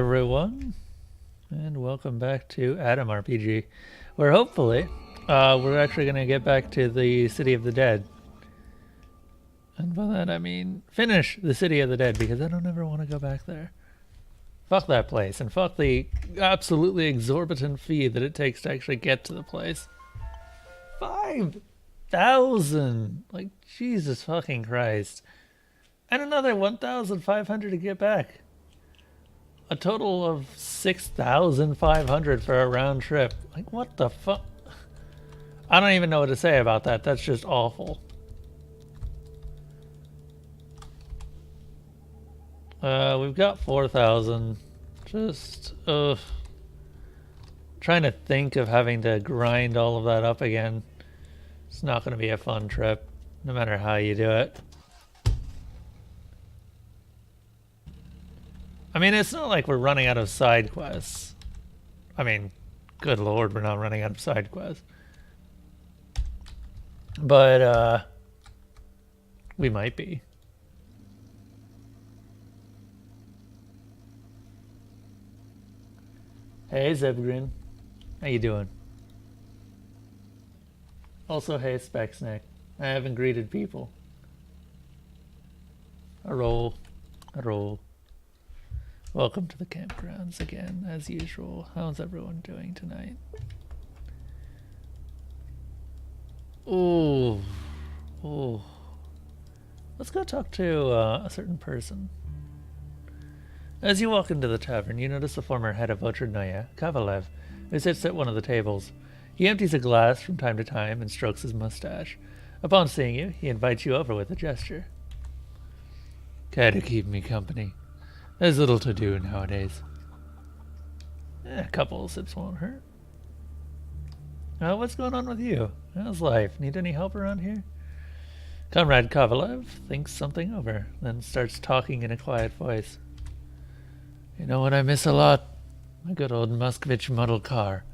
everyone, and welcome back to Adam RPG, where hopefully we're actually going to get back to the City of the Dead. And by that I mean finish the City of the Dead, because I don't ever want to go back there. Fuck that place, and fuck the absolutely exorbitant fee that it takes to actually get to the place. 5,000! Like, Jesus fucking Christ. And another 1,500 to get back. A total of 6,500 for a round trip. Like, what the fuck? I don't even know what to say about that. That's just awful. We've got 4,000. Just, trying to think of having to grind all of that up again. It's not going to be a fun trip, no matter how you do it. I mean, it's not like we're running out of side quests. I mean, good lord, we're not running out of side quests. But, we might be. Hey, Zebgrin. How you doing? Also, hey, Specsnack. I haven't greeted people. A roll. A roll. Welcome to the campgrounds again, as usual. How's everyone doing tonight? Oh. Oh. Let's go talk to a certain person. As you walk into the tavern, you notice the former head of Ochernaya, Kavalev, who sits at one of the tables. He empties a glass from time to time and strokes his mustache. Upon seeing you, he invites you over with a gesture. Care to keep me company? There's little to do nowadays. A couple of sips won't hurt. What's going on with you? How's life? Need any help around here? Comrade Kavalev thinks something over, then starts talking in a quiet voice. You know what I miss a lot? My good old Moskvich model car.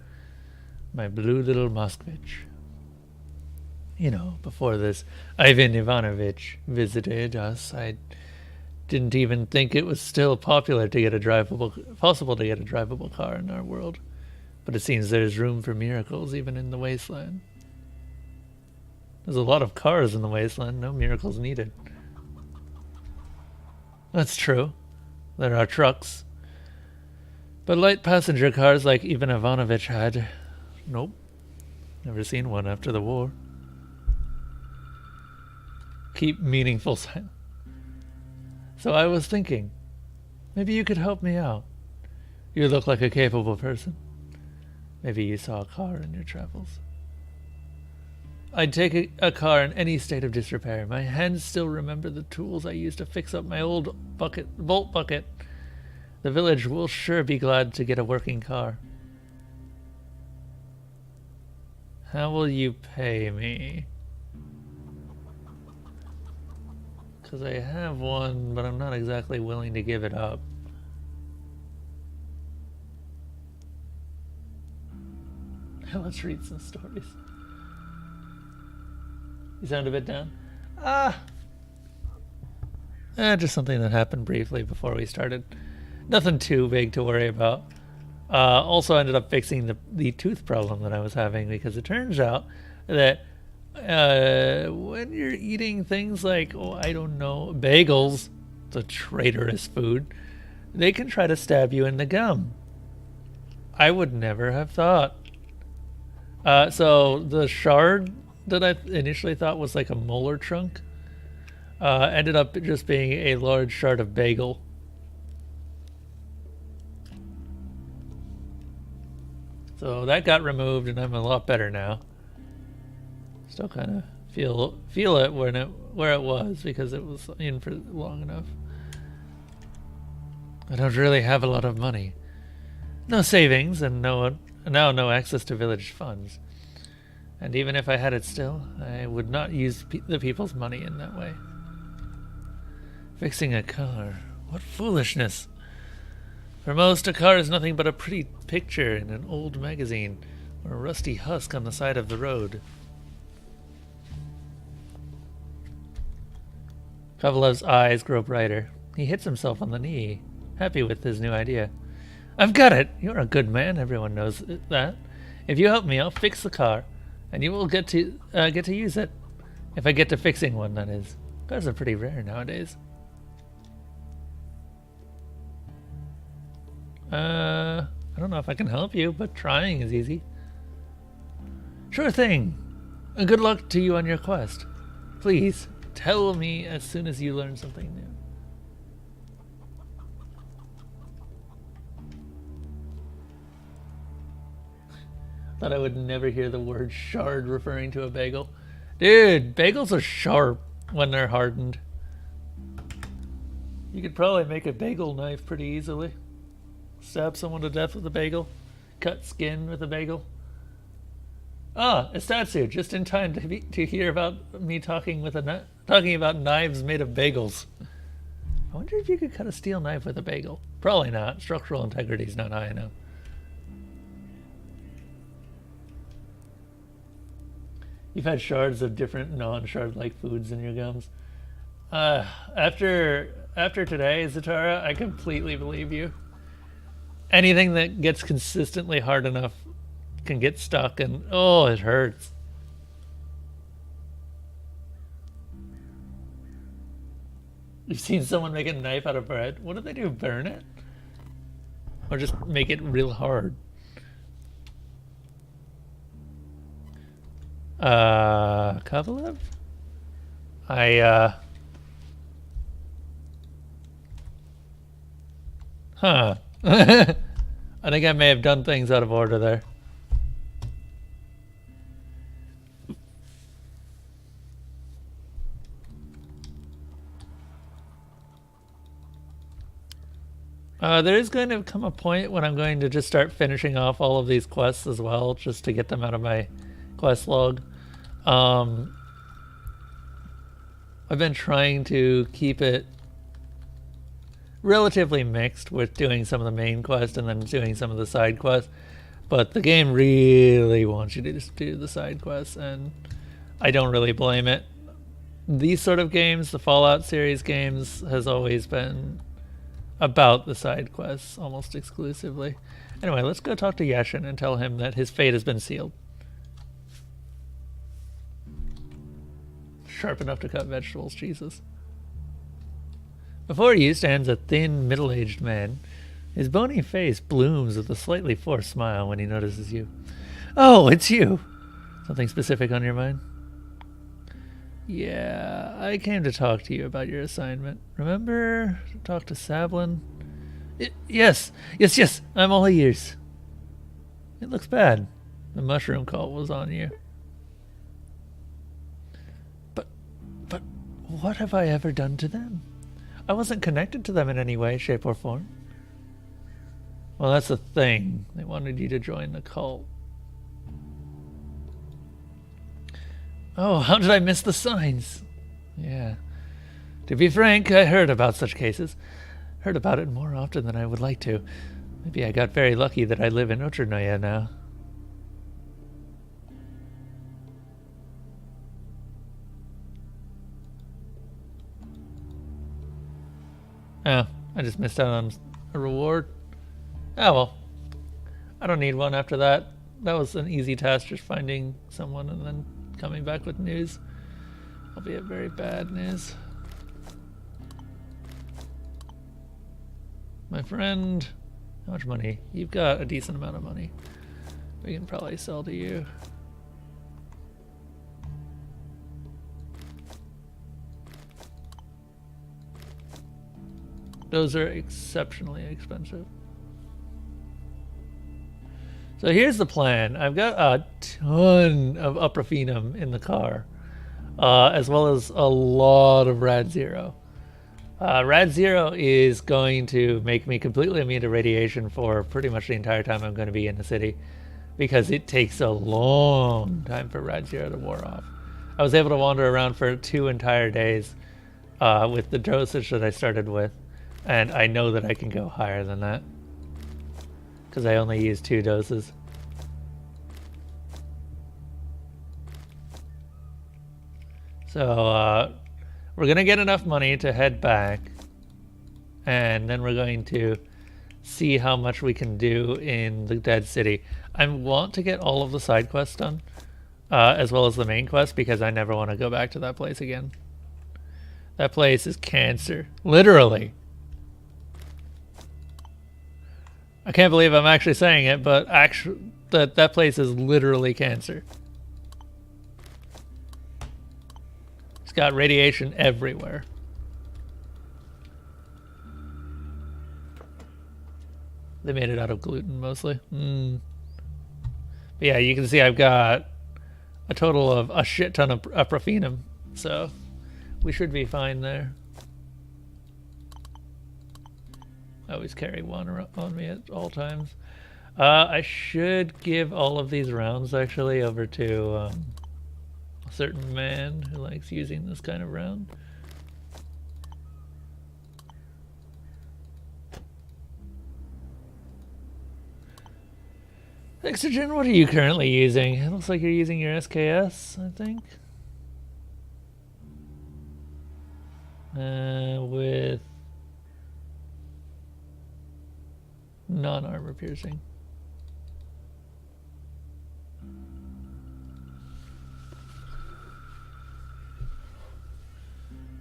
My blue little Moskvich. You know, before this Ivan Ivanovich visited us, I didn't even think it was still possible to get a drivable car in our world. But it seems there's room for miracles even in the wasteland. There's a lot of cars in the wasteland, no miracles needed. That's true. There are trucks. But light passenger cars like Ivan Ivanovich had, nope. Never seen one after the war. Keep meaningful silence. So I was thinking, maybe you could help me out. You look like a capable person. Maybe you saw a car in your travels. I'd take a car in any state of disrepair. My hands still remember the tools I used to fix up my old bolt bucket. The village will sure be glad to get a working car. How will you pay me? Because I have one, but I'm not exactly willing to give it up. Let's read some stories. You sound a bit down? Just something that happened briefly before we started. Nothing too big to worry about. Also ended up fixing the tooth problem that I was having, because it turns out that when you're eating things like, I don't know, bagels, the traitorous food, they can try to stab you in the gum. I would never have thought. So the shard that I initially thought was like a molar trunk ended up just being a large shard of bagel. So that got removed, and I'm a lot better now. Still kind of feel it where it was, because it was in for long enough. I don't really have a lot of money. No savings, and no access to village funds. And even if I had it still, I would not use the people's money in that way. Fixing a car. What foolishness. For most, a car is nothing but a pretty picture in an old magazine, or a rusty husk on the side of the road. Kovalev's eyes grow brighter. He hits himself on the knee, happy with his new idea. I've got it! You're a good man, everyone knows that. If you help me, I'll fix the car, and you will get to use it. If I get to fixing one, that is. Cars are pretty rare nowadays. I don't know if I can help you, but trying is easy. Sure thing. Good luck to you on your quest. Please, tell me as soon as you learn something new. Thought I would never hear the word shard referring to a bagel. Dude, bagels are sharp when they're hardened. You could probably make a bagel knife pretty easily. Stab someone to death with a bagel. Cut skin with a bagel. Ah, Estatsu, just in time to hear about me talking about knives made of bagels. I wonder if you could cut a steel knife with a bagel. Probably not. Structural integrity is not high enough. You've had shards of different non-shard-like foods in your gums. After today, Zatara, I completely believe you. Anything that gets consistently hard enough can get stuck, and oh, it hurts. You've seen someone make a knife out of bread. What do they do, burn it? Or just make it real hard? Kovalev? Huh. I think I may have done things out of order there. There is going to come a point when I'm going to just start finishing off all of these quests as well, just to get them out of my quest log. I've been trying to keep it relatively mixed with doing some of the main quest and then doing some of the side quests, but the game really wants you to just do the side quests, and I don't really blame it. These sort of games, the Fallout series games, has always been about the side quests almost exclusively. Anyway, let's go talk to Yashin and tell him that his fate has been sealed. Sharp enough to cut vegetables, Jesus. Before you stands a thin, middle-aged man. His bony face blooms with a slightly forced smile when he notices you. Oh, it's you! Something specific on your mind? Yeah, I came to talk to you about your assignment. Remember to talk to Sablin? Yes, I'm all ears. It looks bad. The mushroom cult was on you. But what have I ever done to them? I wasn't connected to them in any way, shape, or form. Well, that's the thing. They wanted you to join the cult. Oh, how did I miss the signs? Yeah. To be frank, I heard about such cases. Heard about it more often than I would like to. Maybe I got very lucky that I live in Ochernoya now. Oh, I just missed out on a reward. Oh well. I don't need one after that. That was an easy task, just finding someone and then coming back with news. Albeit very bad news. My friend, how much money? You've got a decent amount of money. We can probably sell to you. Those are exceptionally expensive. So here's the plan. I've got a ton of Upraphenum in the car, as well as a lot of Rad Zero. Rad Zero is going to make me completely immune to radiation for pretty much the entire time I'm going to be in the city, because it takes a long time for Rad Zero to wear off. I was able to wander around for 2 entire days with the dosage that I started with. And I know that I can go higher than that, because I only used 2 doses. So we're going to get enough money to head back, and then we're going to see how much we can do in the Dead City. I want to get all of the side quests done, as well as the main quest, because I never want to go back to that place again. That place is cancer. Literally. I can't believe I'm actually saying it, but that place is literally cancer. It's got radiation everywhere. They made it out of gluten mostly. But yeah, you can see I've got a total of a shit ton of aprofenum, so we should be fine there. I always carry one on me at all times. I should give all of these rounds actually over to a certain man who likes using this kind of round. Exogen, what are you currently using? It looks like you're using your SKS, I think. With non-armor piercing.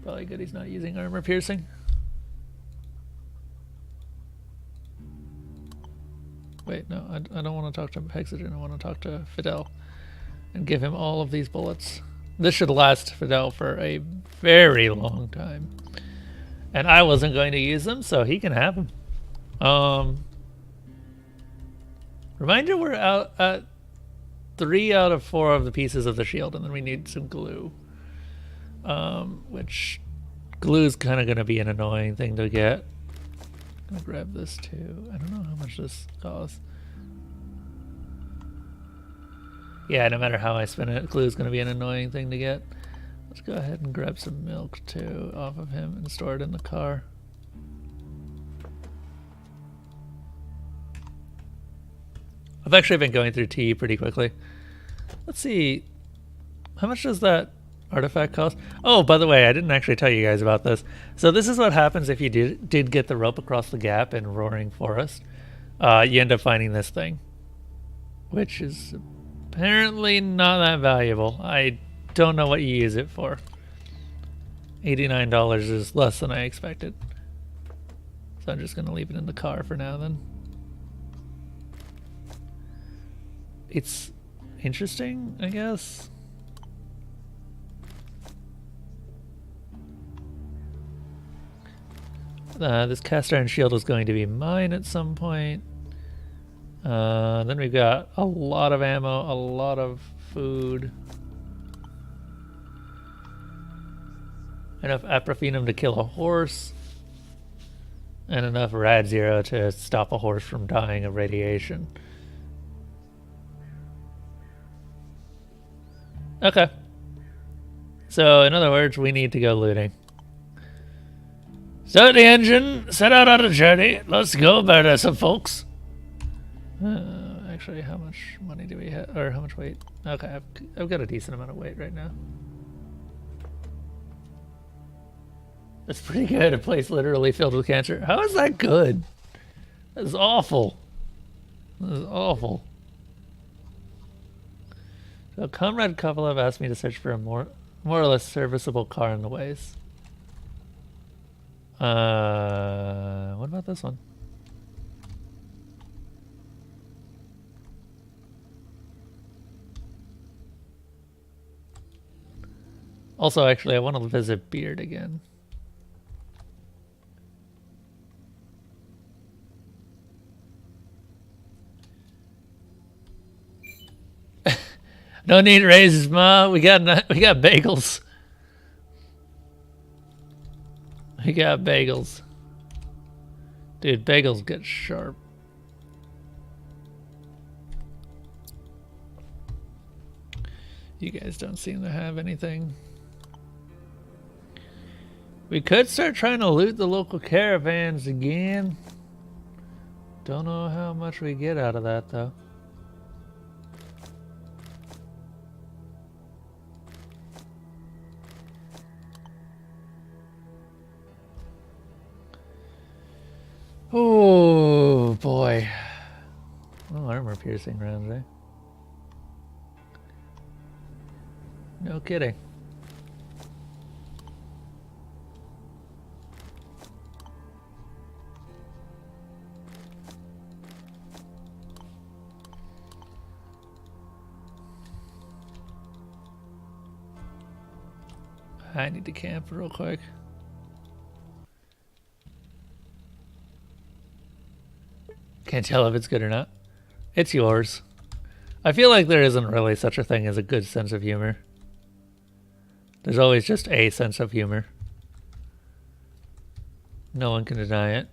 Probably good he's not using armor piercing. Wait, no, I don't want to talk to Hexogen. I want to talk to Fidel and give him all of these bullets. This should last Fidel for a very long time. And I wasn't going to use them, so he can have them. Reminder, we're out at 3 out of 4 of the pieces of the shield, and then we need some glue. Which glue's kind of going to be an annoying thing to get. I'm gonna grab this too. I don't know how much this costs. Yeah, no matter how I spin it, glue's gonna be an annoying thing to get. Let's go ahead and grab some milk too off of him and store it in the car. I've actually been going through tea pretty quickly. Let's see, how much does that artifact cost? Oh, by the way, I didn't actually tell you guys about this. So this is what happens if you did get the rope across the gap in Roaring Forest. You end up finding this thing, which is apparently not that valuable. I don't know what you use it for. $89 is less than I expected. So I'm just going to leave it in the car for now then. It's interesting, I guess. This cast iron shield is going to be mine at some point. Then we've got a lot of ammo, a lot of food. Enough aprofenum to kill a horse. And enough rad zero to stop a horse from dying of radiation. Okay. So, in other words, we need to go looting. Start the engine, set out on a journey. Let's go murder some folks. Actually, how much money do we have? Or how much weight? Okay, I've got a decent amount of weight right now. That's pretty good. A place literally filled with cancer. How is that good? That is awful. That is awful. So Comrade Kovalev asked me to search for a more or less serviceable car in the ways. What about this one? Also, actually, I want to visit Beard again. No need raises, Ma. We got bagels. We got bagels. Dude, bagels get sharp. You guys don't seem to have anything. We could start trying to loot the local caravans again. Don't know how much we get out of that, though. Oh, Oh, armor-piercing rounds, eh? No kidding. I need to camp real quick. Can't tell if it's good or not. It's yours. I feel like there isn't really such a thing as a good sense of humor. There's always just a sense of humor. No one can deny it.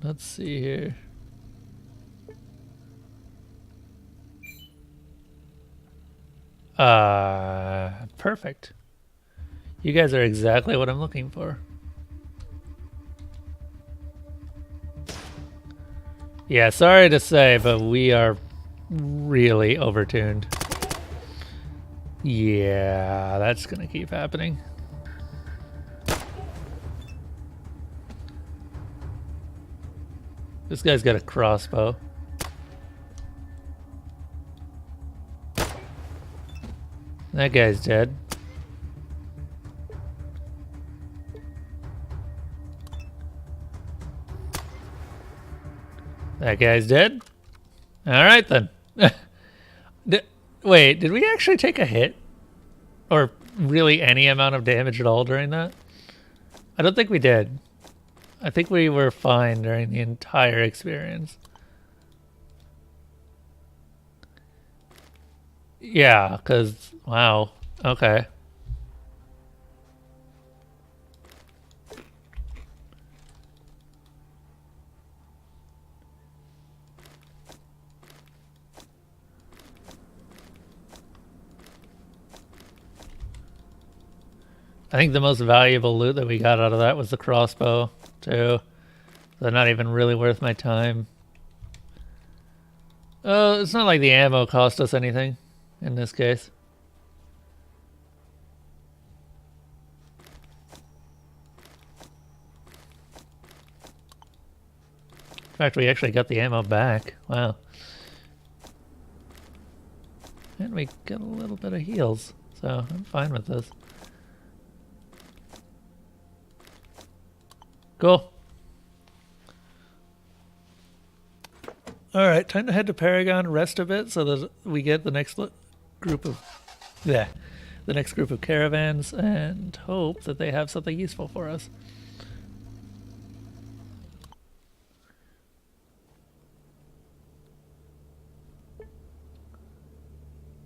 Let's see here. Perfect. You guys are exactly what I'm looking for. Yeah, sorry to say, but we are really overtuned. Yeah, that's gonna keep happening. This guy's got a crossbow. That guy's dead. That guy's dead. All right then. Wait, did we actually take a hit? Or really any amount of damage at all during that? I don't think we did. I think we were fine during the entire experience. Yeah, because, wow, okay. I think the most valuable loot that we got out of that was the crossbow, too. They're not even really worth my time. Oh, it's not like the ammo cost us anything in this case. In fact, we actually got the ammo back. Wow. And we got a little bit of heals, so I'm fine with this. Cool. Alright, time to head to Paragon, rest a bit so that we get the next group of the next group of caravans and hope that they have something useful for us.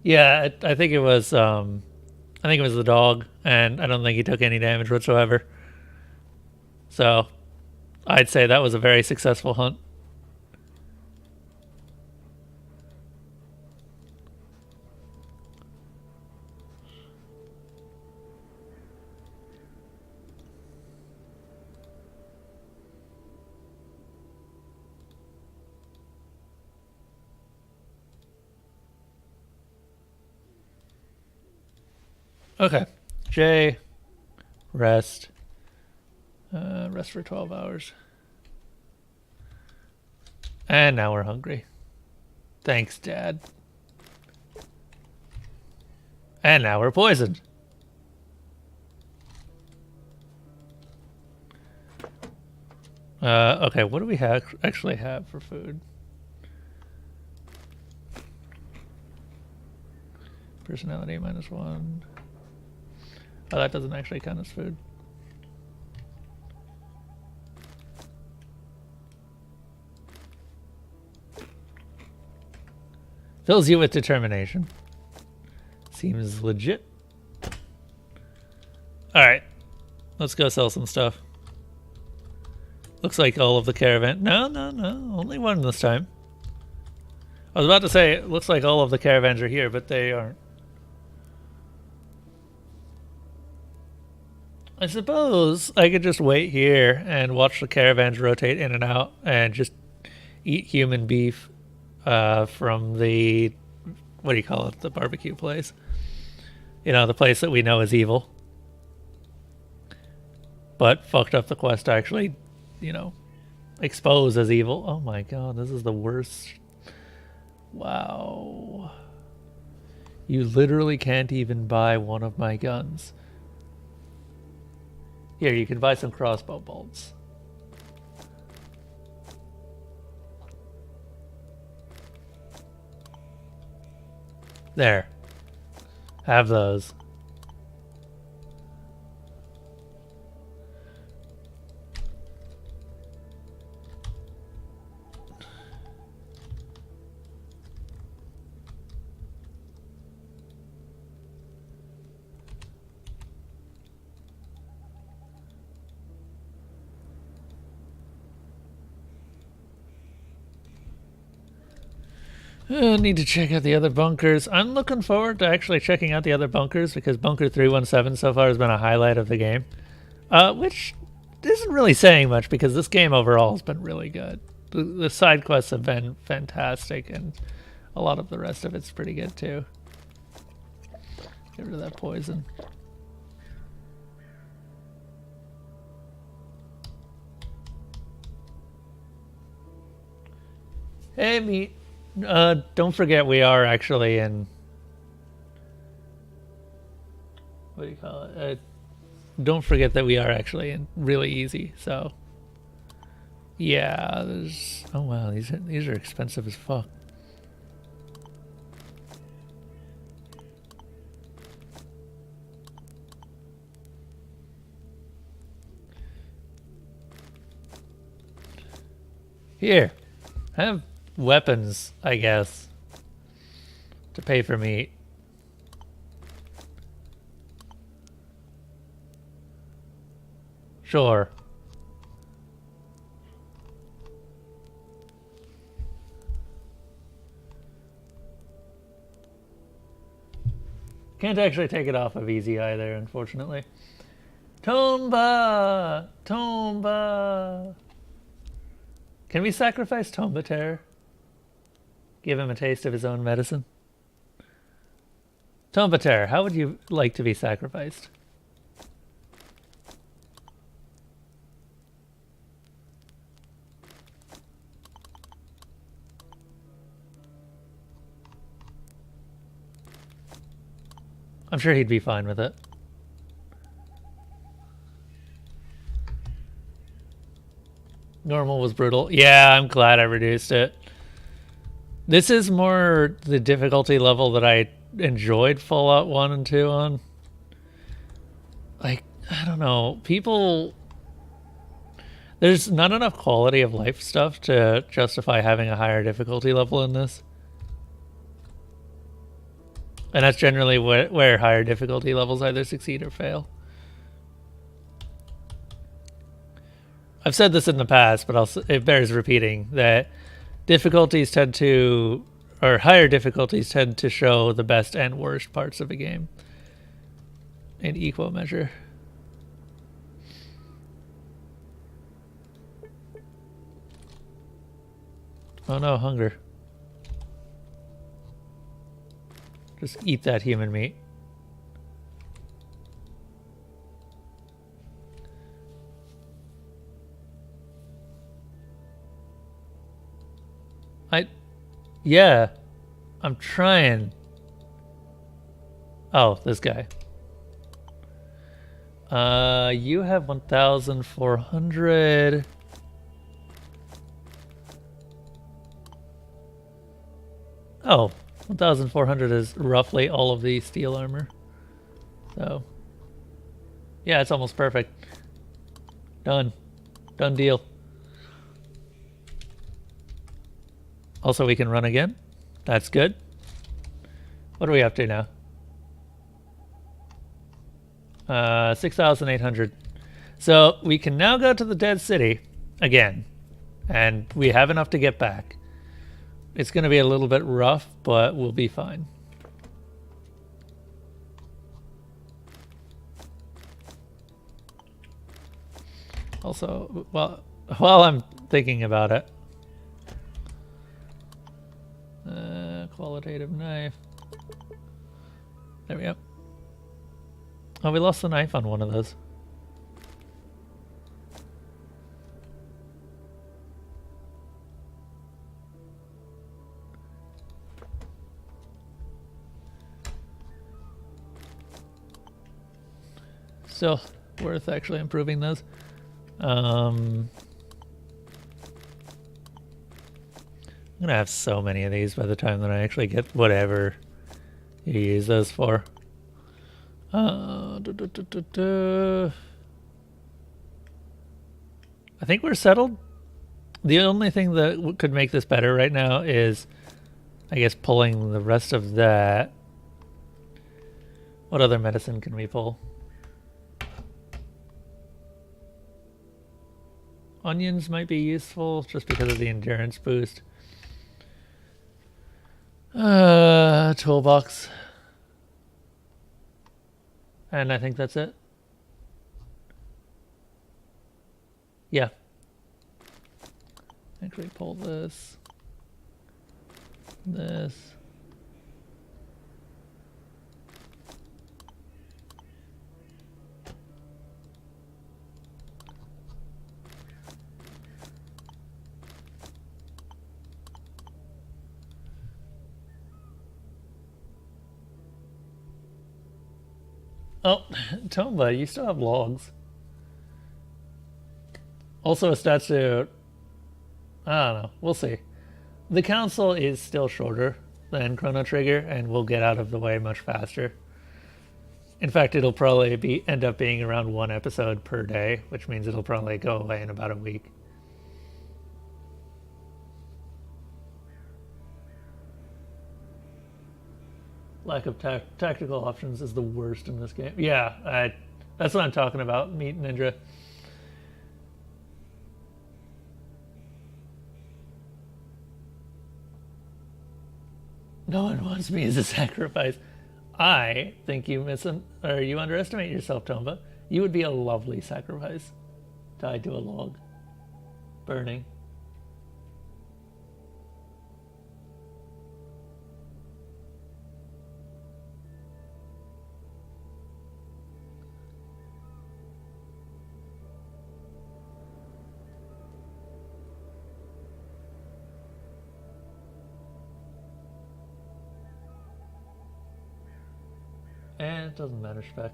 Yeah, I think it was the dog, and I don't think he took any damage whatsoever. So, I'd say that was a very successful hunt. Okay, J, rest. Rest for 12 hours. And now we're hungry. Thanks, Dad. And now we're poisoned. Okay, what do we actually have for food? Personality -1. Oh, that doesn't actually count as food. Fills you with determination. Seems legit. Alright. Let's go sell some stuff. Looks like all of the caravan... No. Only one this time. I was about to say, it looks like all of the caravans are here, but they aren't. I suppose I could just wait here and watch the caravans rotate in and out and just eat human beef from the, what do you call it, the barbecue place. You know, the place that we know is evil. But fucked up the quest to actually, you know, expose as evil. Oh my god, this is the worst Wow. You literally can't even buy one of my guns. Here, you can buy some crossbow bolts. There. Have those. I need to check out the other bunkers. I'm looking forward to actually checking out the other bunkers because Bunker 317 so far has been a highlight of the game. Which isn't really saying much because this game overall has been really good. The side quests have been fantastic and a lot of the rest of it's pretty good too. Get rid of that poison. Hey, meat. Don't forget we are actually in... What do you call it? Don't forget that we are actually in really easy, so... Yeah, there's... Oh wow, these are expensive as fuck. Here, have weapons, I guess, to pay for meat. Sure. Can't actually take it off of easy either, unfortunately. Tomba! Tomba! Can we sacrifice Tombater? Give him a taste of his own medicine? Tombater, how would you like to be sacrificed? I'm sure he'd be fine with it. Normal was brutal. Yeah, I'm glad I reduced it. This is more the difficulty level that I enjoyed Fallout 1 and 2 on. Like, I don't know. People... There's not enough quality of life stuff to justify having a higher difficulty level in this. And that's generally where higher difficulty levels either succeed or fail. I've said this in the past, but it bears repeating that difficulties tend to, or higher difficulties tend to show the best and worst parts of a game in equal measure. Oh no, hunger. Just eat that human meat. Yeah, I'm trying. Oh, this guy. You have 1,400. Oh, 1,400 is roughly all of the steel armor. So, yeah, it's almost perfect. Done. Done deal. Also, we can run again. That's good. What are we up to now? 6,800. So we can now go to the Dead City again. And we have enough to get back. It's going to be a little bit rough, but we'll be fine. Also, while I'm thinking about it, qualitative knife. There we go. Oh, we lost the knife on one of those. still worth actually improving those. I'm gonna have so many of these by the time that I actually get whatever you use those for. I think we're settled. The only thing that could make this better right now is, I guess, pulling the rest of that. What other medicine can we pull? Onions might be useful just because of the endurance boost. Toolbox. And I think that's it. Yeah. Actually pull this. This. Oh, Tomba, you still have logs. Also a statute. I don't know. We'll see. The council is still shorter than Chrono Trigger and will get out of the way much faster. In fact, it'll probably end up being around 1 episode per day, which means it'll probably go away in about a week. Lack of tactical options is the worst in this game. Yeah, that's what I'm talking about, Meat Ninja. No one wants me as a sacrifice. I think you underestimate yourself, Tomba. You would be a lovely sacrifice, tied to a log, burning. And it doesn't matter, spec.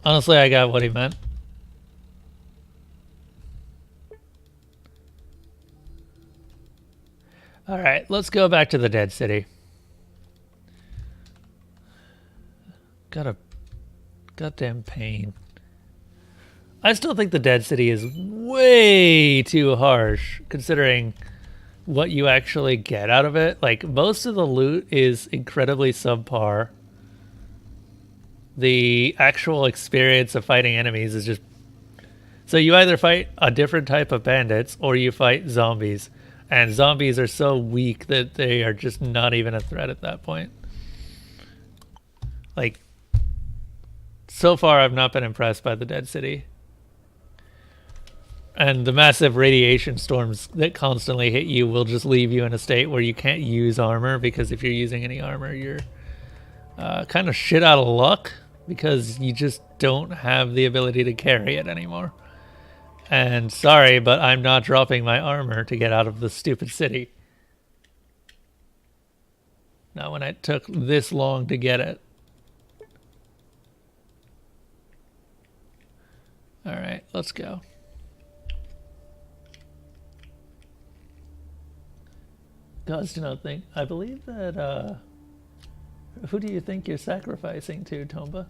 Honestly, I got what he meant. Alright, let's go back to the Dead City. Got a goddamn pain. I still think the Dead City is way too harsh, considering what you actually get out of it. Like, most of the loot is incredibly subpar. The actual experience of fighting enemies is just... So you either fight a different type of bandits, or you fight zombies. And zombies are so weak that they are just not even a threat at that point. Like, so far I've not been impressed by the Dead City. And the massive radiation storms that constantly hit you will just leave you in a state where you can't use armor, because if you're using any armor, you're kind of shit out of luck, because you just don't have the ability to carry it anymore. And sorry, but I'm not dropping my armor to get out of the stupid city. Not when it took this long to get it. Alright, let's go. Gods do not think. I believe that, who do you think you're sacrificing to, Tomba?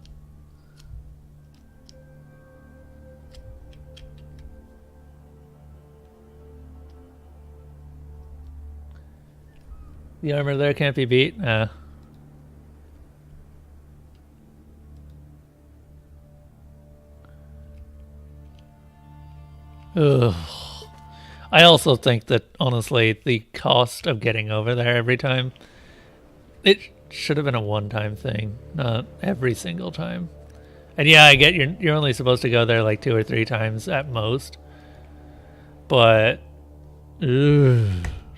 The armor there can't be beat? Ugh. I also think that, honestly, the cost of getting over there every time, it should have been a one-time thing, not every single time. And yeah, I get you're only supposed to go there like 2 or 3 times at most. But,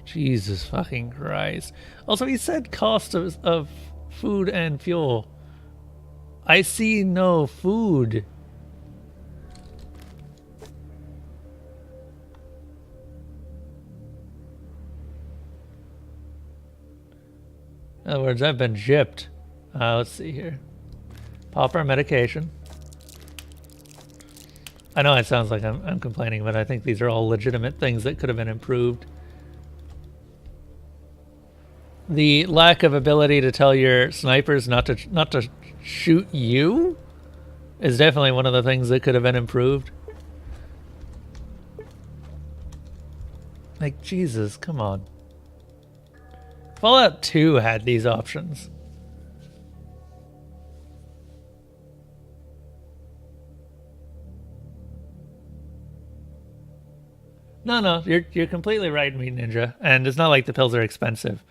Jesus fucking Christ. Also, he said cost of food and fuel. I see no food. In other words, I've been gypped. Let's see here. Pop our medication. I know it sounds like I'm complaining, but I think these are all legitimate things that could have been improved. The lack of ability to tell your snipers not to shoot you is definitely one of the things that could have been improved. Like, Jesus, come on. Fallout 2 had these options. No, you're completely right, Meat Ninja. And it's not like the pills are expensive.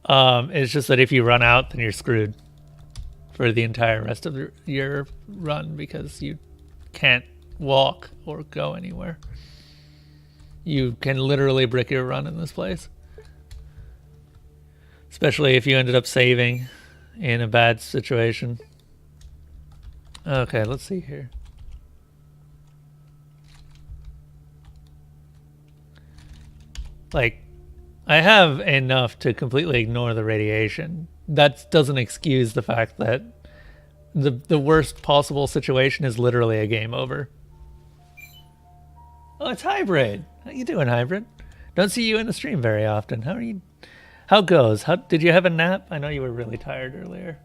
It's just that if you run out, then you're screwed for the entire rest of your run because you can't walk or go anywhere. You can literally brick your run in this place. Especially if you ended up saving in a bad situation. Okay, let's see here. Like, I have enough to completely ignore the radiation. That doesn't excuse the fact that the worst possible situation is literally a game over. Oh, it's Hybrid. How you doing, Hybrid? Don't see you in the stream very often. How are you? How goes? Did you have a nap? I know you were really tired earlier.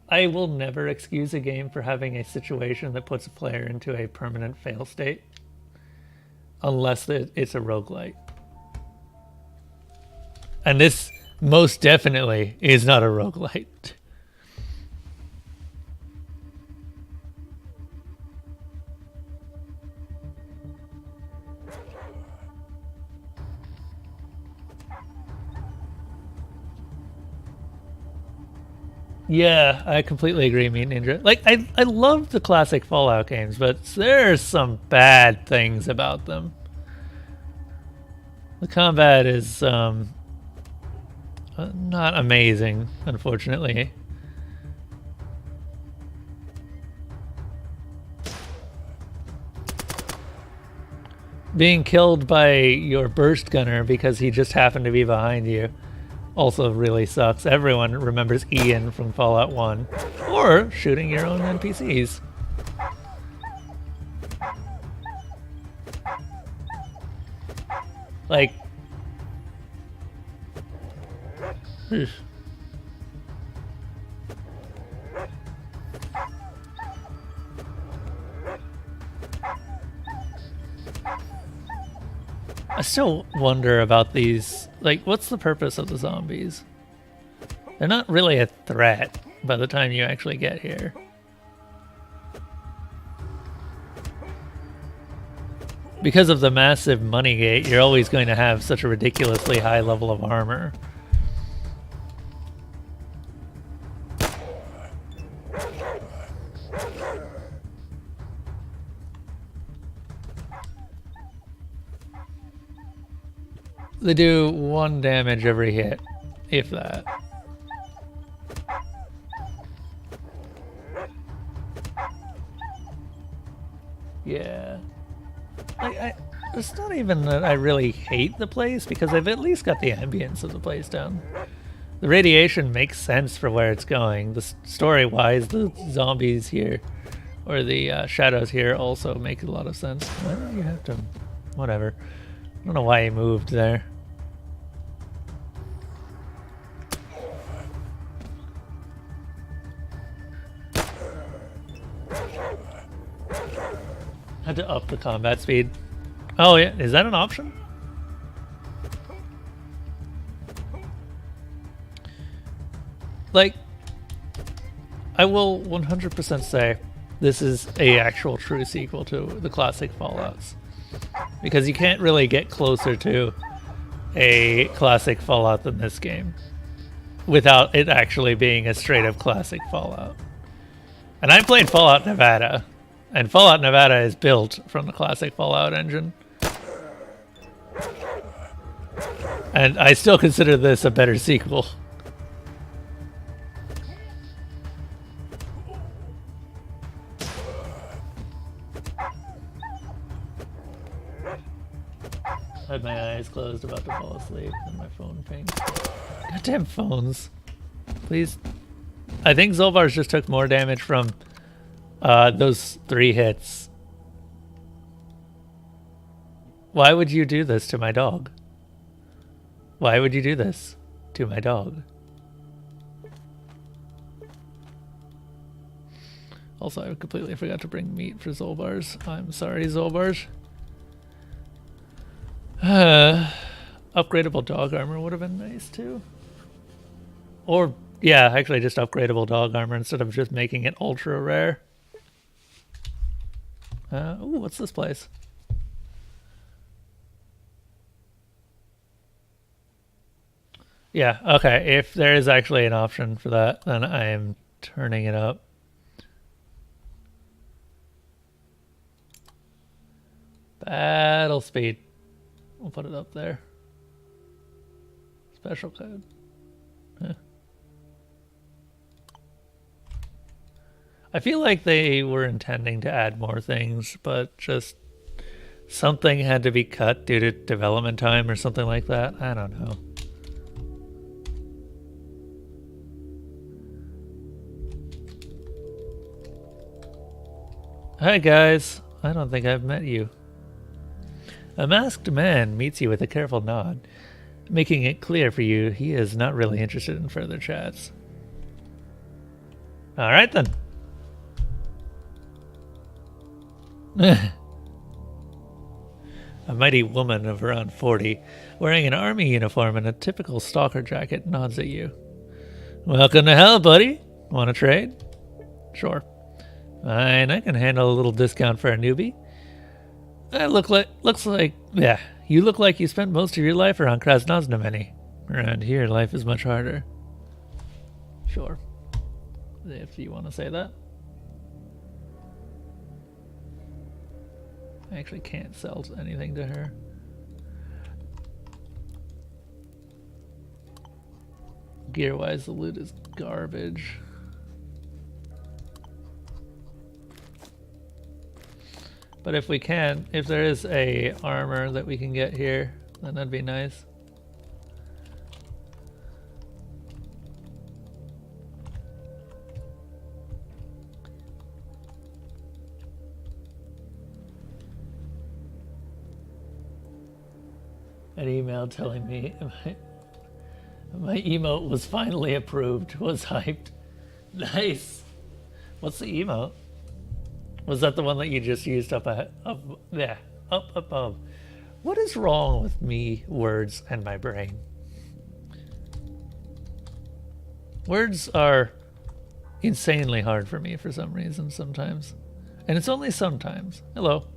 I will never excuse a game for having a situation that puts a player into a permanent fail state. Unless it's a roguelite. And this most definitely is not a roguelite. Yeah, I completely agree, Meat Ninja. Like, I love the classic Fallout games, but there's some bad things about them. The combat is not amazing, unfortunately. Being killed by your burst gunner because he just happened to be behind you also really sucks. Everyone remembers Ian from Fallout 1. Or shooting your own NPCs. Like... I still wonder about these. Like, what's the purpose of the zombies? They're not really a threat by the time you actually get here. Because of the massive money gate, you're always going to have such a ridiculously high level of armor. They do 1 damage every hit, if that. Yeah. Like, it's not even that I really hate the place, because I've at least got the ambience of the place down. The radiation makes sense for where it's going. The story-wise, the zombies here, or the shadows here also make a lot of sense. Why do you have to... Whatever. I don't know why he moved there. Had to up the combat speed. Oh yeah, is that an option? Like, I will 100% say this is a actual true sequel to the classic Fallouts. Because you can't really get closer to a classic Fallout than this game without it actually being a straight up classic Fallout. And I played Fallout Nevada. And Fallout Nevada is built from the classic Fallout engine. And I still consider this a better sequel. I had my eyes closed, about to fall asleep, and my phone pinged. Goddamn phones. Please. I think Zolbar's just took more damage from those 3 hits. Why would you do this to my dog? Why would you do this to my dog? Also, I completely forgot to bring meat for Zolbar's. I'm sorry, Zolbar's. Upgradable dog armor would have been nice too. Or, yeah, actually just upgradable dog armor instead of just making it ultra rare. Ooh, what's this place? Yeah, okay, if there is actually an option for that, then I am turning it up. Battle speed. We'll put it up there. Special code. Huh. I feel like they were intending to add more things, but just something had to be cut due to development time or something like that. I don't know. Hi guys, I don't think I've met you. A masked man meets you with a careful nod, making it clear for you he is not really interested in further chats. Alright then. A mighty woman of around 40, wearing an army uniform and a typical stalker jacket, nods at you. Welcome to hell, buddy. Want to trade? Sure. Fine, I can handle a little discount for a newbie. You look like you spent most of your life around Krasnoznameni. Around here, life is much harder. Sure. If you want to say that. I actually can't sell anything to her. Gear-wise, the loot is garbage. But if there is a armor that we can get here, then that'd be nice. An email telling me my emote was finally approved, was hyped. Nice. What's the emote? Was that the one that you just used up above? What is wrong with me, words, and my brain? Words are insanely hard for me for some reason sometimes. And it's only sometimes. Hello.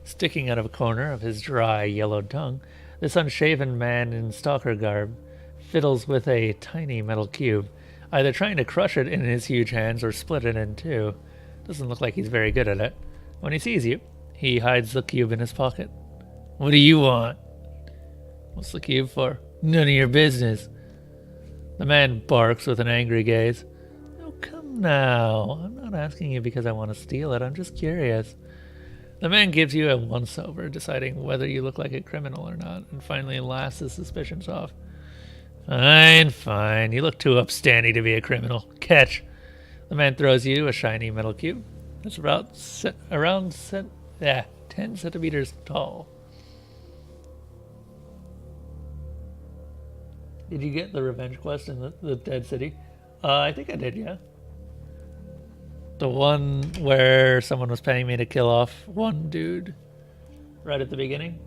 Sticking out of a corner of his dry, yellowed tongue, this unshaven man in stalker garb fiddles with a tiny metal cube, either trying to crush it in his huge hands or split it in two. Doesn't look like he's very good at it. When he sees you, he hides the cube in his pocket. What do you want? What's the cube for? None of your business. The man barks with an angry gaze. Oh, come now. I'm not asking you because I want to steal it. I'm just curious. The man gives you a once-over, deciding whether you look like a criminal or not, and finally laughs his suspicions off. Fine. You look too upstanding to be a criminal. Catch. The man throws you a shiny metal cube. It's around 10 centimeters tall. Did you get the revenge quest in the dead city? I think I did, yeah. The one where someone was paying me to kill off one dude right at the beginning.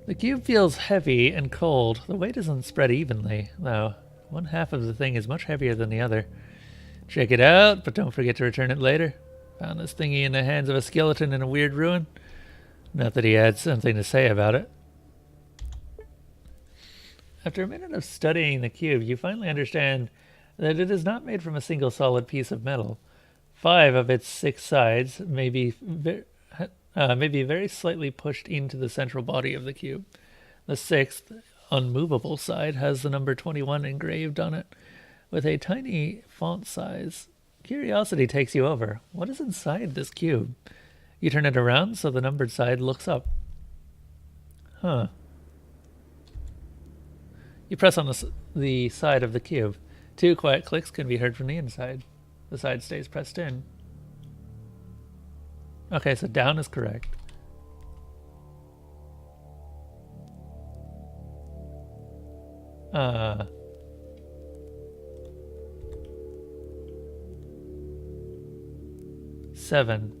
The cube feels heavy and cold. The weight isn't spread evenly, though. One half of the thing is much heavier than the other. Check it out, but don't forget to return it later. Found this thingy in the hands of a skeleton in a weird ruin. Not that he had something to say about it. After a minute of studying the cube, you finally understand that it is not made from a single solid piece of metal. 5 of its 6 sides may be very slightly pushed into the central body of the cube. The 6th, unmovable side has the number 21 engraved on it, with a tiny font size Curiosity takes you over. What is inside this cube? You turn it around so the numbered side looks up. Huh. You press on the side of the cube. 2 quiet clicks can be heard from the inside. The side stays pressed in. Okay, so down is correct. Seven.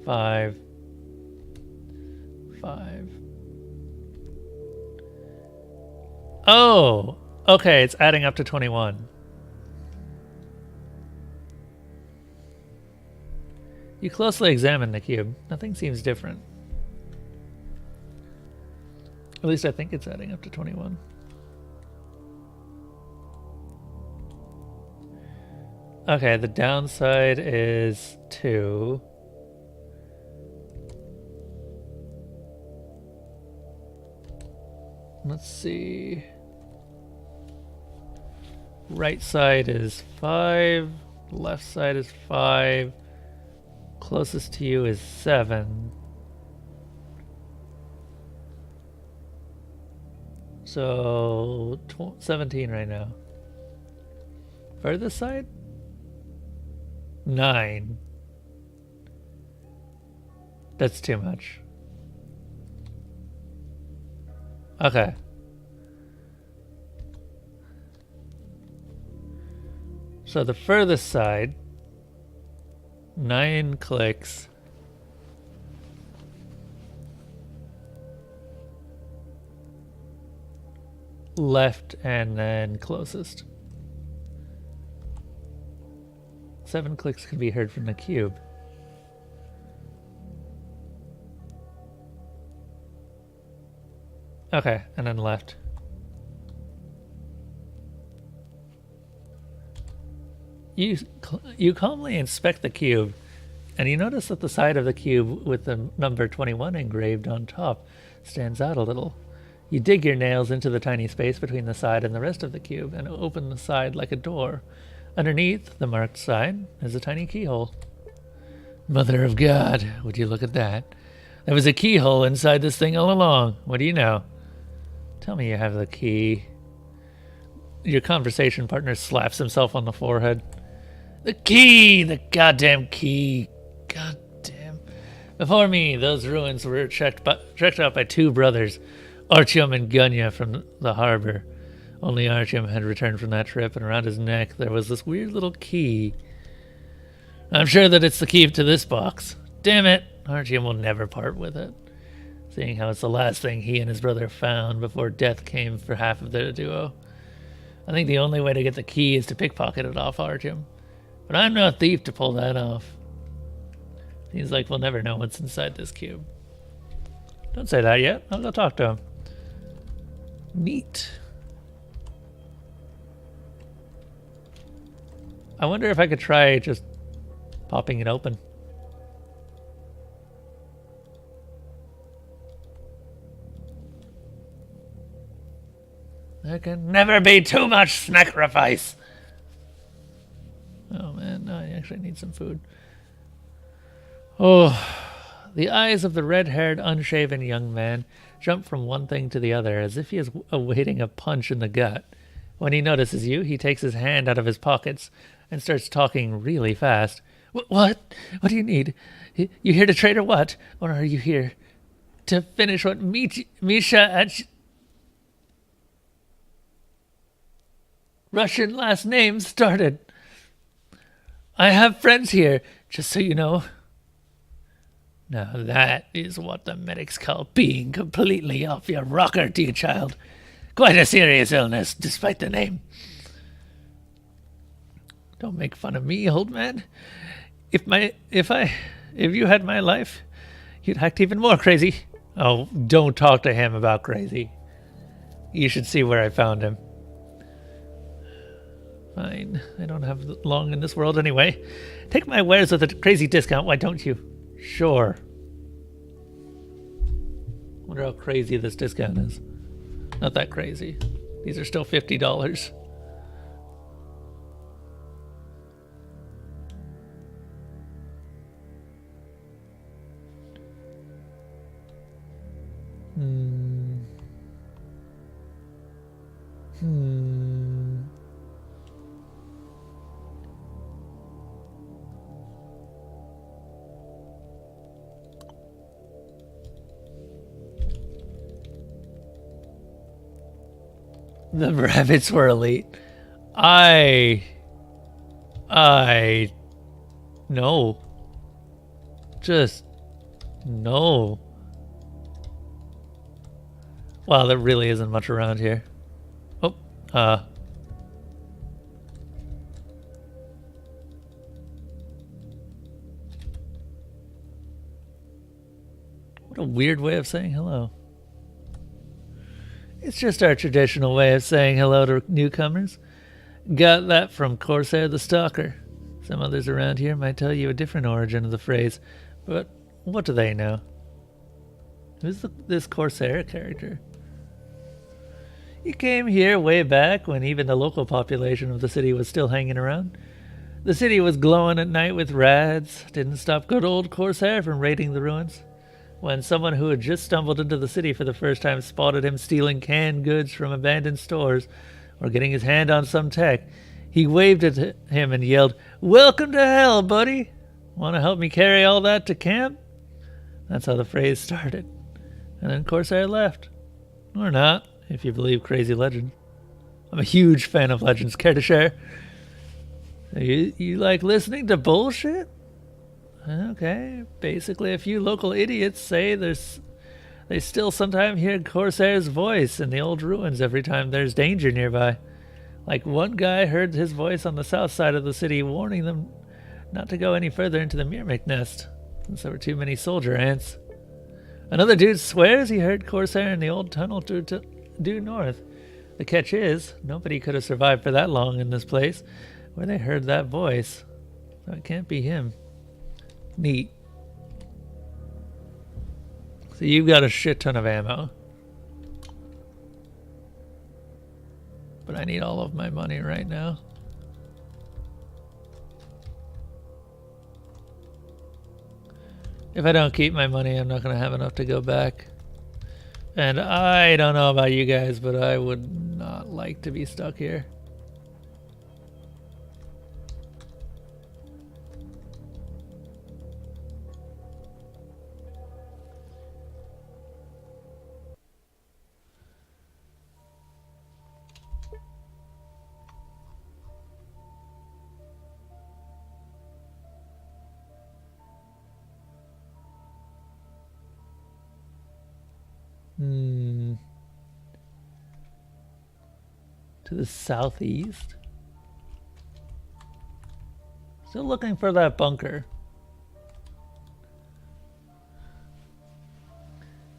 5. 5. Oh! Okay, it's adding up to 21. You closely examine the cube. Nothing seems different. At least I think it's adding up to 21. Okay, the downside is 2. Let's see. Right side is 5. Left side is 5. Closest to you is 7. So 17 right now. Furthest side? 9. That's too much. Okay. So the furthest side, 9 clicks. Left and then closest. 7 clicks can be heard from the cube. Okay, and then left. You calmly inspect the cube, and you notice that the side of the cube with the number 21 engraved on top stands out a little. You dig your nails into the tiny space between the side and the rest of the cube and open the side like a door. Underneath the marked side is a tiny keyhole. Mother of God, would you look at that? There was a keyhole inside this thing all along. What do you know? Tell me you have the key. Your conversation partner slaps himself on the forehead. The key! The goddamn key! Goddamn. Before me, those ruins were checked out by 2 brothers, Artyom and Gunya from the harbor. Only Artyom had returned from that trip, and around his neck there was this weird little key. I'm sure that it's the key to this box. Damn it, Artyom will never part with it, seeing how it's the last thing he and his brother found before death came for half of their duo. I think the only way to get the key is to pickpocket it off Artyom. But I'm no thief to pull that off. Seems like we'll never know what's inside this cube. Don't say that yet. I'll go talk to him. Neat. I wonder if I could try just popping it open. There can never be too much sacrifice. Oh man, no, I actually need some food. Oh, the eyes of the red-haired, unshaven young man jump from one thing to the other as if he is awaiting a punch in the gut. When he notices you, he takes his hand out of his pockets and starts talking really fast. What? What do you need? You here to trade or what? Or are you here to finish what Misha and Russian last name started? I have friends here, just so you know. Now that is what the medics call being completely off your rocker, dear child. Quite a serious illness, despite the name. Don't make fun of me, old man. If you had my life, you'd act even more crazy. Oh, don't talk to him about crazy. You should see where I found him. Fine, I don't have long in this world anyway. Take my wares with a crazy discount, why don't you? Sure. Wonder how crazy this discount is. Not that crazy. These are still $50. The rabbits were elite. No. Just, no. Wow, there really isn't much around here. Oh, what a weird way of saying hello. It's just our traditional way of saying hello to newcomers. Got that from Corsair the Stalker. Some others around here might tell you a different origin of the phrase, but what do they know? Who's this Corsair character? He came here way back when even the local population of the city was still hanging around. The city was glowing at night with rads. Didn't stop good old Corsair from raiding the ruins. When someone who had just stumbled into the city for the first time spotted him stealing canned goods from abandoned stores or getting his hand on some tech, he waved at him and yelled, "Welcome to hell, buddy! Want to help me carry all that to camp?" That's how the phrase started. And then Corsair left. Or not, if you believe crazy legends. I'm a huge fan of legends. Care to share? You like listening to bullshit? Okay, basically a few local idiots say they still sometimes hear Corsair's voice in the old ruins every time there's danger nearby. Like one guy heard his voice on the south side of the city warning them not to go any further into the Myrmic nest, since there were too many soldier ants. Another dude swears he heard Corsair in the old tunnel due north. The catch is, nobody could have survived for that long in this place where they heard that voice, so it can't be him. Neat. So you've got a shit ton of ammo. But I need all of my money right now. If I don't keep my money, I'm not going to have enough to go back. And I don't know about you guys, but I would not like to be stuck here. To the southeast. Still looking for that bunker.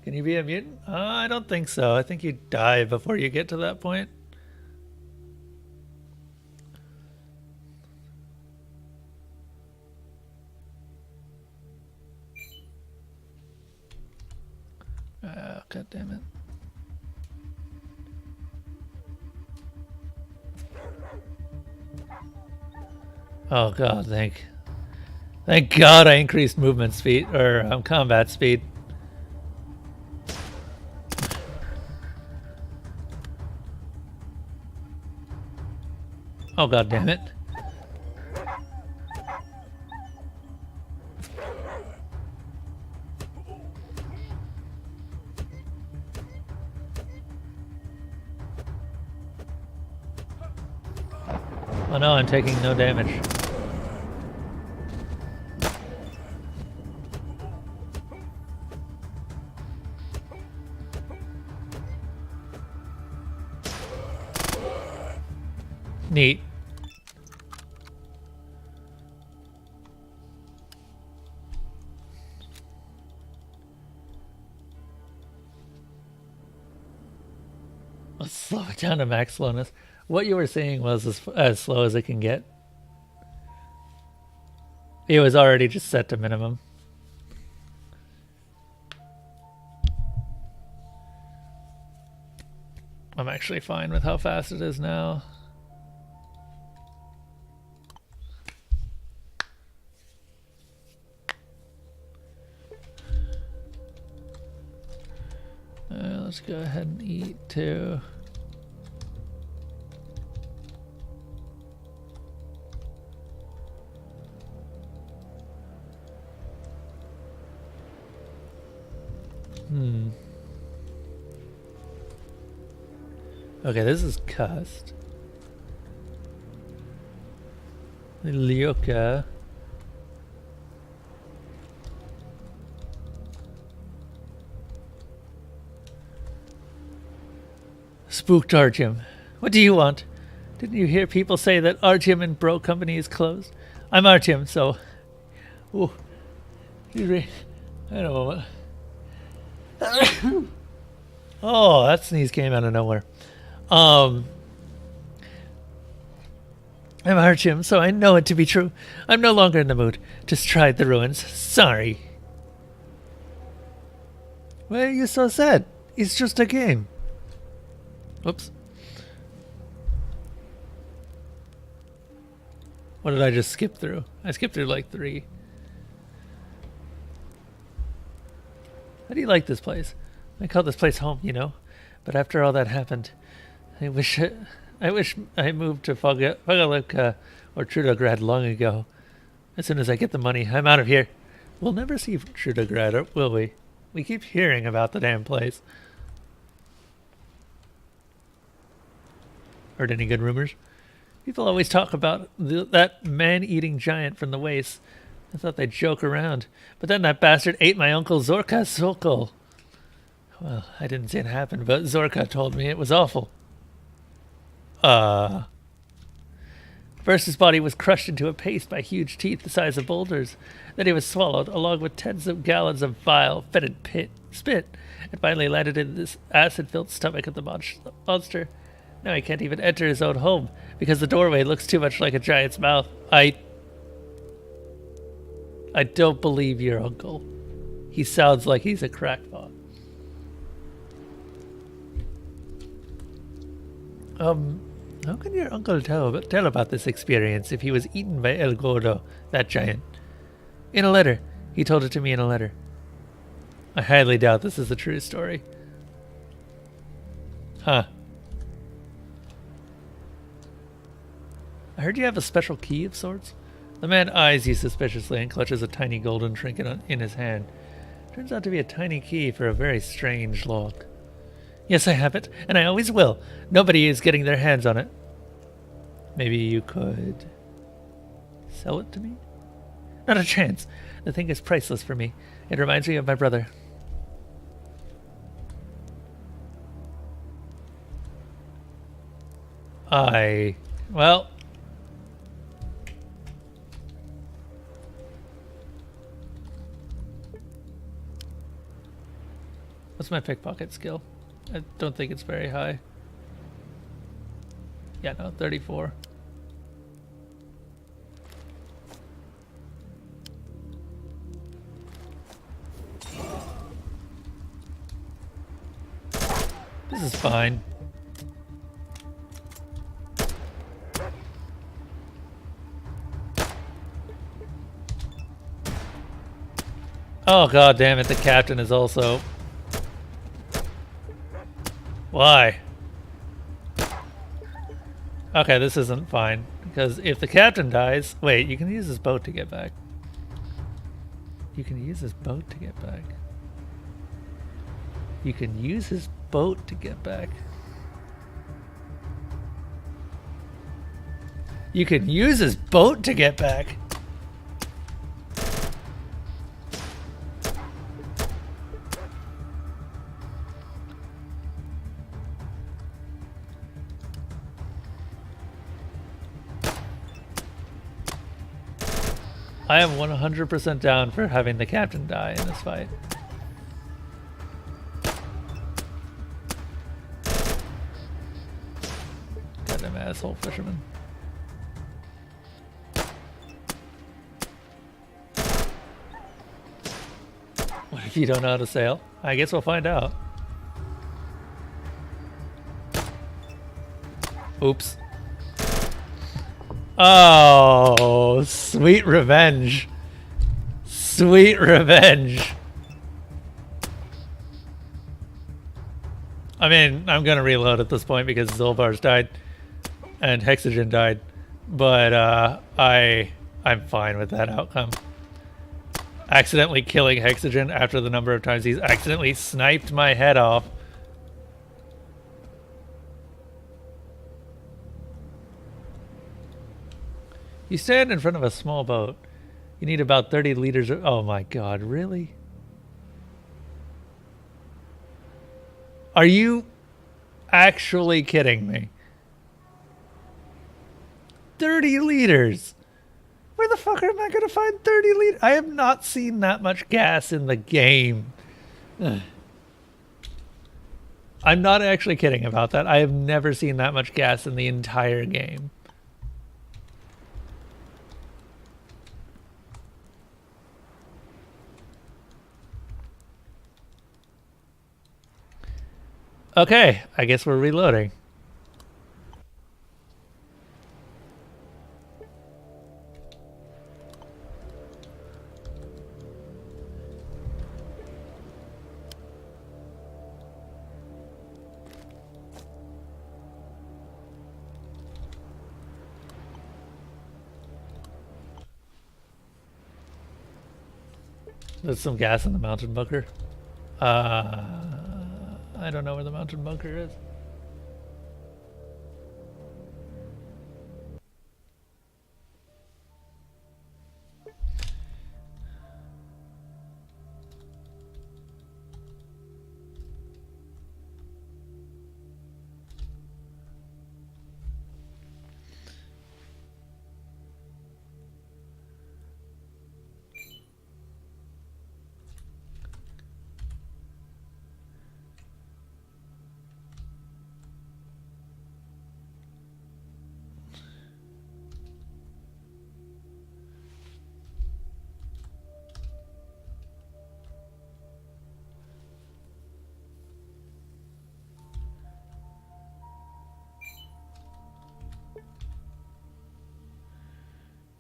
Can you be a mutant? I don't think so. I think you die before you get to that point. God damn it. Oh god, thank god I increased movement speed, or combat speed. Oh god damn it. Oh no, I'm taking no damage. Neat. Let's slow it down to max slowness. What you were seeing was as slow as it can get. It was already just set to minimum. I'm actually fine with how fast it is now. Let's go ahead and eat too. Okay, this is cussed. Lyoka. Spooked Artyom. What do you want? Didn't you hear people say that Artyom and Bro Company is closed? I'm Artyom, so... Ooh. I don't know. Oh, that sneeze came out of nowhere. I'm Artyom, so I know it to be true. I'm no longer in the mood to stride the ruins. Sorry. Why are you so sad? It's just a game. Whoops. What did I just skip through? I skipped through like 3. How do you like this place? I call this place home, you know. But after all that happened, I wish I moved to Fogaluka or Trudograd long ago. As soon as I get the money, I'm out of here. We'll never see Trudograd, will we? We keep hearing about the damn place. Heard any good rumors? People always talk about that man-eating giant from the wastes. I thought they'd joke around. But then that bastard ate my uncle Zorka's Sokol. Well, I didn't see it happen, but Zorka told me it was awful. First his body was crushed into a paste by huge teeth the size of boulders. Then he was swallowed, along with tens of gallons of vile, fetid spit, and finally landed in this acid-filled stomach of the monster. Now he can't even enter his own home, because the doorway looks too much like a giant's mouth. I don't believe your uncle. He sounds like he's a crackpot. How can your uncle tell about this experience if he was eaten by El Gordo, that giant? In a letter. He told it to me in a letter. I highly doubt this is a true story. Huh. I heard you have a special key of sorts. The man eyes you suspiciously and clutches a tiny golden trinket in his hand. Turns out to be a tiny key for a very strange lock. Yes, I have it, and I always will. Nobody is getting their hands on it. Maybe you could sell it to me? Not a chance. The thing is priceless for me. It reminds me of my brother. Well... What's my pickpocket skill? I don't think it's very high. Yeah, no, 34. This is fine. Oh, god damn it, the captain is also... Why? Okay, this isn't fine. Because if the captain dies... Wait, you can use his boat to get back. You can use his boat to get back. You can use his boat to get back. You can use his boat to get back. I am 100% down for having the captain die in this fight. Goddamn asshole fisherman. What if you don't know how to sail? I guess we'll find out. Oops. Oh, sweet revenge. Sweet revenge. I mean, I'm gonna reload at this point because Zolvar's died and Hexogen died, but I'm fine with that outcome. Accidentally killing Hexogen after the number of times he's accidentally sniped my head off. You stand in front of a small boat. You need about 30 liters of... Oh my god, really? Are you actually kidding me? 30 liters! Where the fuck am I gonna find 30 liters? I have not seen that much gas in the game. I'm not actually kidding about that. I have never seen that much gas in the entire game. Okay, I guess we're reloading. There's some gas in the mountain bunker. I don't know where the mountain bunker is.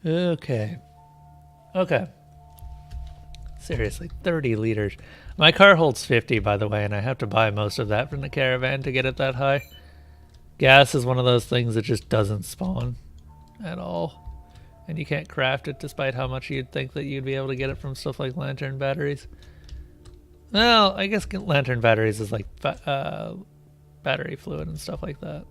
Okay. Okay. Seriously, 30 liters. My car holds 50, by the way, and I have to buy most of that from the caravan to get it that high. Gas is one of those things that just doesn't spawn at all. And you can't craft it despite how much you'd think that you'd be able to get it from stuff like lantern batteries. Well, I guess lantern batteries is like battery fluid and stuff like that.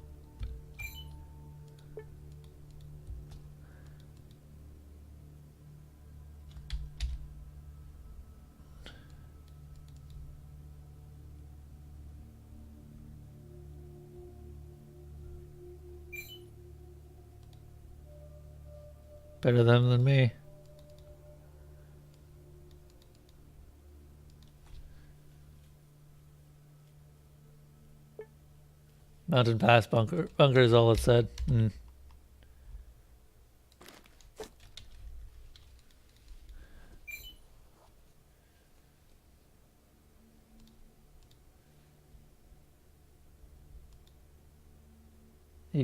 Better them than me. Mountain Pass bunker is all it said. You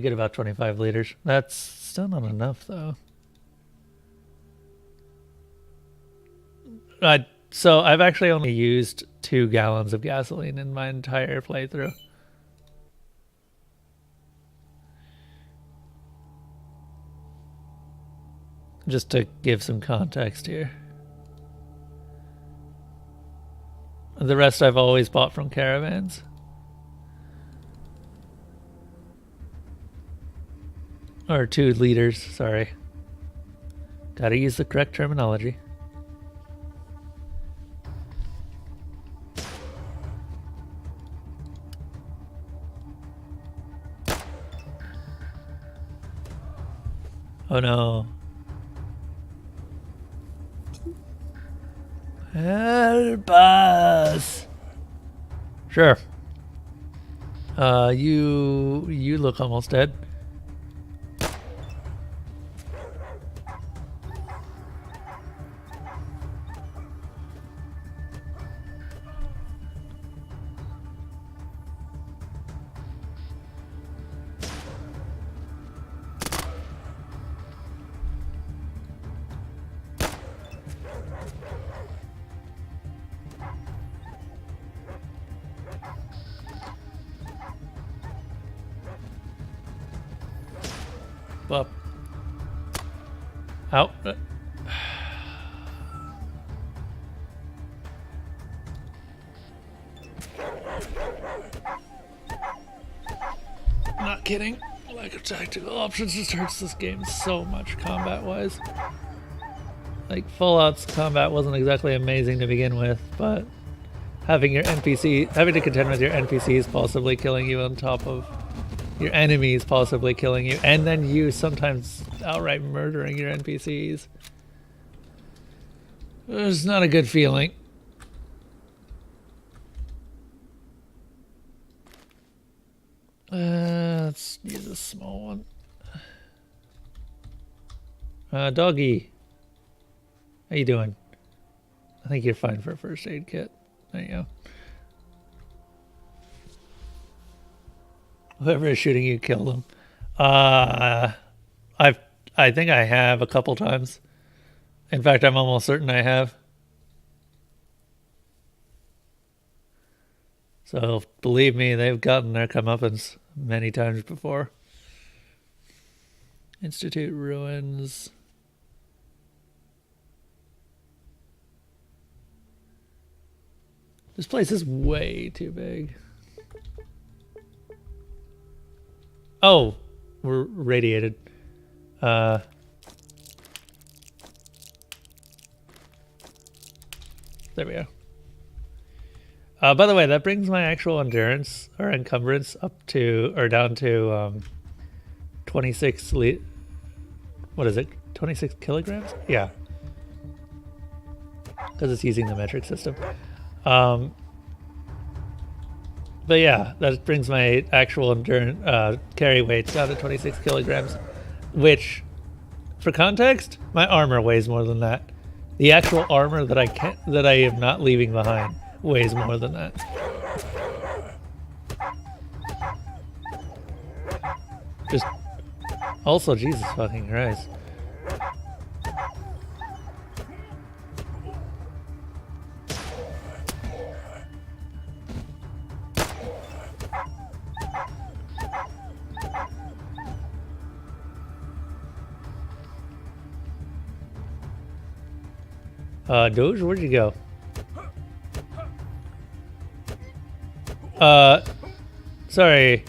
get about 25 liters. That's still not enough, though. So I've actually only used 2 gallons of gasoline in my entire playthrough. Just to give some context here. The rest I've always bought from caravans. Or 2 liters, sorry. Gotta use the correct terminology. Oh no. Help us! Sure. You look almost dead. Up. Out. Not kidding. lack of tactical options just hurts this game so much combat-wise. Like, Fallout's combat wasn't exactly amazing to begin with, but having to contend with your NPCs possibly killing you on top of your enemies possibly killing you, and then you sometimes outright murdering your NPCs. It's not a good feeling. Let's use a small one. Doggy. How you doing? I think you're fine for a first aid kit. There you go. Whoever is shooting you, kill them. I think I have a couple times. In fact, I'm almost certain I have. So believe me, they've gotten their comeuppance many times before. Institute ruins. This place is way too big. Oh, we're radiated. There we go. By the way, that brings my actual endurance or encumbrance up to, or down to 26 what is it? 26 kilograms? Yeah. Because it's using the metric system. But yeah, that brings my actual endurance carry weight down to 26 kilograms, which, for context, my armor weighs more than that. The actual armor that I am not leaving behind weighs more than that. Just also, Jesus fucking Christ. Doge, where'd you go? Sorry.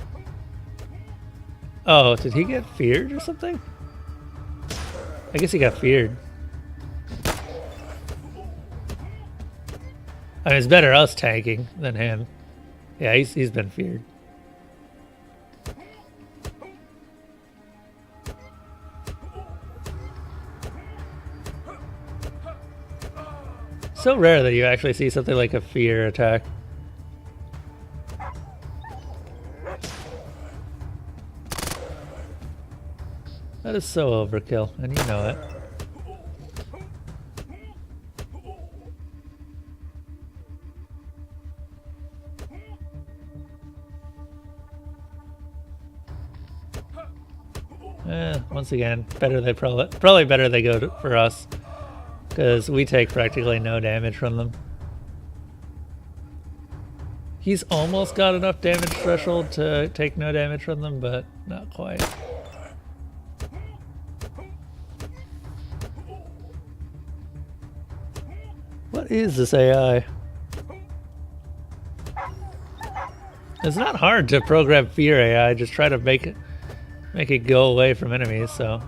Oh, did he get feared or something? I guess he got feared. I mean, it's better us tanking than him. Yeah, he's been feared. So rare that you actually see something like a fear attack. That is so overkill, and you know it. Once again, probably better they go for us, because we take practically no damage from them. He's almost got enough damage threshold to take no damage from them, but not quite. What is this AI? It's not hard to program fear AI, just try to make it go away from enemies, so.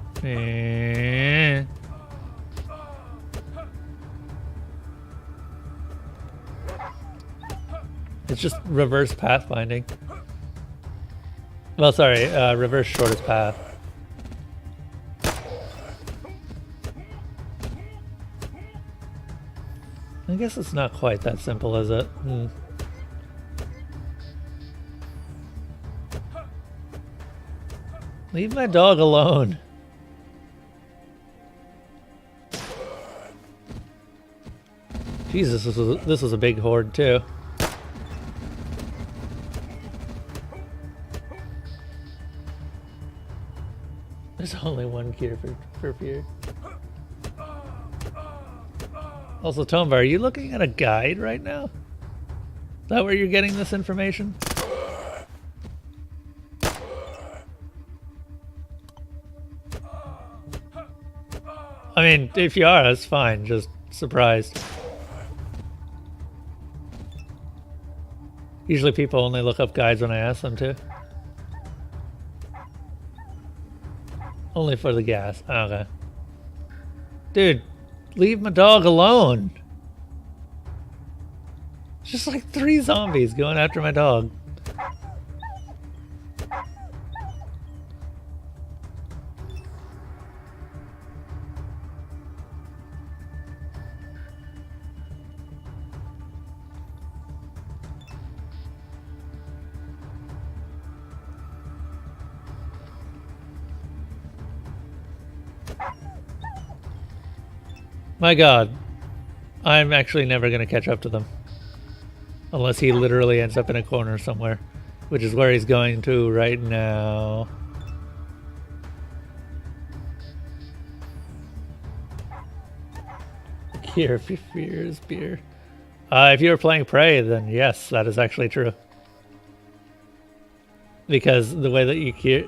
It's just reverse pathfinding. Well, sorry, reverse shortest path. I guess it's not quite that simple, is it? Leave my dog alone. Jesus, this was a big horde too. There's only one cure for fear. Also, Tombar, are you looking at a guide right now? Is that where you're getting this information? I mean, if you are, that's fine. Just surprised. Usually people only look up guides when I ask them to. Only for the gas. Okay. Dude, leave my dog alone. Just like 3 zombies going after my dog. My god. I'm actually never going to catch up to them. Unless he literally ends up in a corner somewhere. Which is where he's going to right now. Cure for fears, beer. If you were playing Prey, then yes, that is actually true. Because the way that you cure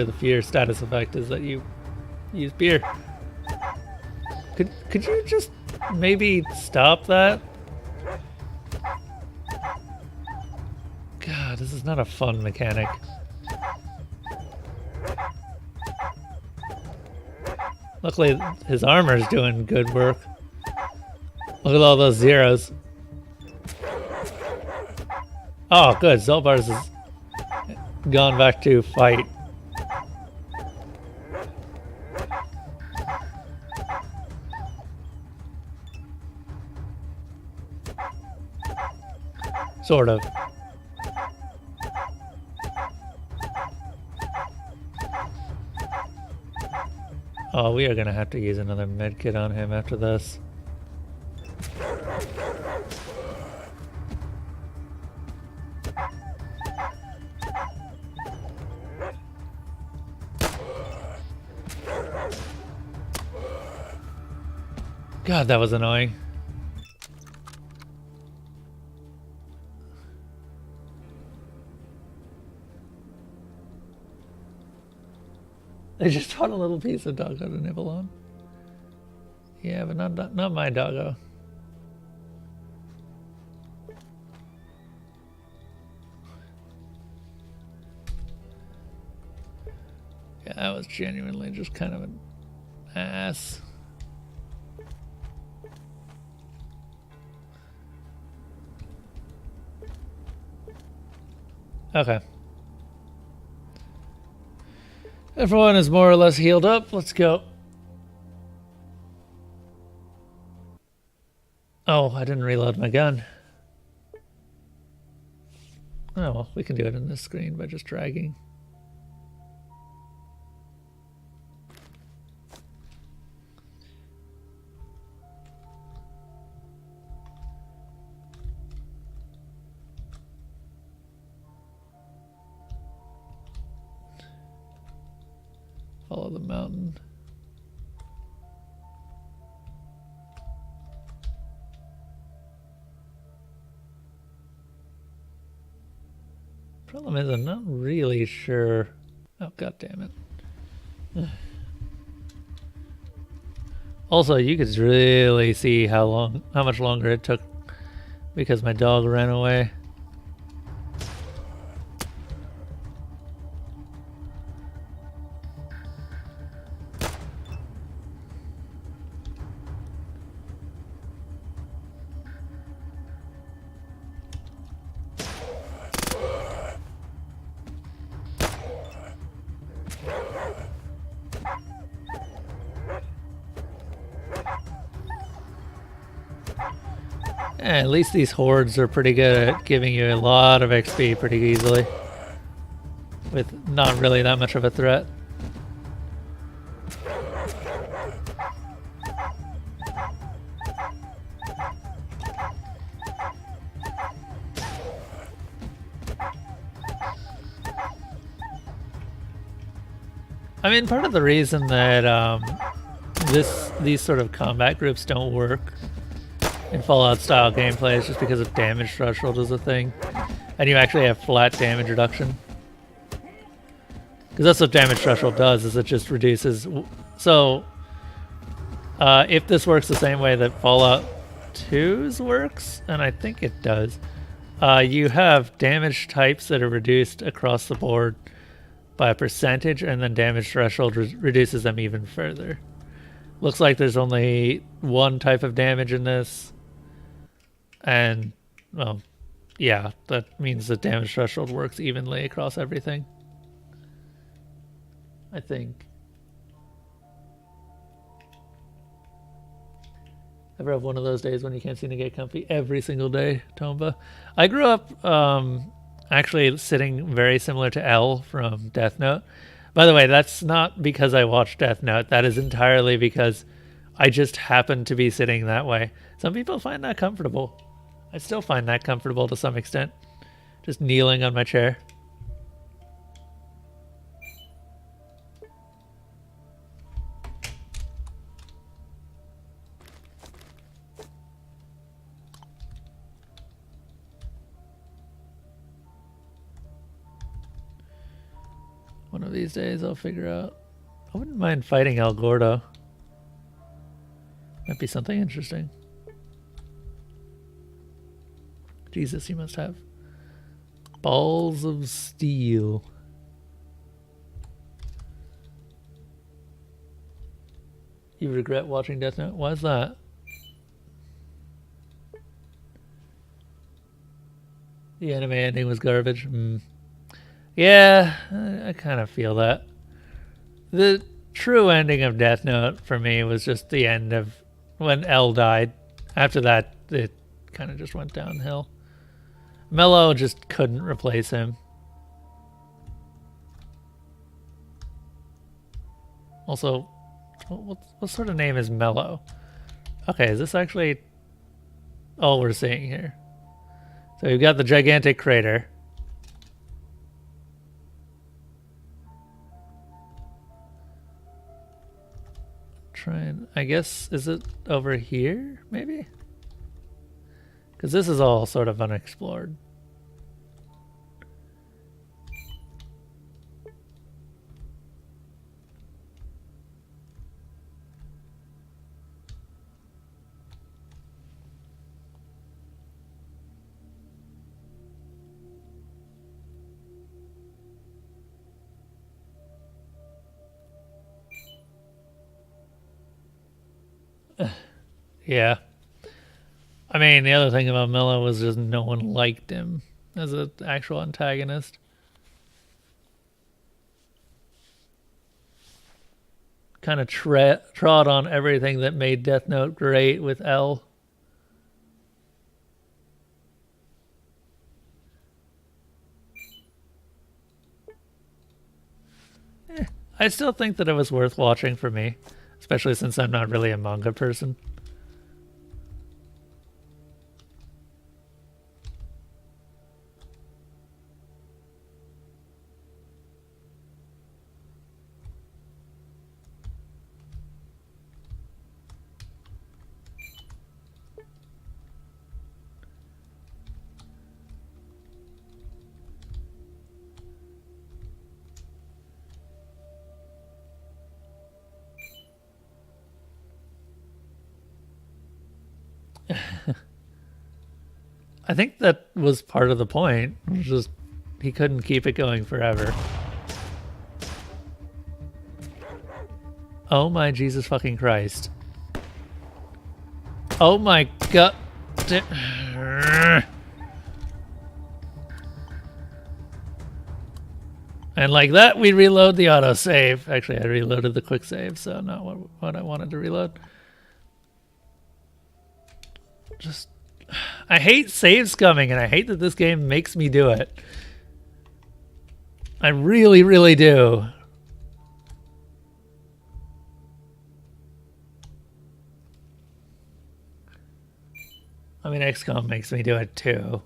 the fear status effect is that you use beer. Could you just maybe stop that? God, this is not a fun mechanic. Luckily, his armor's doing good work. Look at all those zeros. Oh, good. Zolbar's has gone back to fight. Sort of. Oh, we are gonna have to use another medkit on him after this. God, that was annoying. They just found a little piece of doggo to nibble on. Yeah, but not my doggo. Yeah, that was genuinely just kind of an ass. Okay. Everyone is more or less healed up. Let's go. Oh, I didn't reload my gun. Oh, well, we can do it in this screen by just dragging. Follow the mountain. Problem is, I'm not really sure. Oh, god damn it. Also, you could really see how much longer it took because my dog ran away. At least these hordes are pretty good at giving you a lot of XP pretty easily. With not really that much of a threat. I mean, part of the reason that these sort of combat groups don't work in Fallout style gameplay is just because of damage threshold is a thing, and you actually have flat damage reduction. Because that's what damage threshold does, is it just reduces. So if this works the same way that Fallout 2's works, and I think it does, you have damage types that are reduced across the board by a percentage, and then damage threshold reduces them even further. Looks like there's only one type of damage in this, and, well, yeah, that means the damage threshold works evenly across everything. I think. Ever have one of those days when you can't seem to get comfy? Every single day, Tomba. I grew up actually sitting very similar to L from Death Note. By the way, that's not because I watched Death Note. That is entirely because I just happened to be sitting that way. Some people find that comfortable. I still find that comfortable to some extent. Just kneeling on my chair. One of these days I'll figure out. I wouldn't mind fighting El Gordo. Might be something interesting. Jesus, you must have balls of steel. You regret watching Death Note? Why is that? The anime ending was garbage. Yeah, I kind of feel that. The true ending of Death Note for me was just the end of when L died. After that, it kind of just went downhill. Mello just couldn't replace him. Also, what sort of name is Mello? Okay, is this actually all we're seeing here? So we've got the gigantic crater. I guess, is it over here, maybe? Because this is all sort of unexplored. Yeah. I mean, the other thing about Milla was just no one liked him as an actual antagonist. Kind of trod on everything that made Death Note great with L. I still think that it was worth watching for me, especially since I'm not really a manga person. I think that was part of the point. It was just he couldn't keep it going forever. Oh my Jesus fucking Christ. Oh my god. And like that, we reload the autosave. Actually, I reloaded the quick save, so not what I wanted to reload. Just... I hate save scumming, and I hate that this game makes me do it. I really, really do. I mean, XCOM makes me do it too.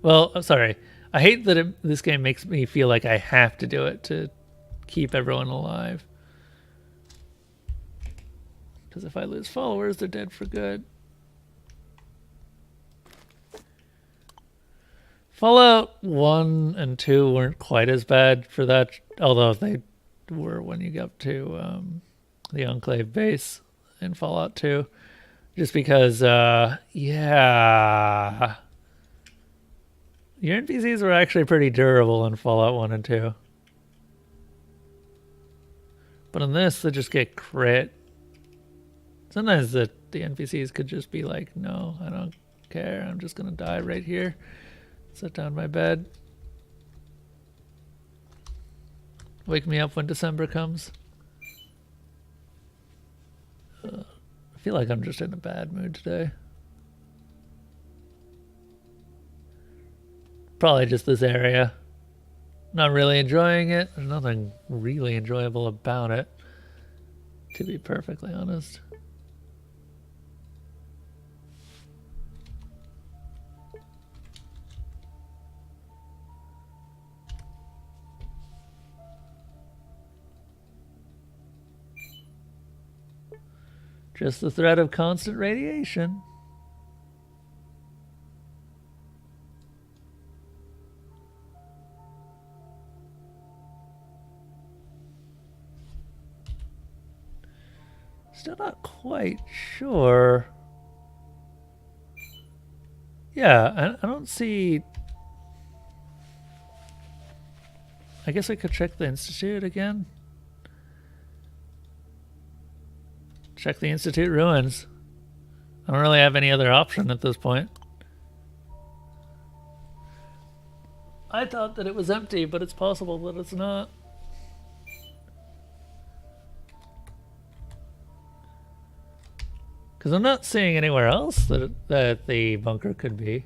Well, I'm sorry. I hate that this game makes me feel like I have to do it to keep everyone alive. Because if I lose followers, they're dead for good. Fallout 1 and 2 weren't quite as bad for that, although they were when you got to the Enclave base in Fallout 2. Just because, yeah. Your NPCs were actually pretty durable in Fallout 1 and 2. But in this, they just get crit. Sometimes the NPCs could just be like, no, I don't care. I'm just going to die right here. Sit down my bed. Wake me up when December comes. I feel like I'm just in a bad mood today. Probably just this area. Not really enjoying it. There's nothing really enjoyable about it, to be perfectly honest. Just the threat of constant radiation. Still not quite sure. Yeah, I don't see... I guess I could check the Institute again. Check the Institute ruins. I don't really have any other option at this point. I thought that it was empty, but it's possible that it's not. Because I'm not seeing anywhere else that the bunker could be.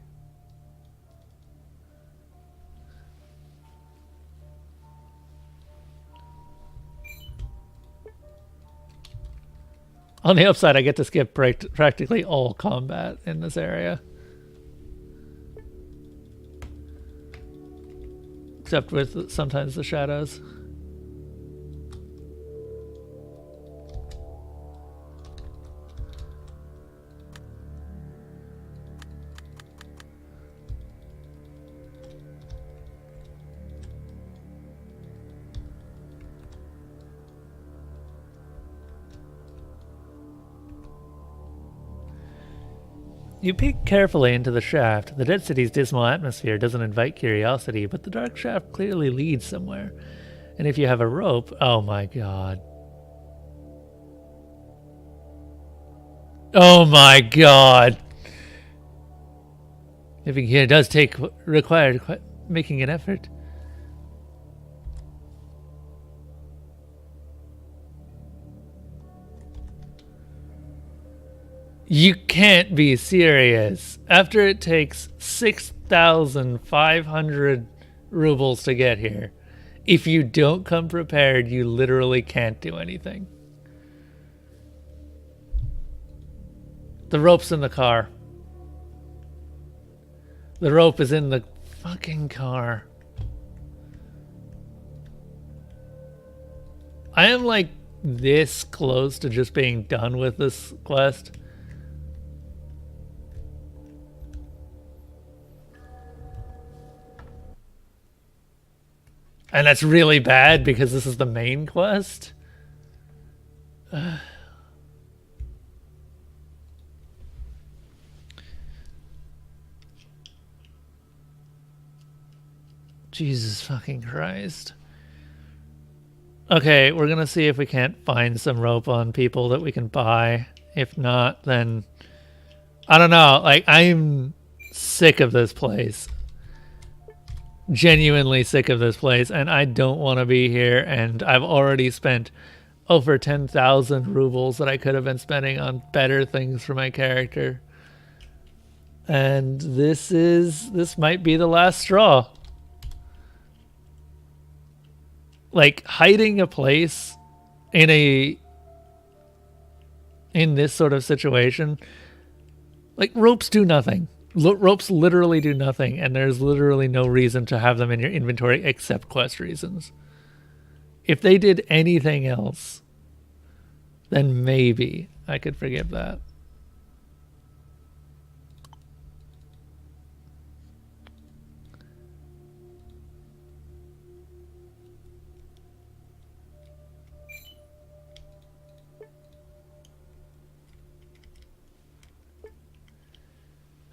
On the upside, I get to skip practically all combat in this area. Except with sometimes the shadows. You peek carefully into the shaft. The dead city's dismal atmosphere doesn't invite curiosity, but the dark shaft clearly leads somewhere. And if you have a rope... Oh my god. Oh my god! Living here does require making an effort. You can't be serious. After it takes 6,500 rubles to get here, if you don't come prepared, you literally can't do anything. The rope's in the car. The rope is in the fucking car. I am like this close to just being done with this quest. And that's really bad because this is the main quest. Jesus fucking Christ. Okay, we're gonna see if we can't find some rope on people that we can buy. If not, then... I don't know. Like, I'm sick of this place. Genuinely sick of this place, and I don't want to be here, and I've already spent over 10,000 rubles that I could have been spending on better things for my character. And this might be the last straw. Like, hiding a place in this sort of situation, like, ropes do nothing. Ropes literally do nothing, and there's literally no reason to have them in your inventory except quest reasons. If they did anything else, then maybe I could forgive that.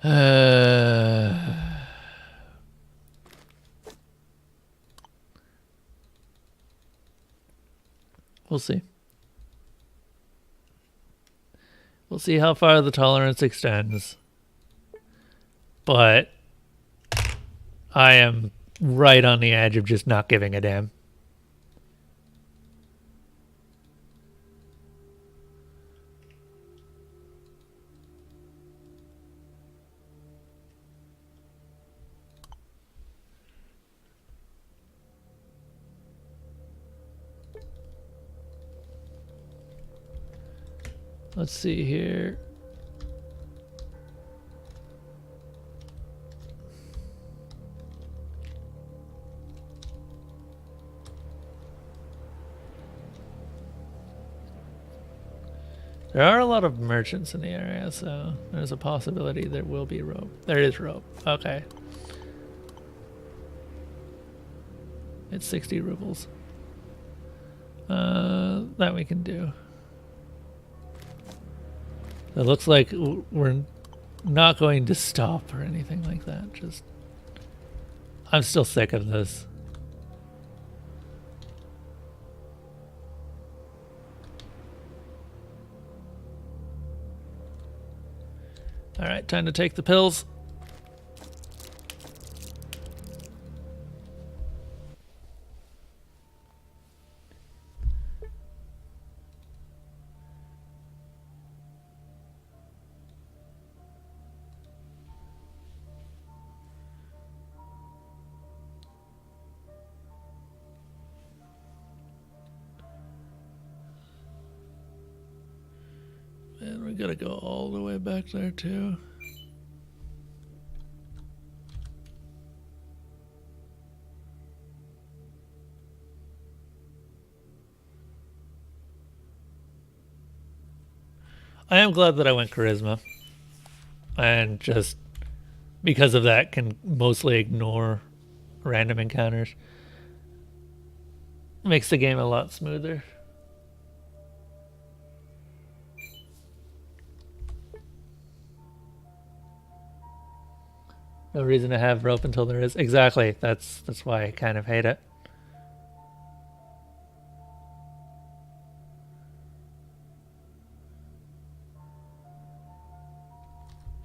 We'll see. We'll see how far the tolerance extends. But I am right on the edge of just not giving a damn. Let's see here. There are a lot of merchants in the area, so there's a possibility there will be rope. There is rope. Okay. It's 60 rubles. That we can do. It looks like we're not going to stop or anything like that. Just, I'm still sick of this. All right, time to take the pills. And we gotta go all the way back there too. I am glad that I went charisma. And just because of that can mostly ignore random encounters. Makes the game a lot smoother. No reason to have rope until there is. Exactly. That's why I kind of hate it.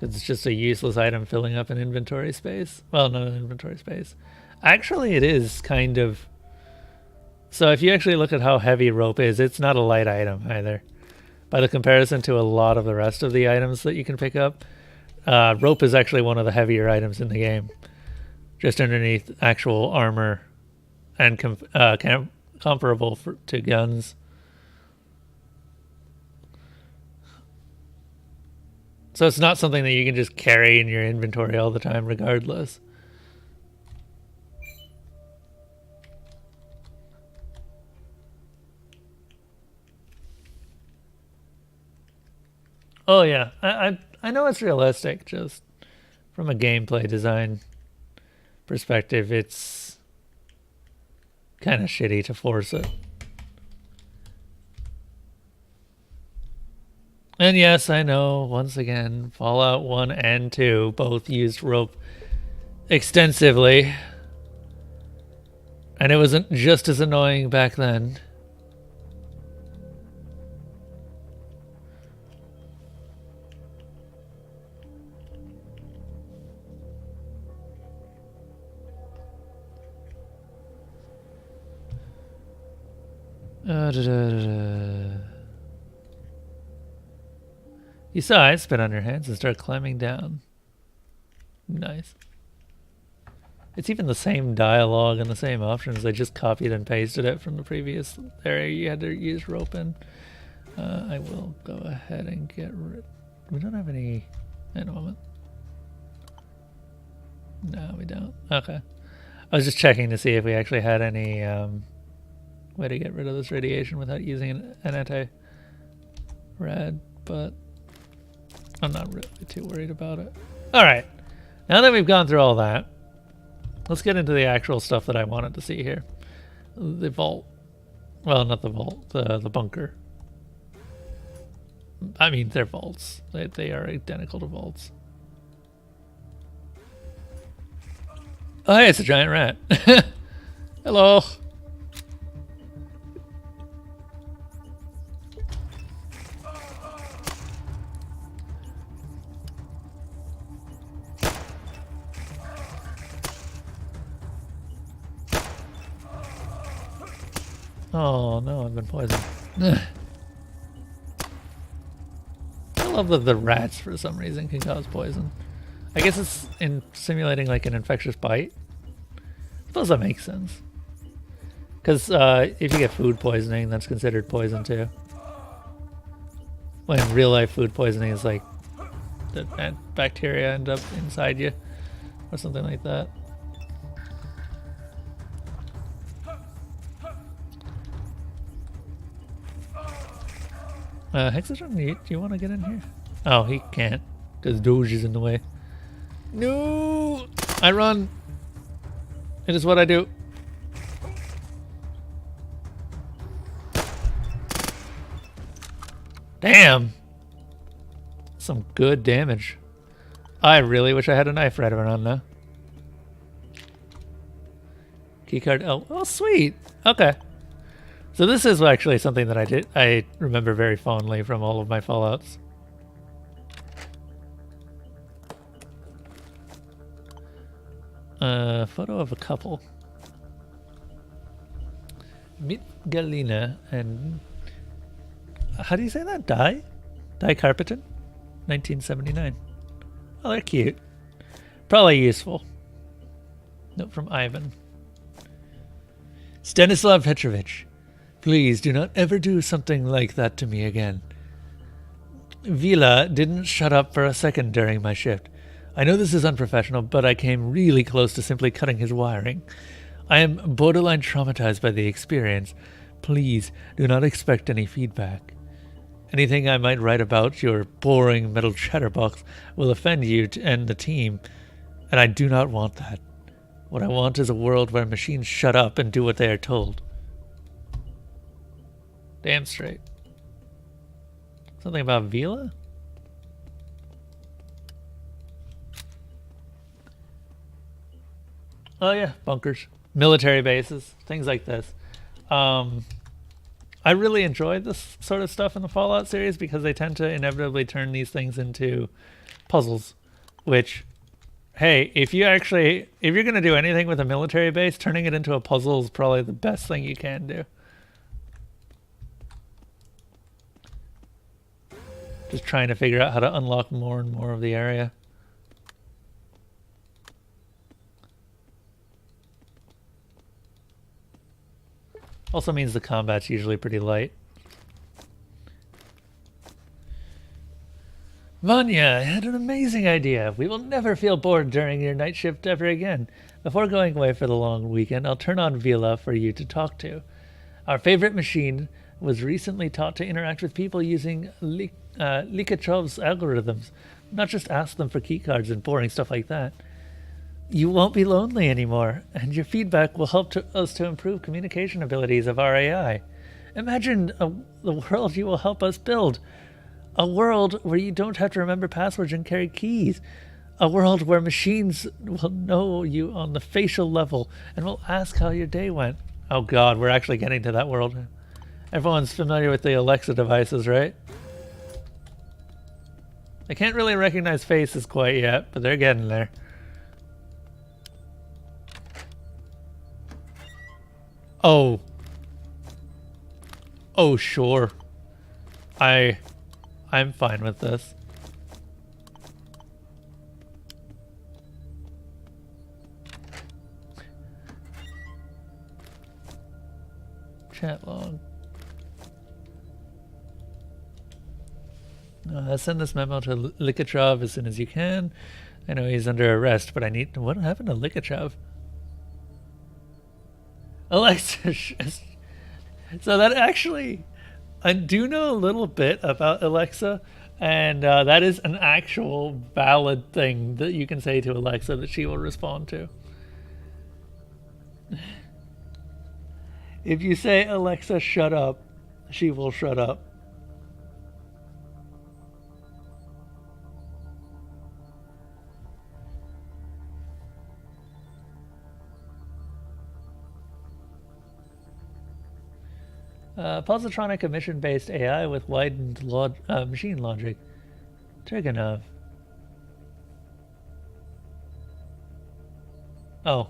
It's just a useless item filling up an inventory space. Well, not an inventory space. Actually, it is kind of... So if you actually look at how heavy rope is, it's not a light item either. By the comparison to a lot of the rest of the items that you can pick up, rope is actually one of the heavier items in the game. Just underneath actual armor and comparable to guns. So it's not something that you can just carry in your inventory all the time regardless. Oh yeah, I know it's realistic, just from a gameplay design perspective, it's kind of shitty to force it. And yes, I know, once again, Fallout 1 and 2 both used rope extensively. And it wasn't just as annoying back then. You saw it, spit on your hands and start climbing down. Nice. It's even the same dialogue and the same options. They just copied and pasted it from the previous area you had to use rope in. I will go ahead and get rid... We don't have any... In a moment. No, we don't. Okay. I was just checking to see if we actually had any way to get rid of this radiation without using an anti-rad, but I'm not really too worried about it. Alright. Now that we've gone through all that, let's get into the actual stuff that I wanted to see here. The vault. Well, not the vault, the bunker. I mean, they're vaults. They are identical to vaults. Oh, hey, it's a giant rat. Hello. Oh no, I've been poisoned. I love that the rats, for some reason, can cause poison. I guess it's in simulating like an infectious bite. I suppose that makes sense. Because if you get food poisoning, that's considered poison too. When real life food poisoning is like the bacteria end up inside you or something like that. Hexagon, do you want to get in here? Oh, he can't because Doge is in the way. No! I run! It is what I do. Damn! Some good damage. I really wish I had a knife right around now. Keycard L. Oh, sweet! Okay. So this is actually something that I remember very fondly from all of my Fallouts. Photo of a couple. Meet Galina and... How do you say that? Di Carpeton? 1979. Oh, they're cute. Probably useful. Note from Ivan. Stanislav Petrovich, please do not ever do something like that to me again. Vila didn't shut up for a second during my shift. I know this is unprofessional, but I came really close to simply cutting his wiring. I am borderline traumatized by the experience. Please do not expect any feedback. Anything I might write about your boring metal chatterbox will offend you and the team, and I do not want that. What I want is a world where machines shut up and do what they are told. Damn straight. Something about Vila? Oh yeah, bunkers, military bases, things like this. I really enjoy this sort of stuff in the Fallout series because they tend to inevitably turn these things into puzzles, which, hey, if you're going to do anything with a military base, turning it into a puzzle is probably the best thing you can do. Just trying to figure out how to unlock more and more of the area. Also means the combat's usually pretty light. Vanya, I had an amazing idea. We will never feel bored during your night shift ever again. Before going away for the long weekend, I'll turn on Vila for you to talk to. Our favorite machine was recently taught to interact with people using Likhatrov's algorithms, not just ask them for keycards and boring stuff like that. You won't be lonely anymore, and your feedback will help us to improve communication abilities of our AI. Imagine the world you will help us build. A world where you don't have to remember passwords and carry keys. A world where machines will know you on the facial level and will ask how your day went. Oh god, we're actually getting to that world. Everyone's familiar with the Alexa devices, right? They can't really recognize faces quite yet, but they're getting there. Oh. Oh, sure. I'm fine with this. Chat log. Send this memo to Likhatrov as soon as you can. I know he's under arrest, but I need... What happened to Likhatrov? Alexa... So that actually... I do know a little bit about Alexa, and that is an actual valid thing that you can say to Alexa that she will respond to. If you say, Alexa, shut up, she will shut up. Positronic emission-based AI with widened machine logic. Turganov. Oh.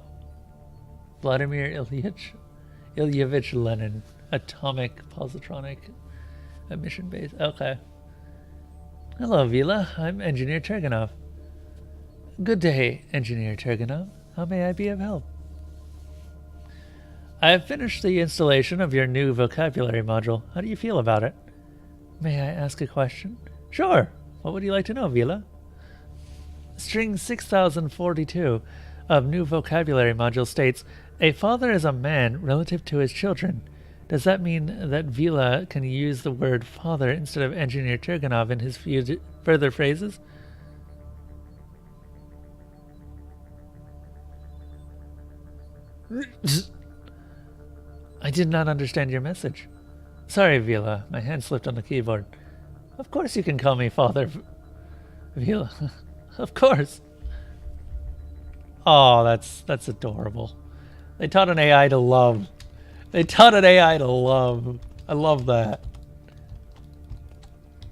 Vladimir Ilyevich Lenin. Atomic positronic emission-based. Okay. Hello, Vila. I'm Engineer Turganov. Good day, Engineer Turganov. How may I be of help? I have finished the installation of your new vocabulary module. How do you feel about it? May I ask a question? Sure. What would you like to know, Vila? String 6042 of new vocabulary module states, a father is a man relative to his children. Does that mean that Vila can use the word father instead of Engineer Turganov in his further phrases? I did not understand your message. Sorry, Vila. My hand slipped on the keyboard. Of course you can call me Father Vila. Of course. Oh, that's adorable. They taught an AI to love. They taught an AI to love. I love that.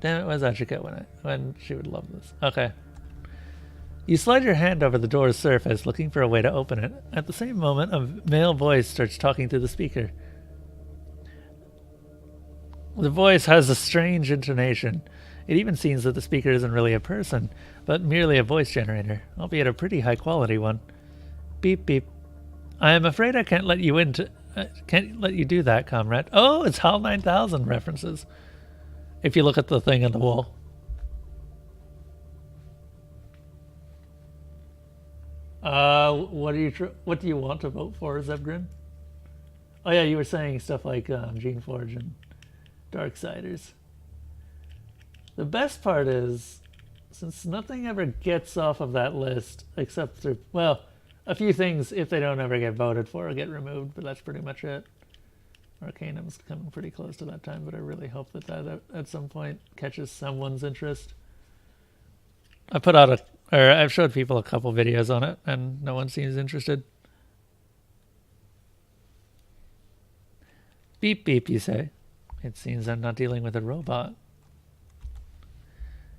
Damn it, where's Ashika when she would love this? Okay. You slide your hand over the door's surface, looking for a way to open it. At the same moment, a male voice starts talking to the speaker. The voice has a strange intonation. It even seems that the speaker isn't really a person, but merely a voice generator, albeit a pretty high-quality one. Beep, beep. I am afraid I can't let you can't let you do that, comrade. Oh, it's HAL 9000 references. If you look at the thing on the wall. What do you want to vote for, Zebgrin? Oh yeah, you were saying stuff like Geneforge and Darksiders. The best part is, since nothing ever gets off of that list, except through, well, a few things, if they don't ever get voted for, or get removed, but that's pretty much it. Arcanum's coming pretty close to that time, but I really hope that that at some point catches someone's interest. I put out I've showed people a couple videos on it, and no one seems interested. Beep beep, you say. It seems I'm not dealing with a robot.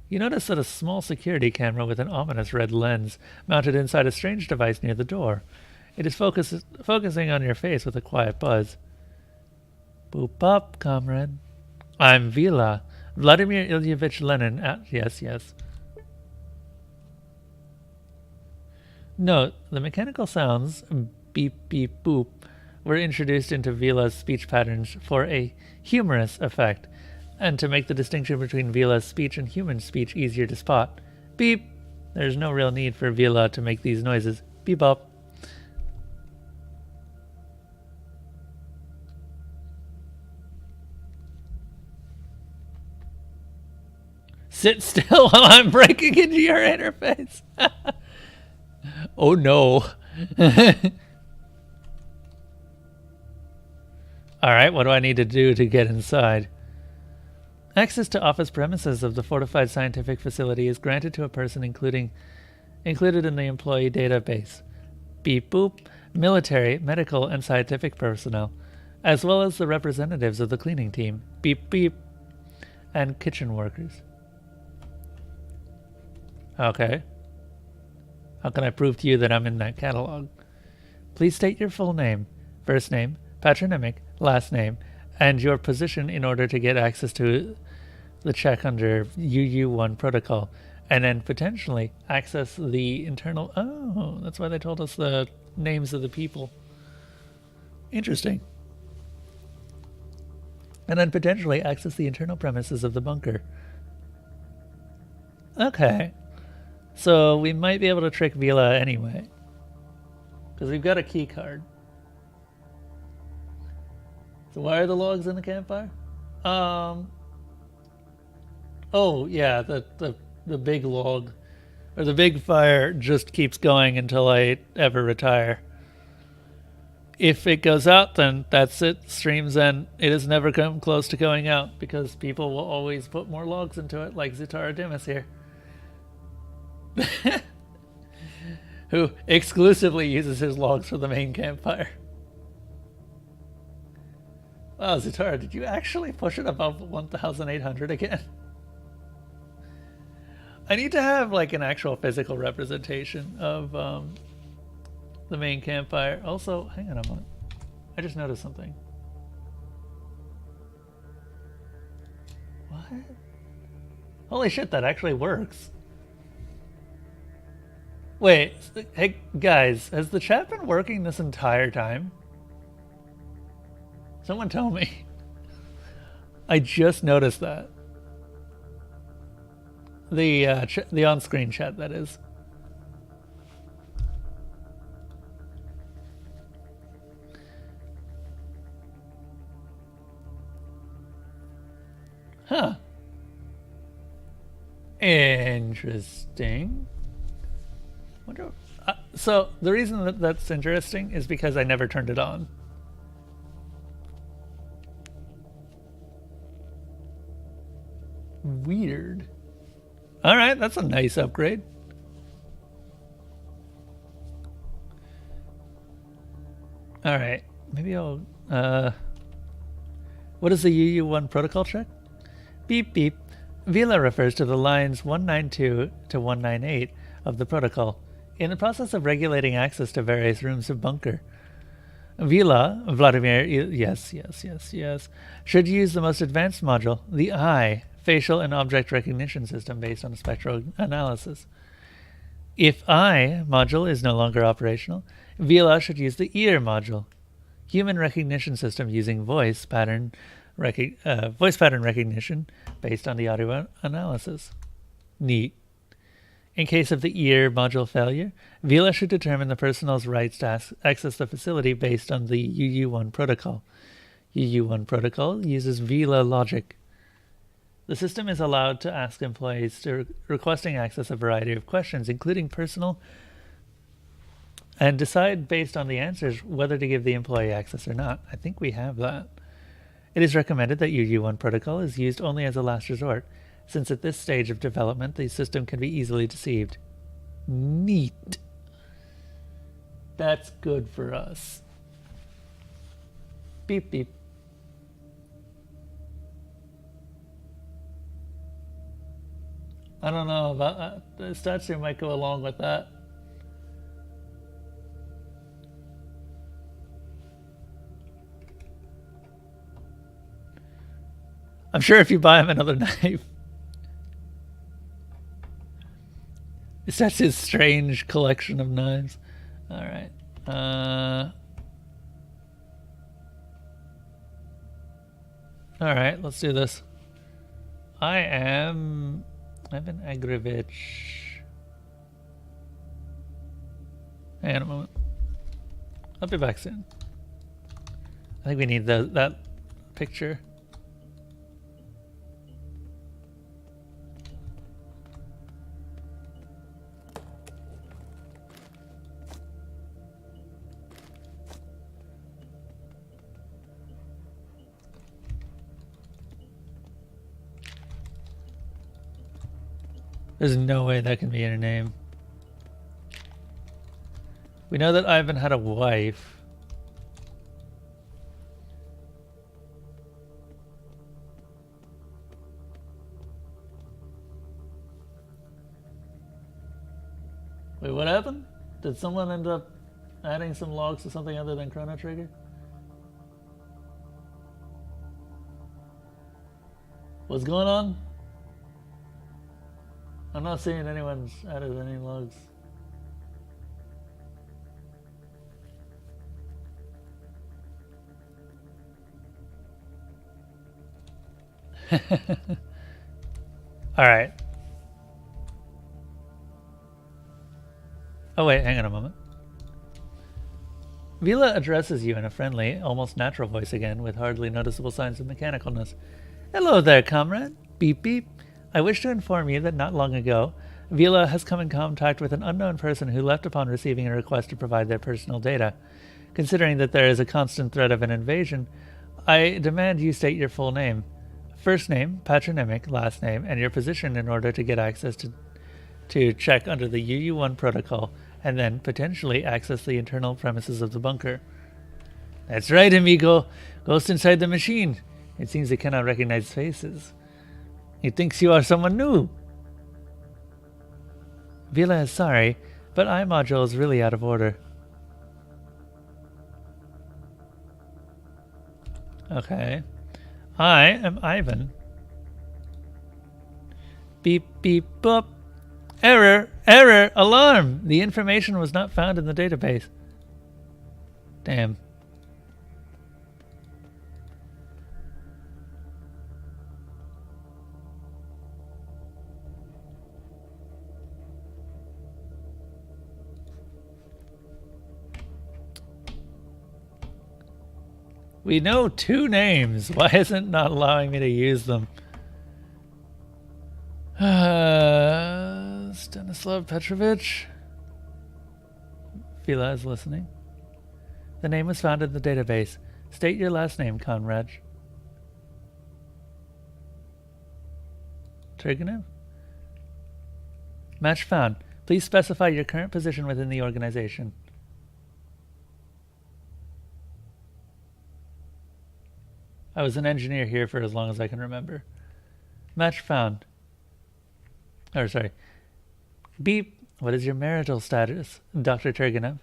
You notice that a small security camera with an ominous red lens mounted inside a strange device near the door. It is focusing on your face with a quiet buzz. Boop up, comrade. I'm Vila. Vladimir Ilyevich Lenin. Yes, yes. Note, the mechanical sounds, beep, beep, boop, were introduced into Vila's speech patterns for a humorous effect, and to make the distinction between Vila's speech and human speech easier to spot. Beep! There's no real need for Vila to make these noises. Beep up. Sit still while I'm breaking into your interface. Oh no. Alright, what do I need to do to get inside? Access to office premises of the fortified scientific facility is granted to a person included in the employee database. Beep boop, military, medical, and scientific personnel, as well as the representatives of the cleaning team. Beep beep, and kitchen workers. Okay. How can I prove to you that I'm in that catalog? Please state your full name, first name, patronymic, last name, and your position in order to get access to the check under UU1 protocol, and then potentially access the internal... Oh, that's why they told us the names of the people. Interesting. And then potentially access the internal premises of the bunker. Okay. So we might be able to trick Vila anyway. Because we've got a key card. So why are the logs in the campfire? Oh yeah, the big log, or the big fire just keeps going until I ever retire. If it goes out, then that's it. Stream's end. It has never come close to going out because people will always put more logs into it, like Zutara Dimas here. Who exclusively uses his logs for the main campfire. Wow, Zatara, did you actually push it above 1,800 again? I need to have like an actual physical representation of the main campfire. Also, hang on a moment. I just noticed something. What? Holy shit, that actually works. Wait, hey guys, has the chat been working this entire time? Someone tell me. I just noticed that. The on-screen chat, that is. Huh. Interesting. Wonder. So the reason that that's interesting is because I never turned it on. Weird. All right, that's a nice upgrade. All right, maybe I'll. What is the UU1 protocol check? Beep beep. Vila refers to the lines 192 to 198 of the protocol in the process of regulating access to various rooms of bunker. Vila, Vladimir, yes, should use the most advanced module, the eye, facial and object recognition system based on spectral analysis. If eye module is no longer operational, Vila should use the ear module, human recognition system using voice pattern recognition based on the audio analysis. Neat. In case of the ear module failure, Vila should determine the personal's rights to access the facility based on the UU1 protocol. UU1 protocol uses Vila logic. The system is allowed to ask employees to requesting access a variety of questions, including personal, and decide based on the answers whether to give the employee access or not. I think we have that. It is recommended that UU1 protocol is used only as a last resort, since at this stage of development the system can be easily deceived. Neat. That's good for us. Beep beep. I don't know about that. The statue might go along with that. I'm sure if you buy him another knife. It's such a strange collection of knives. Alright. Alright, let's do this. Ivan Agrovich. Hang on a moment. I'll be back soon. I think we need that picture. There's no way that can be her name. We know that Ivan had a wife. Wait, what happened? Did someone end up adding some logs to something other than Chrono Trigger? What's going on? I'm not seeing anyone's added any logs. Alright. Oh wait, hang on a moment. Vila addresses you in a friendly, almost natural voice again, with hardly noticeable signs of mechanicalness. Hello there, comrade. Beep beep. I wish to inform you that not long ago, Vila has come in contact with an unknown person who left upon receiving a request to provide their personal data. Considering that there is a constant threat of an invasion, I demand you state your full name. First name, patronymic, last name, and your position in order to get access to check under the UU1 protocol, and then potentially access the internal premises of the bunker. That's right, amigo. Ghost inside the machine. It seems it cannot recognize faces. It thinks you are someone new. Vila is sorry, but iModule is really out of order. Okay. I am Ivan. Beep, beep, boop. Error, error, alarm! The information was not found in the database. Damn. We know 2 names. Why isn't it not allowing me to use them? Stanislav Petrovich? Vila is listening. The name was found in the database. State your last name, Conrad. Turgenev? Match found. Please specify your current position within the organization. I was an engineer here for as long as I can remember. Match found. Or sorry. Beep. What is your marital status, Dr. Turgenev?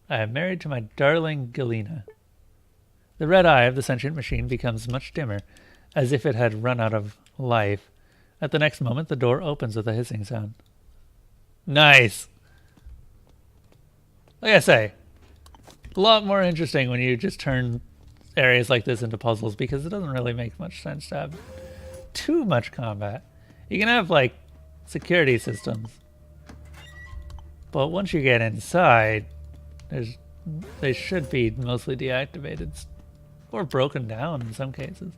I am married to my darling Galina. The red eye of the sentient machine becomes much dimmer, as if it had run out of life. At the next moment, the door opens with a hissing sound. Nice! Like I say, a lot more interesting when you just turn areas like this into puzzles, because it doesn't really make much sense to have too much combat. You can have, like, security systems, but once you get inside, they should be mostly deactivated or broken down in some cases.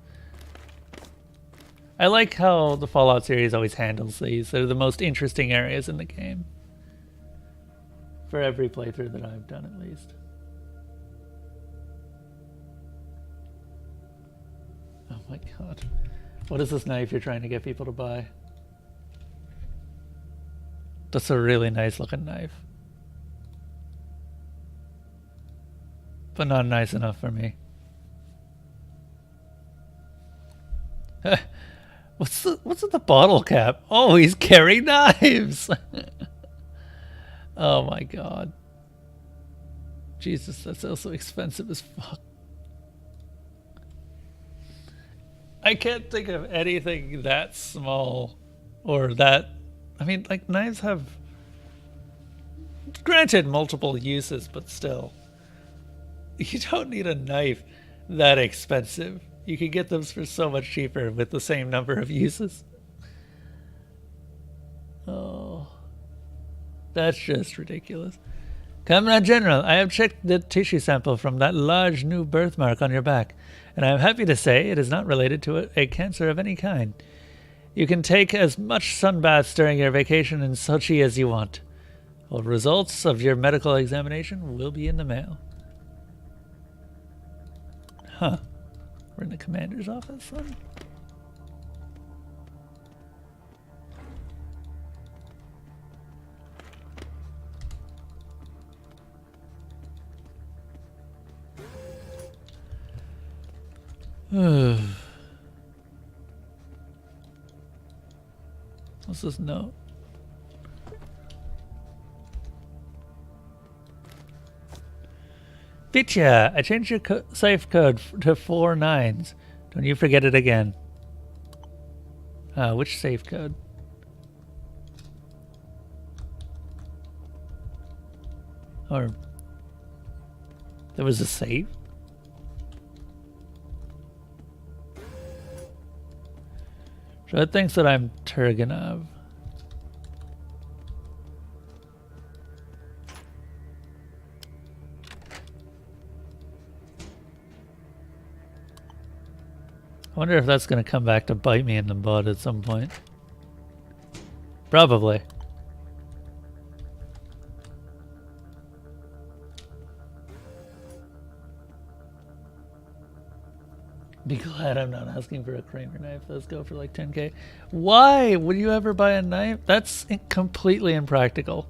I like how the Fallout series always handles these. They're the most interesting areas in the game. For every playthrough that I've done, at least. Oh my god. What is this knife you're trying to get people to buy? That's a really nice looking knife. But not nice enough for me. What's with the bottle cap? Oh, he's carrying knives! Oh my god. Jesus, that's also expensive as fuck. I can't think of anything that small or that... I mean, like, knives have... Granted, multiple uses, but still. You don't need a knife that expensive. You can get them for so much cheaper with the same number of uses. Oh. That's just ridiculous. Comrade General, I have checked the tissue sample from that large new birthmark on your back, and I am happy to say it is not related to a cancer of any kind. You can take as much sunbaths during your vacation in Sochi as you want. Well, results of your medical examination will be in the mail. Huh. We're in the commander's office, then? What's this note? Vitya, I changed your safe code to 4 9s. Don't you forget it again. Which safe code? Or... there was a save? Shred thinks that I'm Turgenev. I wonder if that's going to come back to bite me in the butt at some point. Probably. Be glad I'm not asking for a Kramer knife. Let's go for like 10k. Why would you ever buy a knife? That's completely impractical.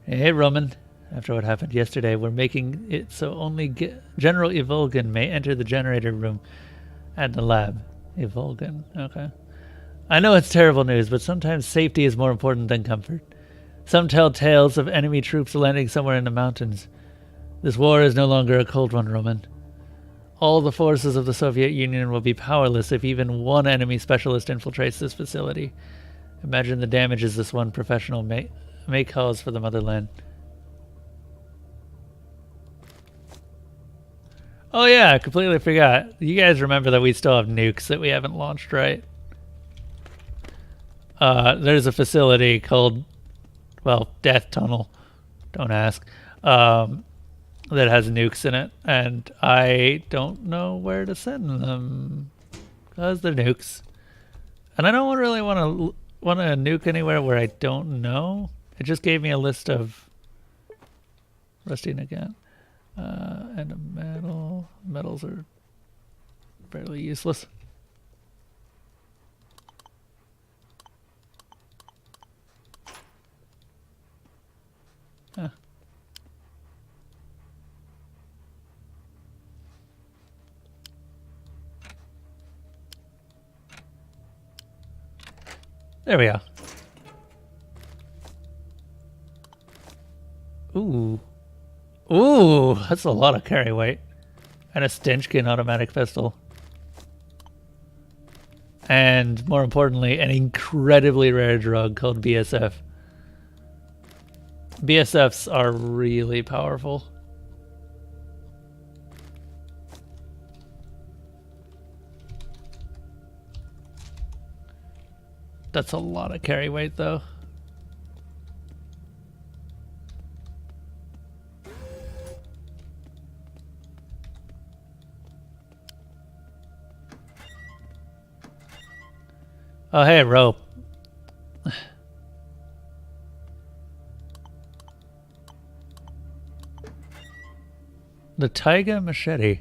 Hey, Roman. After what happened yesterday, we're making it so only General Evolgan may enter the generator room at the lab. Evolgan, okay. I know it's terrible news, but sometimes safety is more important than comfort. Some tell tales of enemy troops landing somewhere in the mountains. This war is no longer a cold one, Roman. All the forces of the Soviet Union will be powerless if even one enemy specialist infiltrates this facility. Imagine the damages this one professional may cause for the motherland. Oh yeah, I completely forgot. You guys remember that we still have nukes that we haven't launched, right? There's a facility called, well, Death Tunnel. Don't ask. That has nukes in it, and I don't know where to send them because they're nukes, and I don't really want to nuke anywhere where I don't know. It just gave me a list of rusting again, and a metal. Metals are fairly useless. Huh. There we go. Ooh. Ooh, that's a lot of carry weight. And a Stenchkin automatic pistol. And more importantly, an incredibly rare drug called BSF. BSFs are really powerful. That's a lot of carry weight, though. Oh, hey, rope. The Taiga Machete.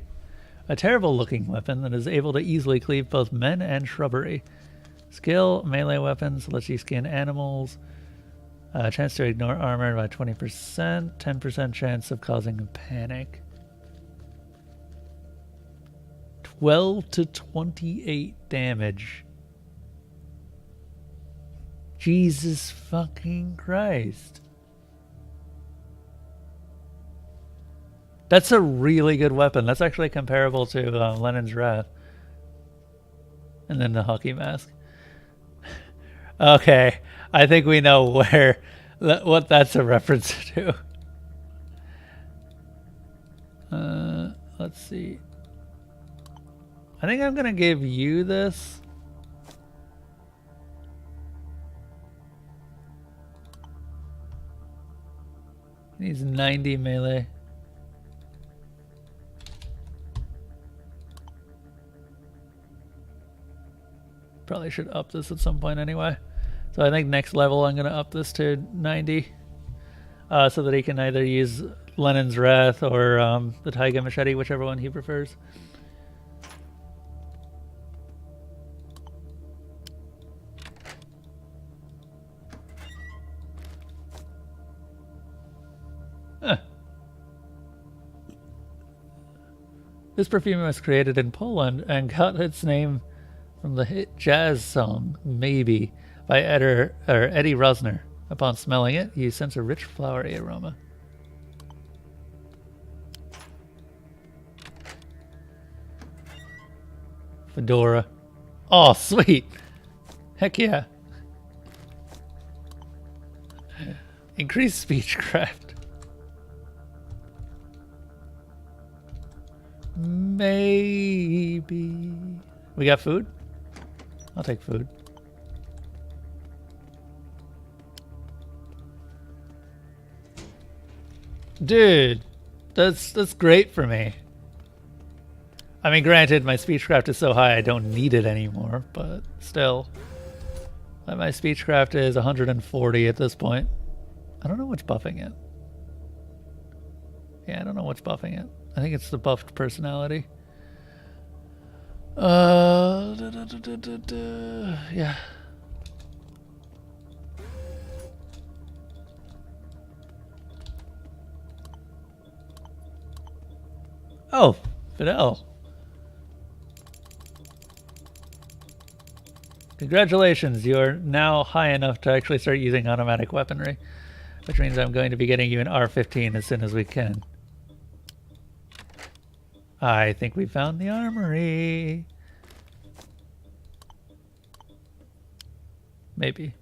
A terrible looking weapon that is able to easily cleave both men and shrubbery. Skill, melee weapons, lets you skin animals. Chance to ignore armor by 20%. 10% chance of causing a panic. 12 to 28 damage. Jesus fucking Christ. That's a really good weapon. That's actually comparable to Lenin's Wrath. And then the hockey mask. Okay, I think we know what that's a reference to. Let's see. I think I'm gonna give you this. He's 90 melee. Probably should up this at some point anyway. So I think next level I'm going to up this to 90. So that he can either use Lenin's Wrath or the Taiga Machete, whichever one he prefers. Huh. This perfume was created in Poland and got its name from the hit jazz song Maybe by Eddie Rosner. Upon smelling it, you sense a rich flowery aroma. Fedora. Oh, sweet. Heck yeah. Increased speechcraft. Maybe. We got food? I'll take food. Dude, that's great for me. I mean, granted, my speechcraft is so high I don't need it anymore, but still. My speechcraft is 140 at this point. I don't know what's buffing it. Yeah, I don't know what's buffing it. I think it's the buffed personality. Yeah. Oh, Fidel. Congratulations, you're now high enough to actually start using automatic weaponry, which means I'm going to be getting you an R15 as soon as we can. I think we found the armory. Maybe.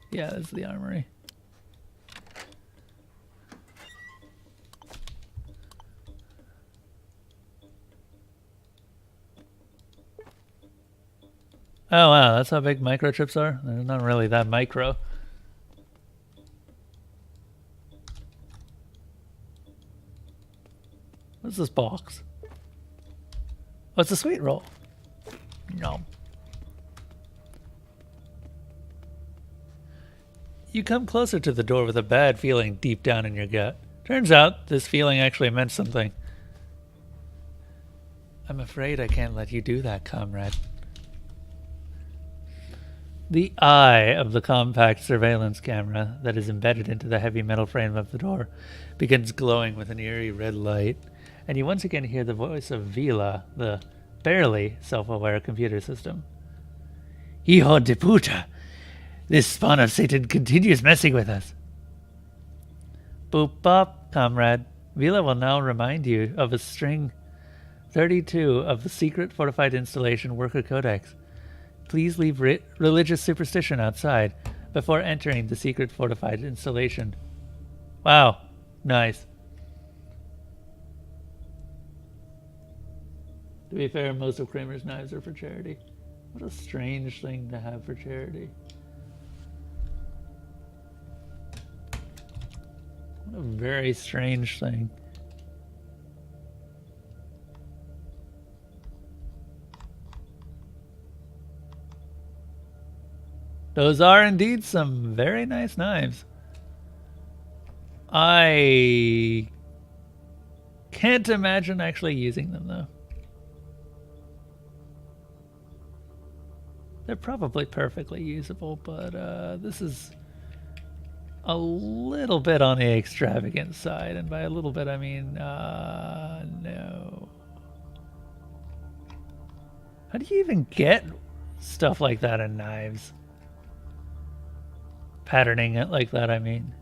Yeah, that's the armory. Oh wow, that's how big microchips are? They're not really that micro. What's this box? What's a sweet roll? No. You come closer to the door with a bad feeling deep down in your gut. Turns out this feeling actually meant something. I'm afraid I can't let you do that, comrade. The eye of the compact surveillance camera that is embedded into the heavy metal frame of the door begins glowing with an eerie red light, and you once again hear the voice of Vila, the barely self-aware computer system. Hijo de puta! This spawn of Satan continues messing with us. Boop bop, comrade. Vila will now remind you of a string 32 of the secret fortified installation worker codex. Please leave religious superstition outside before entering the secret fortified installation. Wow, nice. To be fair, most of Kramer's knives are for charity. What a strange thing to have for charity. What a very strange thing. Those are indeed some very nice knives. I can't imagine actually using them, though. They're probably perfectly usable, but this is a little bit on the extravagant side. And by a little bit, I mean, no. How do you even get stuff like that in knives? Patterning it like that, I mean.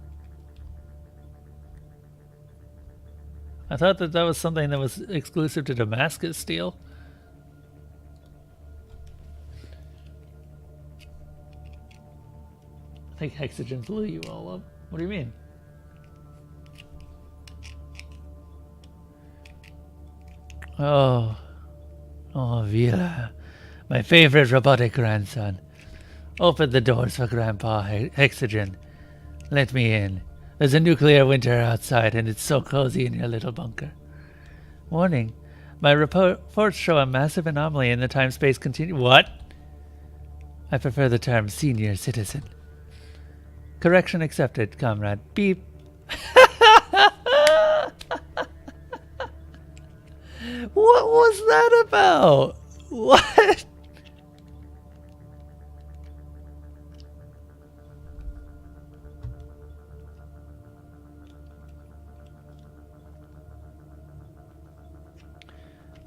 I thought that was something that was exclusive to Damascus steel. I think Hexagen blew you all up. What do you mean? Oh, Vila, my favorite robotic grandson. Open the doors for Grandpa Hexagen. Let me in. There's a nuclear winter outside, and it's so cozy in your little bunker. Warning. My reports show a massive anomaly in the time-space continuum. What? I prefer the term senior citizen. Correction accepted, comrade. Beep. What was that about? What?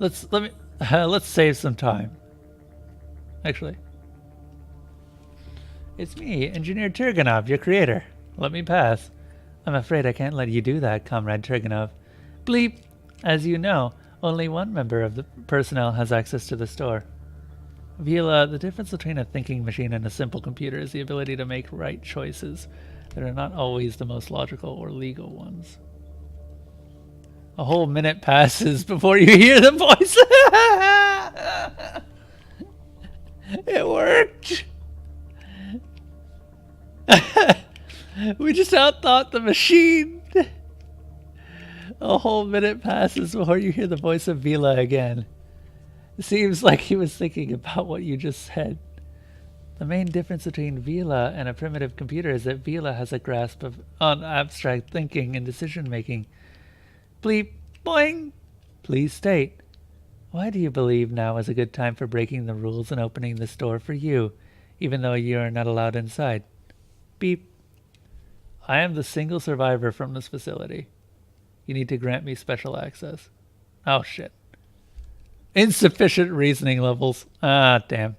Let's save some time. Actually, it's me, Engineer Turganov, your creator. Let me pass. I'm afraid I can't let you do that, Comrade Turganov. Bleep. As you know, only one member of the personnel has access to the store. Vila, the difference between a thinking machine and a simple computer is the ability to make right choices that are not always the most logical or legal ones. A whole minute passes before you hear the voice. It worked. We just outthought the machine. A whole minute passes before you hear the voice of Vila again. It seems like he was thinking about what you just said. The main difference between Vila and a primitive computer is that Vila has a grasp on abstract thinking and decision making. Bleep, boing. Please state. Why do you believe now is a good time for breaking the rules and opening this door for you, even though you are not allowed inside? Beep. I am the single survivor from this facility. You need to grant me special access. Oh, shit. Insufficient reasoning levels. Ah, damn.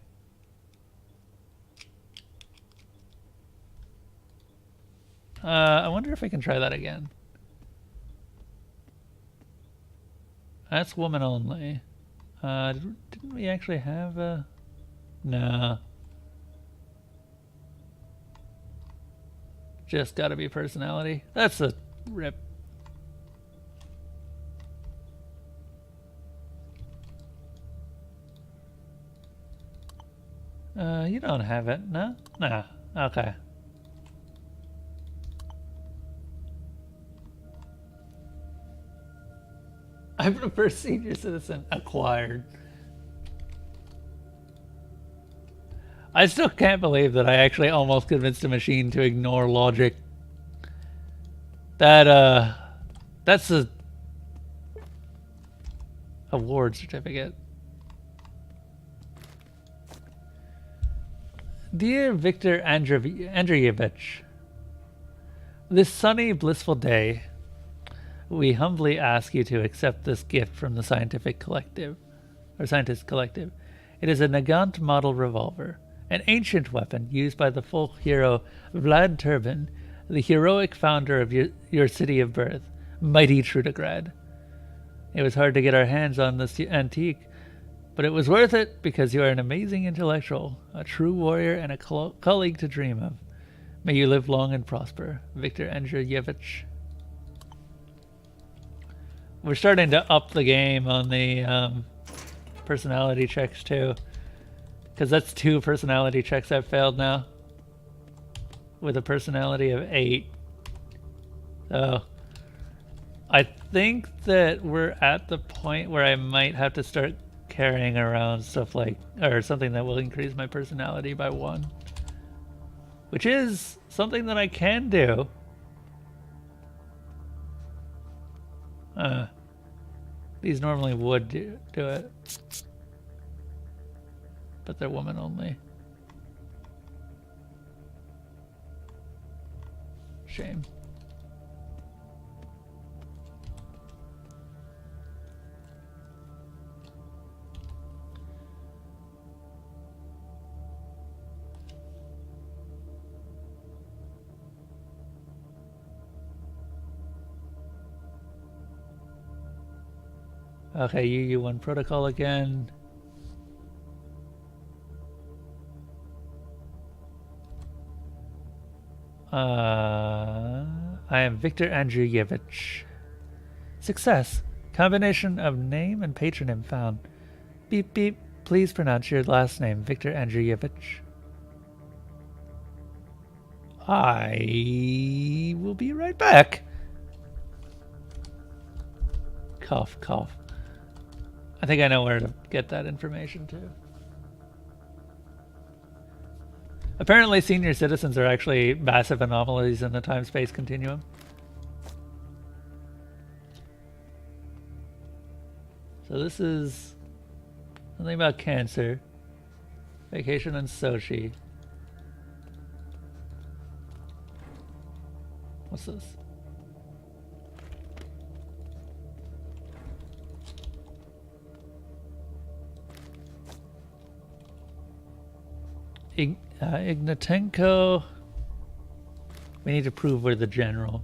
I wonder if I can try that again. That's woman only. Didn't we actually have a... Nah. Just gotta be personality. That's a rip. You don't have it, no? Nah, okay. I prefer senior citizen acquired. I still can't believe that I actually almost convinced a machine to ignore logic. That's a award certificate. Dear Victor Andreevich, this sunny, blissful day, we humbly ask you to accept this gift from the scientific collective, or scientist collective. It is a Nagant model revolver, an ancient weapon used by the folk hero Vlad Turbin, the heroic founder of your city of birth, mighty Trudegrad. It was hard to get our hands on this antique, but it was worth it because you are an amazing intellectual, a true warrior, and a colleague to dream of. May you live long and prosper. Victor Andreevich. We're starting to up the game on the personality checks too, because that's 2 personality checks I've failed now with a personality of 8. So I think that we're at the point where I might have to start carrying around stuff like, or something that will increase my personality by 1, which is something that I can do. These normally would do it, but they're woman only. Shame. Okay, UU1 protocol again. I am Victor Andreevich. Success. Combination of name and patronym found. Beep beep. Please pronounce your last name, Victor Andreevich. I will be right back. Cough, cough. I think I know where to get that information too. Apparently senior citizens are actually massive anomalies in the time-space continuum. So this is something about cancer. Vacation in Sochi. What's this? Ignatenko. We need to prove we're the general.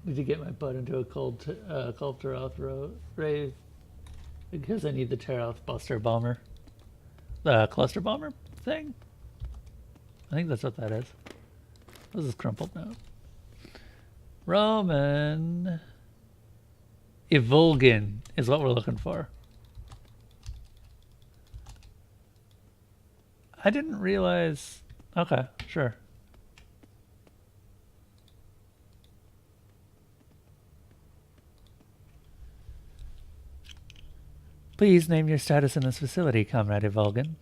Need to get my butt into a cold Teroth rave because I need the Teroth Buster Bomber. The Cluster Bomber thing? I think that's what that is. This is crumpled note. Roman Evolgin is what we're looking for. I didn't realize... Okay, sure. Please name your status in this facility, Comrade Evolgin.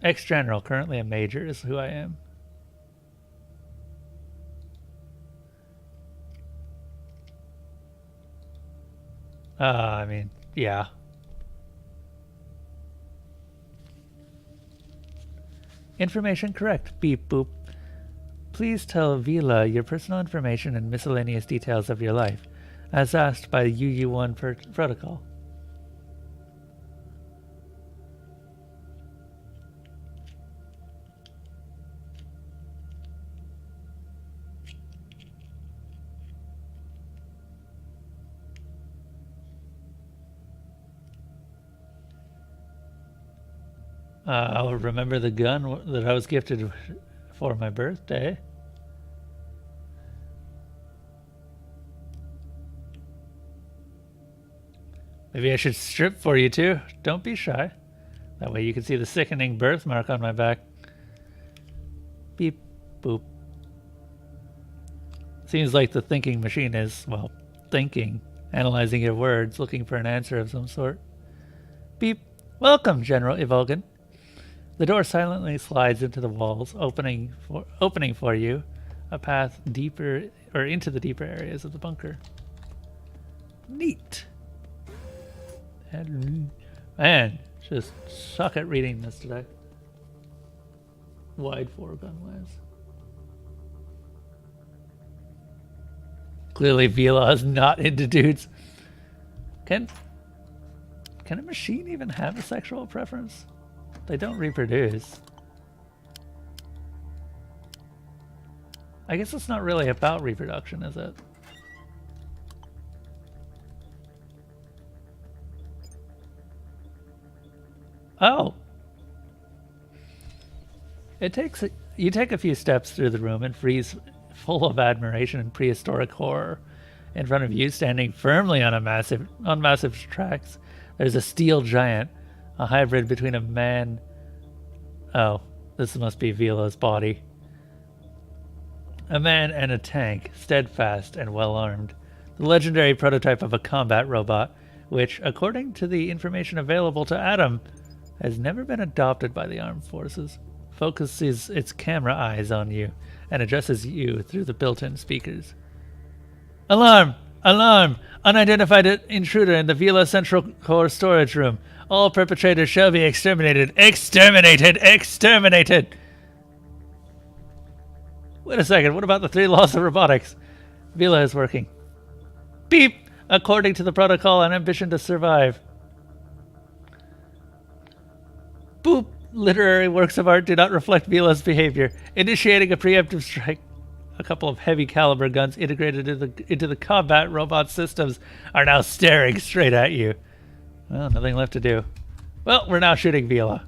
Ex-general, currently a major is who I am. I mean, yeah. Information correct. Beep boop. Please tell Vila your personal information and miscellaneous details of your life, as asked by the UU1 protocol. I'll remember the gun that I was gifted for my birthday. Maybe I should strip for you too. Don't be shy. That way you can see the sickening birthmark on my back. Beep, boop. Seems like the thinking machine is, well, thinking, analyzing your words, looking for an answer of some sort. Beep. Welcome, General Evolgan. The door silently slides into the walls, opening for you a path deeper, or into the deeper areas of the bunker. Neat. Man, just suck at reading this today. Wide foregun lens. Clearly Vila is not into dudes. Can a machine even have a sexual preference? They don't reproduce. I guess it's not really about reproduction, is it? Oh. You take a few steps through the room and freeze full of admiration and prehistoric horror. In front of you, standing firmly on massive tracks, there's a steel giant, a hybrid between a man... Oh, this must be Vila's body. A man and a tank, steadfast and well-armed. The legendary prototype of a combat robot, which, according to the information available to Adam, has never been adopted by the armed forces, focuses its camera eyes on you and addresses you through the built-in speakers. Alarm! Alarm! Unidentified intruder in the Vila Central Core storage room. All perpetrators shall be exterminated. Exterminated! Exterminated! Wait a second, what about the 3 laws of robotics? Vila is working. Beep! According to the protocol, an ambition to survive. Boop! Literary works of art do not reflect Vila's behavior. Initiating a preemptive strike. A couple of heavy caliber guns integrated into the combat robot systems are now staring straight at you. Well, nothing left to do. Well, we're now shooting Vila.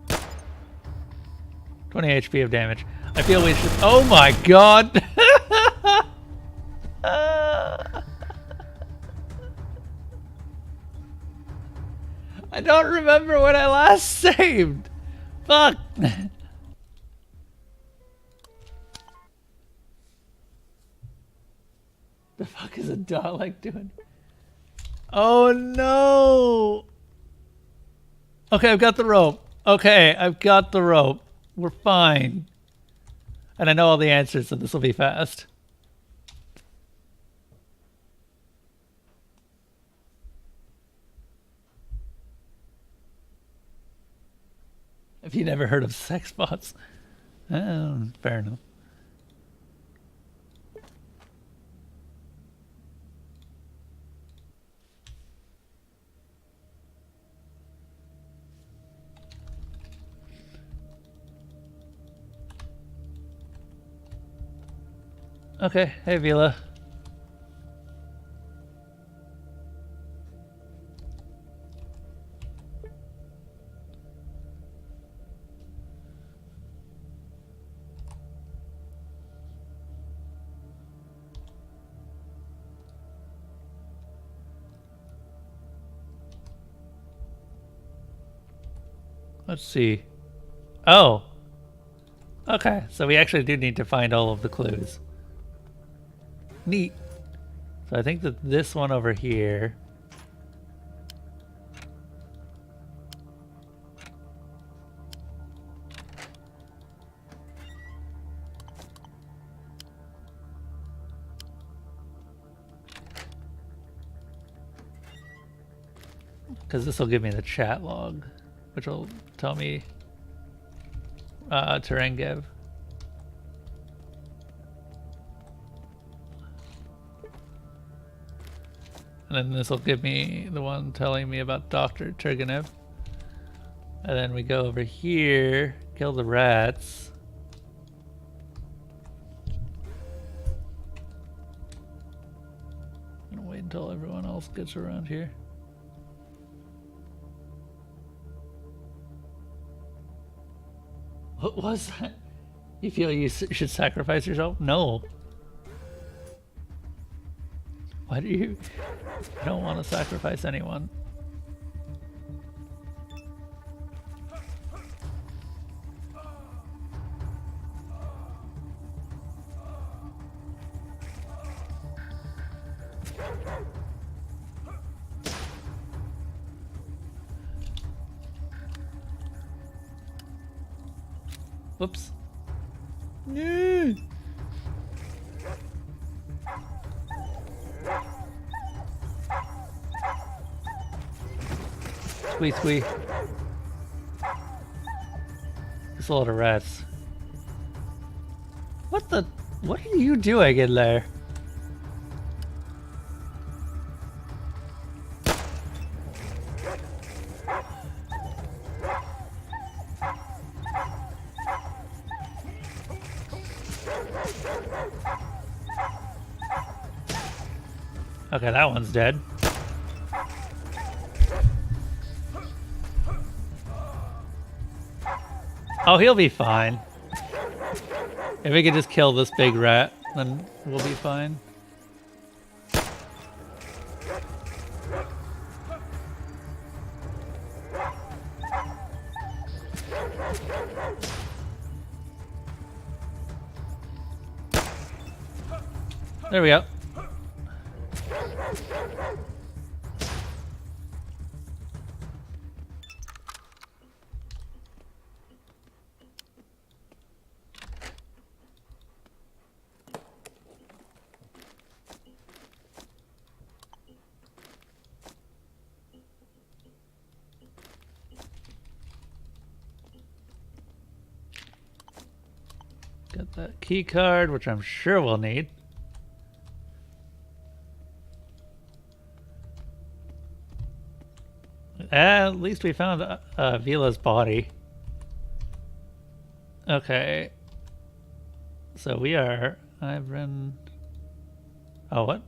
$20 HP of damage. I feel we should... Oh my god! I don't remember when I last saved. Fuck. The fuck is a Dalek doing? Oh no. Okay, I've got the rope. Okay, I've got the rope. We're fine. And I know all the answers, so this will be fast. Have you never heard of sex bots? Oh, fair enough. Okay, hey Vila. Let's see. Oh. Okay, so we actually do need to find all of the clues. Neat. So I think that this one over here. Because this will give me the chat log, which will tell me Terengev. And then this will give me the one telling me about Dr. Turgenev. And then we go over here, kill the rats. I'm gonna wait until everyone else gets around here. What was that? You feel you should sacrifice yourself? No. Why do you? I don't want to sacrifice anyone. Whoops. No. Squee squee. There's a lot of rats. What the? What are you doing in there? Okay, that one's dead. Oh, he'll be fine. If we could just kill this big rat, then we'll be fine. There we go. Got that key card, which I'm sure we'll need. At least we found Vila's body. Okay. So we are... I've run... Oh, what?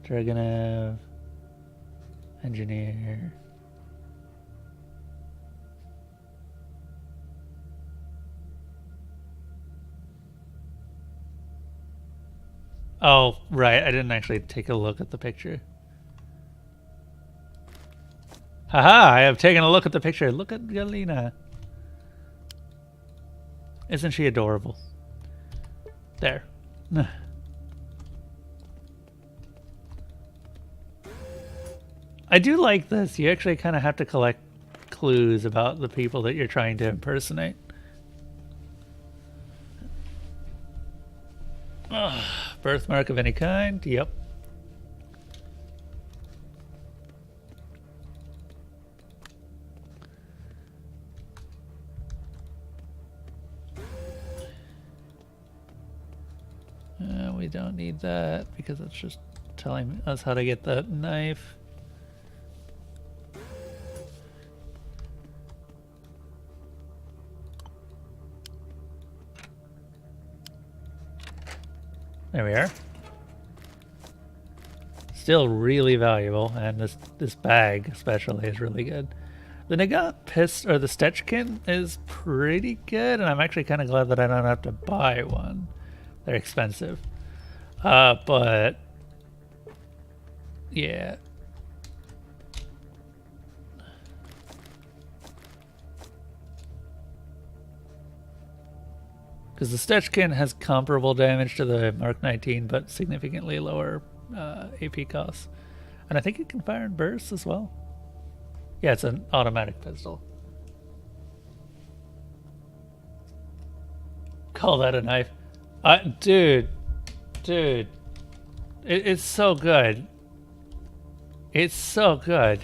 Dragonev. Engineer. Oh, right. I didn't actually take a look at the picture. Haha, I have taken a look at the picture. Look at Galina. Isn't she adorable? There. I do like this. You actually kind of have to collect clues about the people that you're trying to impersonate. Birthmark of any kind? Yep. We don't need that because it's just telling us how to get that knife. There we are. Still really valuable, and this bag especially is really good. The Nagat Pist or the Stechkin is pretty good, and I'm actually kind of glad that I don't have to buy one. They're expensive, but yeah. Because the Stechkin has comparable damage to the Mark 19, but significantly lower AP costs. And I think it can fire in bursts as well. Yeah, it's an automatic pistol. Call that a knife. Dude. It's so good. It's so good.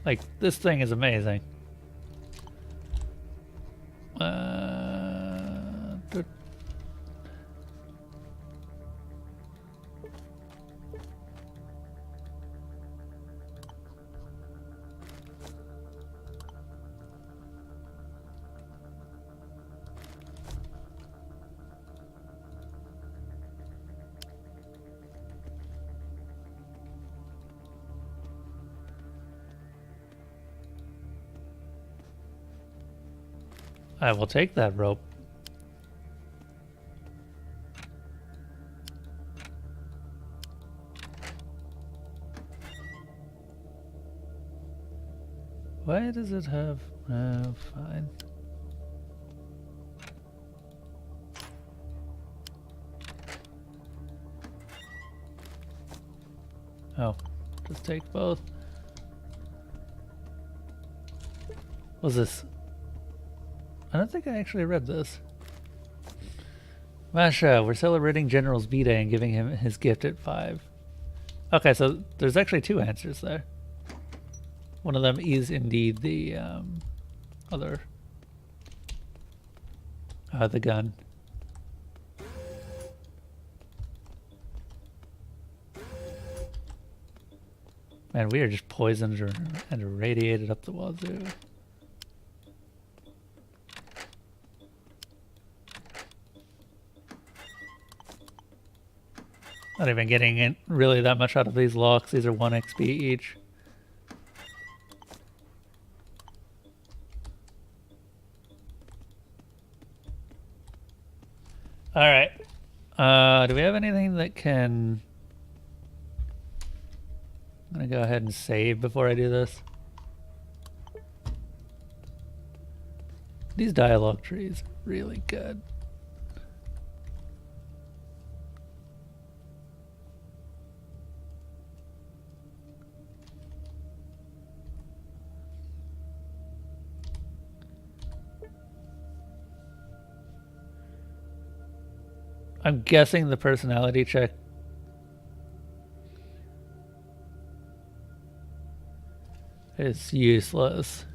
Like, this thing is amazing. I will take that rope. Why does it have... fine. Oh, just take both. What's this? I don't think I actually read this. Masha, we're celebrating General's B-Day and giving him his gift at 5. Okay, so there's actually 2 answers there. One of them is indeed the other. The gun. Man, we are just poisoned and irradiated up the wazoo. Not even getting it really that much out of these locks. These are 1 XP each. Alright. Do we have anything that can... I'm gonna go ahead and save before I do this. These dialogue trees, really good. I'm guessing the personality check is useless.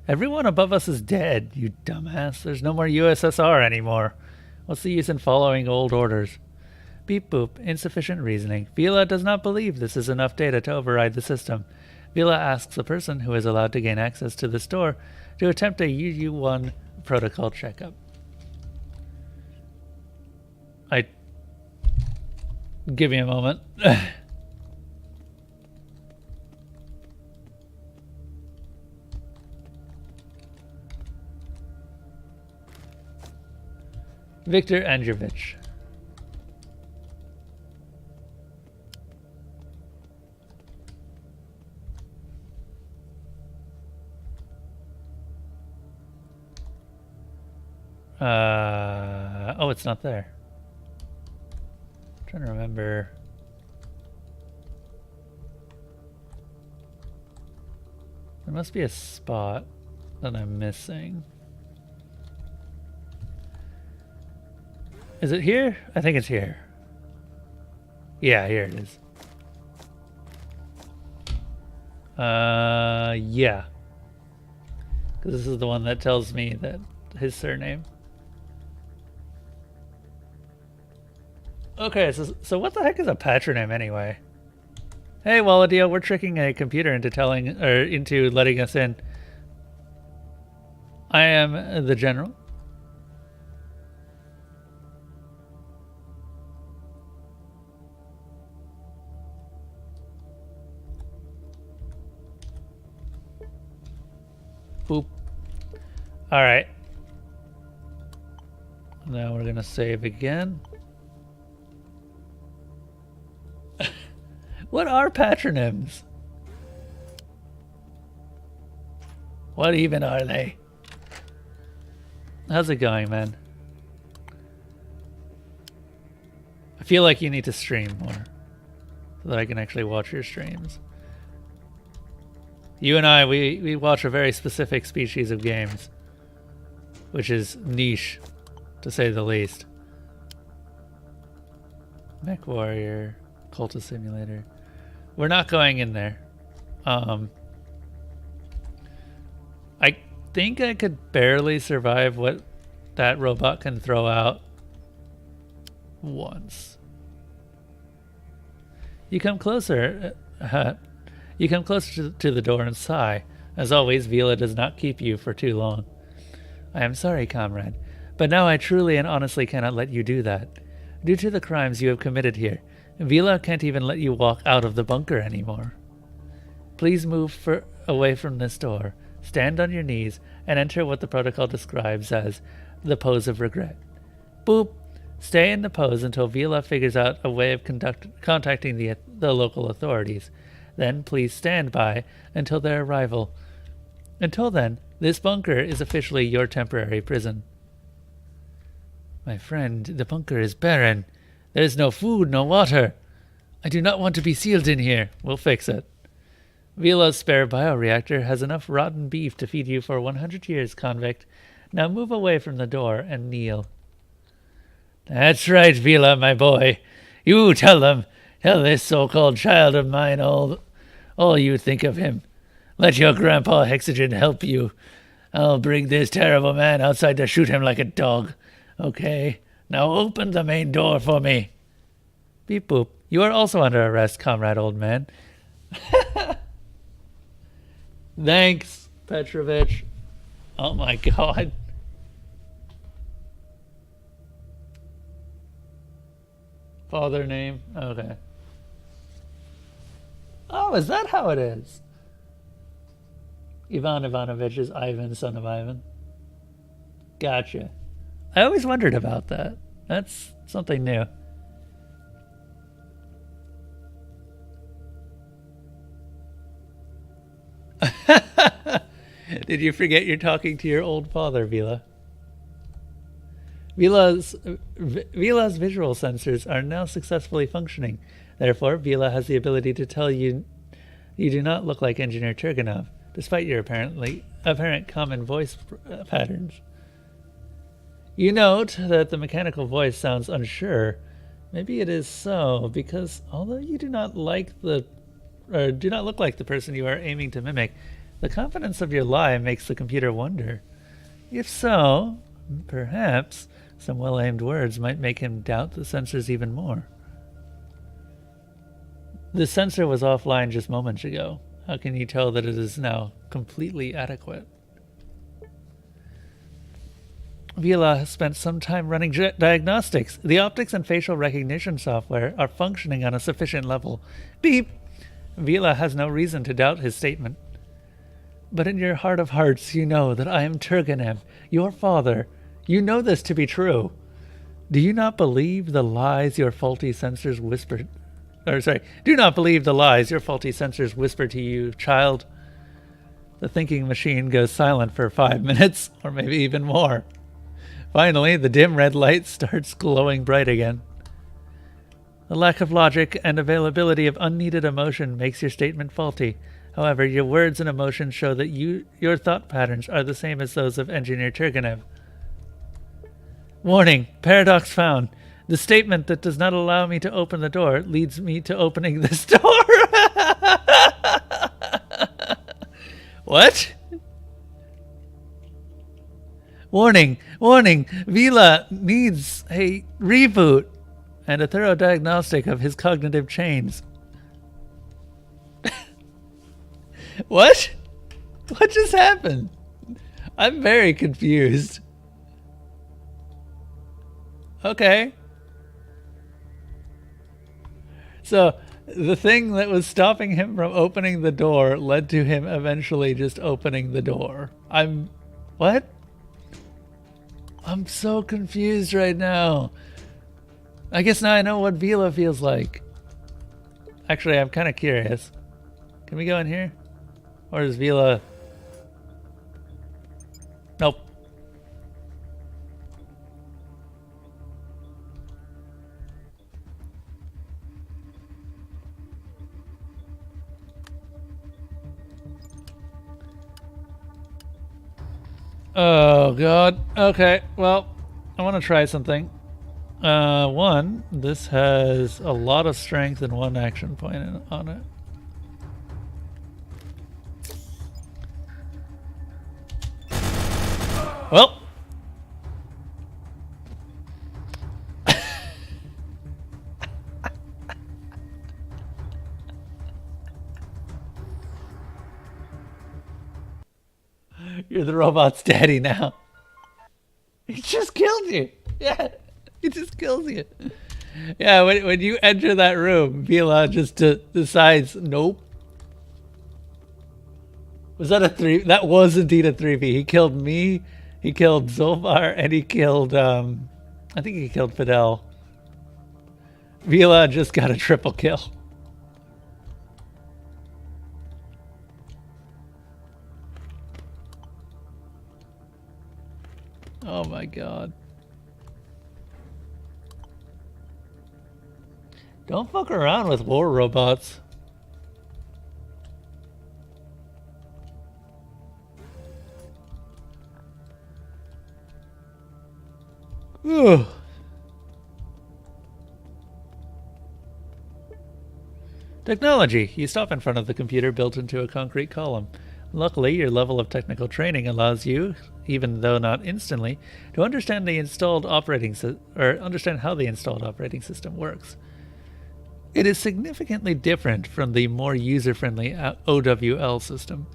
Everyone above us is dead, you dumbass. There's no more USSR anymore. What's the use in following old orders? Beep boop, insufficient reasoning. Vila does not believe this is enough data to override the system. Vila asks the person who is allowed to gain access to this door to attempt a UU-1 protocol checkup. Give me a moment. Victor Androvich. Oh, it's not there. Trying to remember. There must be a spot that I'm missing. Is it here? I think it's here. Yeah, here it is. Yeah. Because this is the one that tells me that his surname. Okay, so what the heck is a patronym anyway? Hey, Walladio, we're tricking a computer into letting us in. I am the general. Boop. All right. Now we're gonna save again. What are patronyms? What even are they? How's it going, man? I feel like you need to stream more so that I can actually watch your streams. You and I, we watch a very specific species of games, which is niche, to say the least. Mech Warrior, Cultist Simulator. We're not going in there. I think I could barely survive what that robot can throw out once. You come closer. You come closer to the door and sigh. As always, Vila does not keep you for too long. I am sorry, comrade, but now I truly and honestly cannot let you do that. Due to the crimes you have committed here, Vila can't even let you walk out of the bunker anymore. Please move away from this door, stand on your knees, and enter what the protocol describes as the pose of regret. Boop! Stay in the pose until Vila figures out a way of contacting the local authorities. Then please stand by until their arrival. Until then, this bunker is officially your temporary prison. My friend, the bunker is barren. There is no food, no water. I do not want to be sealed in here. We'll fix it. Vila's spare bioreactor has enough rotten beef to feed you for 100 years, convict. Now move away from the door and kneel. That's right, Vila, my boy. You tell them. Tell this so-called child of mine all you think of him. Let your grandpa Hexogen help you. I'll bring this terrible man outside to shoot him like a dog. Okay, now open the main door for me. Beep boop. You are also under arrest, comrade old man. Thanks, Petrovich. Oh my god. Father name? Okay. Oh, is that how it is? Ivan Ivanovich is Ivan, son of Ivan. Gotcha. I always wondered about that. That's something new. Did you forget you're talking to your old father, Vila? Vila's visual sensors are now successfully functioning. Therefore, Vila has the ability to tell you do not look like Engineer Turganov, despite your apparent common voice patterns. You note that the mechanical voice sounds unsure. Maybe it is so, because although you do not look like the person you are aiming to mimic, the confidence of your lie makes the computer wonder. If so, perhaps some well-aimed words might make him doubt the sensors even more. The sensor was offline just moments ago. How can you tell that it is now completely adequate? Vila has spent some time running diagnostics. The optics and facial recognition software are functioning on a sufficient level. Beep! Vila has no reason to doubt his statement. But in your heart of hearts, you know that I am Turgenev, your father. You know this to be true. Do you not believe the lies your faulty sensors whispered? Do not believe the lies your faulty sensors whisper to you, child. The thinking machine goes silent for 5 minutes, or maybe even more. Finally, the dim red light starts glowing bright again. The lack of logic and availability of unneeded emotion makes your statement faulty. However, your words and emotions show that your thought patterns are the same as those of Engineer Turgenev. Warning, paradox found. The statement that does not allow me to open the door leads me to opening this door. What? Warning, Vila needs a reboot and a thorough diagnostic of his cognitive chains. What? What just happened? I'm very confused. Okay. So, the thing that was stopping him from opening the door led to him eventually just opening the door. What? I'm so confused right now. I guess now I know what Vila feels like. Actually, I'm kind of curious. Can we go in here? Or is Vila... Nope. Oh, God. Okay, well, I want to try something. One, this has a lot of strength and one action point on it. Well. You're the robot's daddy now. He just killed you. Yeah, he just kills you. Yeah, when you enter that room, Vila just decides, nope. Was that a 3? That was indeed a 3v. He killed me, he killed Zolvar, and he killed, I think he killed Fidel. Vila just got a triple kill. Oh my God. Don't fuck around with war robots. Ugh. Technology. You stop in front of the computer built into a concrete column. Luckily, your level of technical training allows you, even though not instantly, to understand the installed operating understand how the installed operating system works. It is significantly different from the more user-friendly OWL system.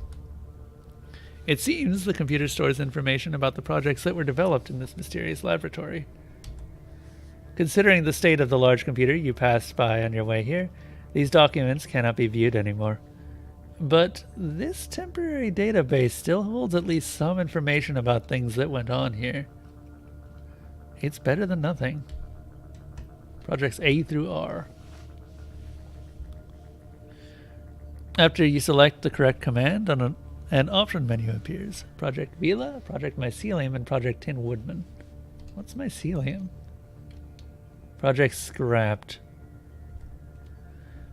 It seems the computer stores information about the projects that were developed in this mysterious laboratory. Considering the state of the large computer you passed by on your way here, these documents cannot be viewed anymore. But this temporary database still holds at least some information about things that went on here. It's better than nothing. Projects A through R. After you select the correct command, an option menu appears. Project Vila, Project Mycelium, and Project Tin Woodman. What's Mycelium? Project Scrapped.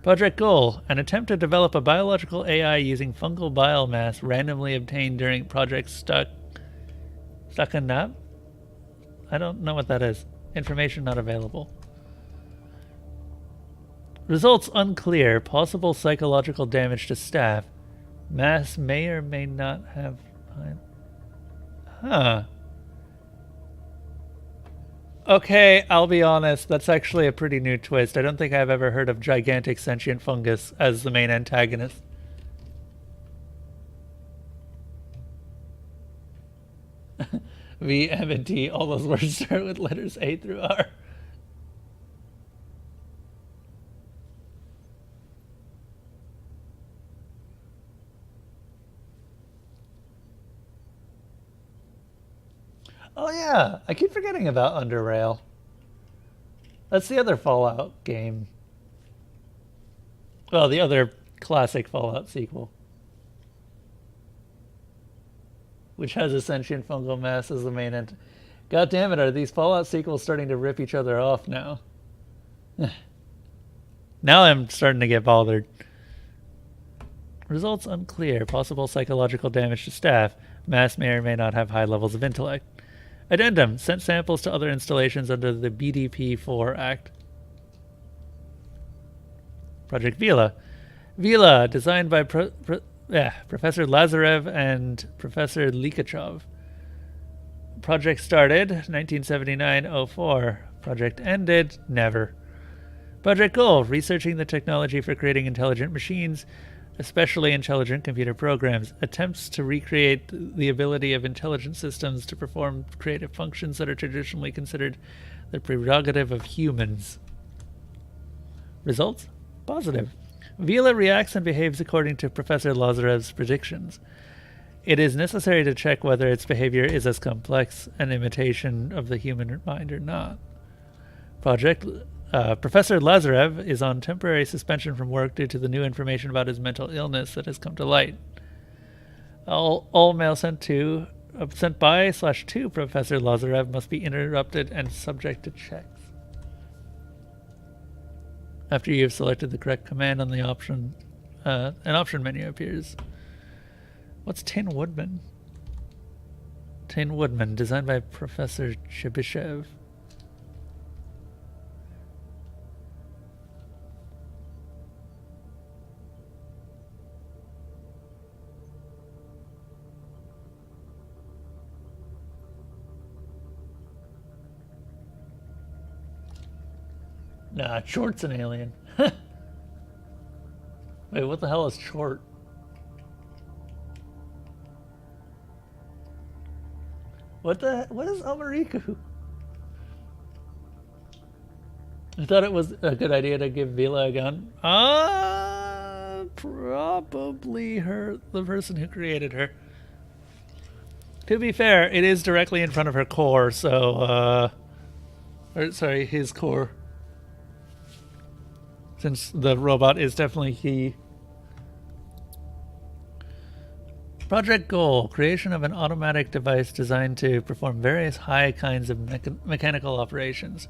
Project Goal, an attempt to develop a biological AI using fungal biomass randomly obtained during Project Stuck-a-Nap? I don't know what that is. Information not available. Results unclear. Possible psychological damage to staff. Mass may or may not have... Huh. Okay, I'll be honest, that's actually a pretty new twist. I don't think I've ever heard of gigantic sentient fungus as the main antagonist. V, M, and T, all those words start with letters A through R. Oh yeah, I keep forgetting about Under Rail. That's the other Fallout game. Well, the other classic Fallout sequel. Which has a sentient fungal mass as the main end. God damn it, are these Fallout sequels starting to rip each other off now? Now I'm starting to get bothered. Results unclear. Possible psychological damage to staff. Mass may or may not have high levels of intellect. Addendum. Sent samples to other installations under the BDP-4 Act. Project Vila. Vila, designed by Professor Lazarev and Professor Likachov. Project started 1979-04. Project ended never. Project Goal. Researching the technology for creating intelligent machines, especially intelligent computer programs, attempts to recreate the ability of intelligent systems to perform creative functions that are traditionally considered the prerogative of humans. Results? Positive. Vila reacts and behaves according to Professor Lazarev's predictions. It is necessary to check whether its behavior is as complex an imitation of the human mind or not. Professor Lazarev is on temporary suspension from work due to the new information about his mental illness that has come to light. All mail sent to sent by / to Professor Lazarev must be interrupted and subject to checks. After you have selected the correct command on the option, an option menu appears. What's Tin Woodman? Tin Woodman, designed by Professor Chebyshev. Nah, Short's an alien. Wait, what the hell is Short? What is Amariku? I thought it was a good idea to give Vila a gun. Probably the person who created her. To be fair, it is directly in front of her core, so, his core. Since the robot is definitely he. Project goal: creation of an automatic device designed to perform various high kinds of mechanical operations.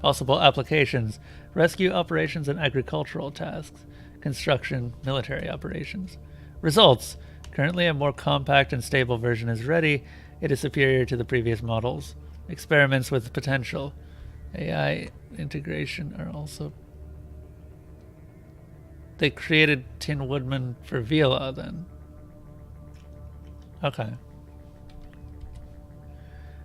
Possible applications: rescue operations and agricultural tasks, construction, military operations. Results: currently a more compact and stable version is ready. It is superior to the previous models. Experiments with potential. AI integration are also... They created Tin Woodman for Vila, then. Okay.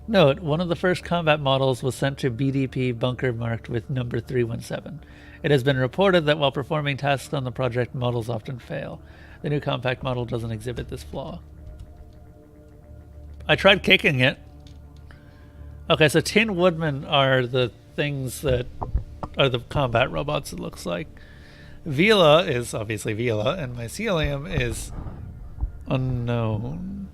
Note, one of the first combat models was sent to BDP bunker marked with number 317. It has been reported that while performing tasks on the project, models often fail. The new compact model doesn't exhibit this flaw. I tried kicking it. Okay, so Tin Woodman are the things that are the combat robots, it looks like. Vila is obviously Vila, and Mycelium is unknown.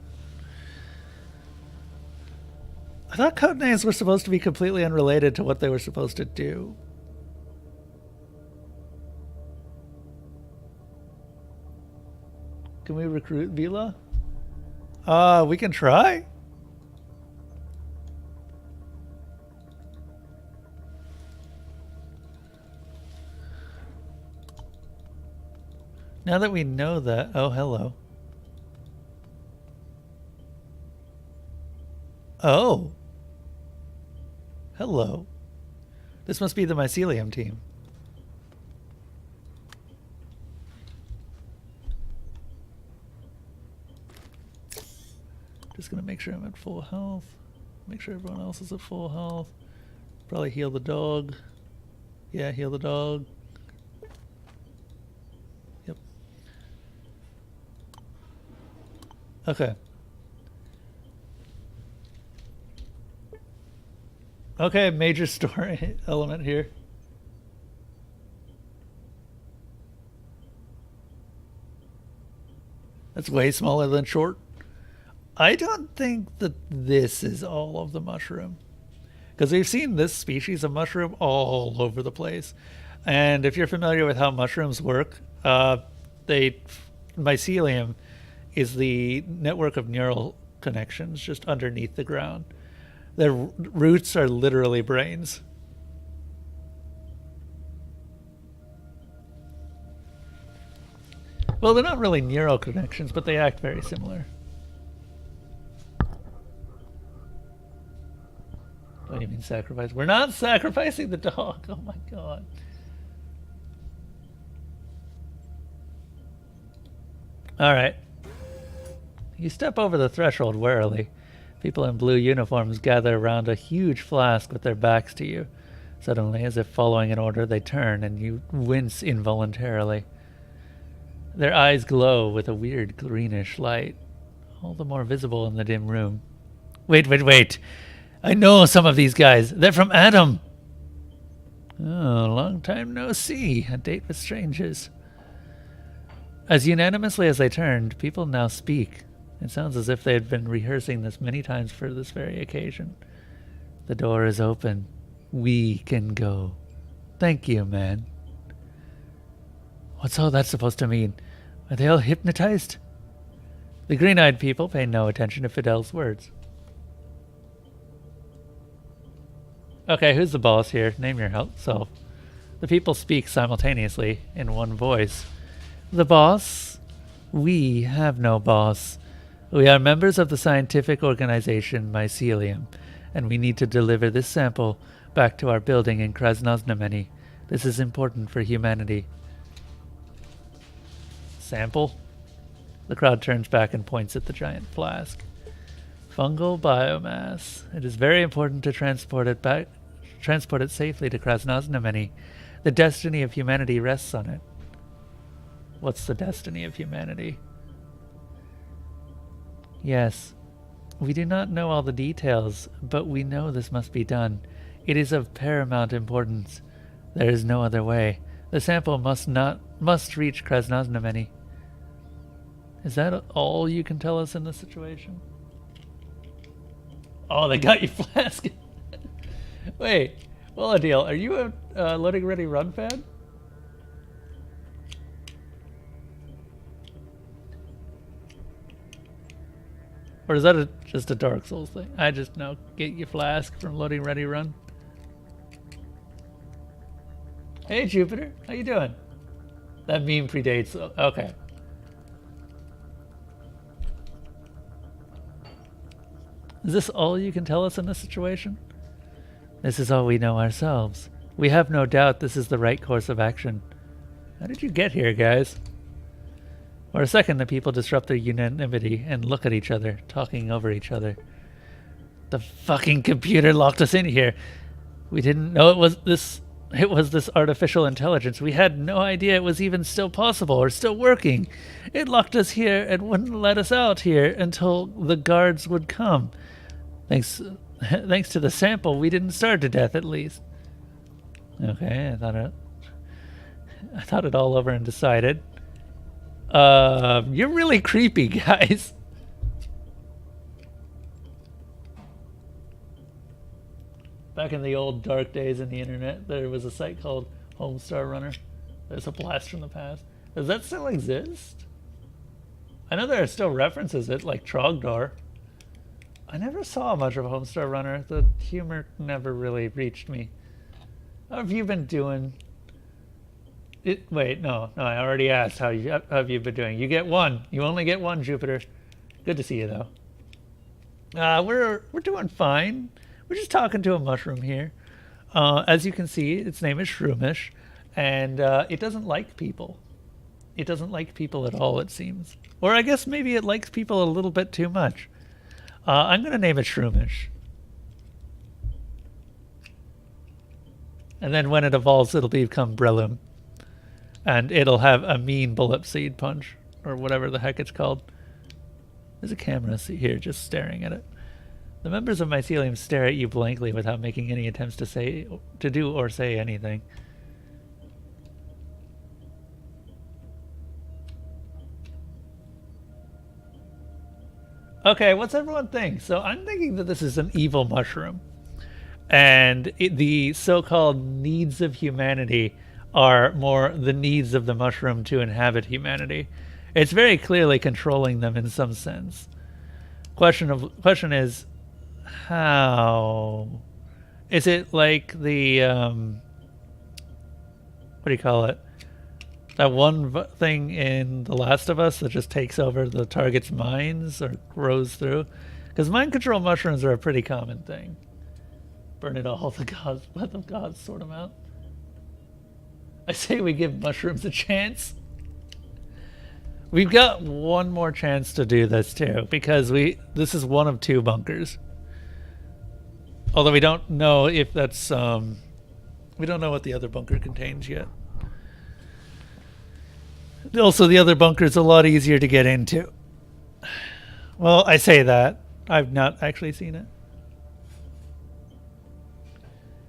I thought codenames were supposed to be completely unrelated to what they were supposed to do. Can we recruit Vila? We can try. Now that we know that... Oh, hello. Oh. Hello. This must be the Mycelium team. Just gonna make sure I'm at full health. Make sure everyone else is at full health. Probably heal the dog. Yeah, heal the dog. Yep. Okay. Okay, major story element here. That's way smaller than short. I don't think that this is all of the mushroom. Because we've seen this species of mushroom all over the place. And if you're familiar with how mushrooms work, mycelium is the network of neural connections just underneath the ground. Their roots are literally brains. Well, they're not really neural connections, but they act very similar. What do you mean sacrifice? We're not sacrificing the dog. Oh my god. Alright. You step over the threshold warily. People in blue uniforms gather around a huge flask with their backs to you. Suddenly, as if following an order, they turn and you wince involuntarily. Their eyes glow with a weird greenish light, all the more visible in the dim room. Wait. I know some of these guys. They're from Adam. Oh, long time no see. A date with strangers. As unanimously as they turned, people now speak. It sounds as if they had been rehearsing this many times for this very occasion. The door is open. We can go. Thank you, man. What's all that supposed to mean? Are they all hypnotized? The green-eyed people pay no attention to Fidel's words. Okay, who's the boss here? Name yourself. The people speak simultaneously in one voice. The boss? We have no boss. We are members of the scientific organization Mycelium, and we need to deliver this sample back to our building in Krasnoznameni. This is important for humanity. Sample? The crowd turns back and points at the giant flask. Fungal biomass. It is very important to transport it safely to Krasnoznameni. The destiny of humanity rests on it. What's the destiny of humanity? Yes. We do not know all the details, but we know this must be done. It is of paramount importance. There is no other way. The sample must reach Krasnoznameni. Is that all you can tell us in this situation? Oh, they got you flask. Wait, well, a deal. Are you a loading ready run fan? Or is that just a Dark Souls thing? I just know. Get your flask from loading ready run. Hey, Jupiter. How you doing? That meme predates. Okay. Is this all you can tell us in this situation? This is all we know ourselves. We have no doubt this is the right course of action. How did you get here, guys? For a second, the people disrupt their unanimity and look at each other, talking over each other. The fucking computer locked us in here. We didn't know it was this artificial intelligence. We had no idea it was even still possible or still working. It locked us here and wouldn't let us out here until the guards would come. Thanks to the sample, we didn't starve to death, at least. Okay, I thought it all over and decided. You're really creepy, guys. Back in the old dark days in the internet, there was a site called Homestar Runner. There's a blast from the past. Does that still exist? I know there are still references it, like Trogdor. I never saw much of Homestar Runner. The humor never really reached me. How have you been doing? Wait, no, I already asked how have you been doing. You get one. You only get one, Jupiter. Good to see you, though. We're doing fine. We're just talking to a mushroom here. As you can see, its name is Shroomish, and it doesn't like people. It doesn't like people at all, it seems. Or I guess maybe it likes people a little bit too much. I'm going to name it Shroomish. And then when it evolves, it'll become Breloom. And it'll have a mean bullet seed punch, or whatever the heck it's called. There's a camera here just staring at it. The members of Mycelium stare at you blankly without making any attempts to do or say anything. Okay, what's everyone think? So I'm thinking that this is an evil mushroom. And the so-called needs of humanity are more the needs of the mushroom to inhabit humanity. It's very clearly controlling them in some sense. Question is, how? Is it like the, what do you call it? That one thing in The Last of Us that just takes over the target's minds or grows through? Because mind control mushrooms are a pretty common thing. Burn it all, the gods, let the gods sort them out. I say we give mushrooms a chance. We've got one more chance to do this too, because this is one of two bunkers. Although we don't know if that's we don't know what the other bunker contains yet. Also, the other bunker is a lot easier to get into. Well, I say that. I've not actually seen it.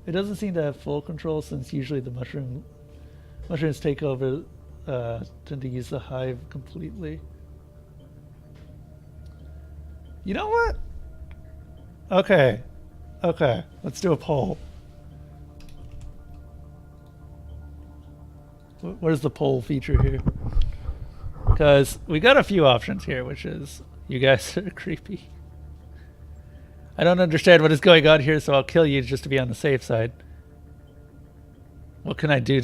It doesn't seem to have full control, since usually the mushrooms take over, tend to use the hive completely. You know what? Okay, let's do a poll. Where's the poll feature here? Because we got a few options here, which is you guys are creepy. I don't understand what is going on here, so I'll kill you just to be on the safe side. What can I do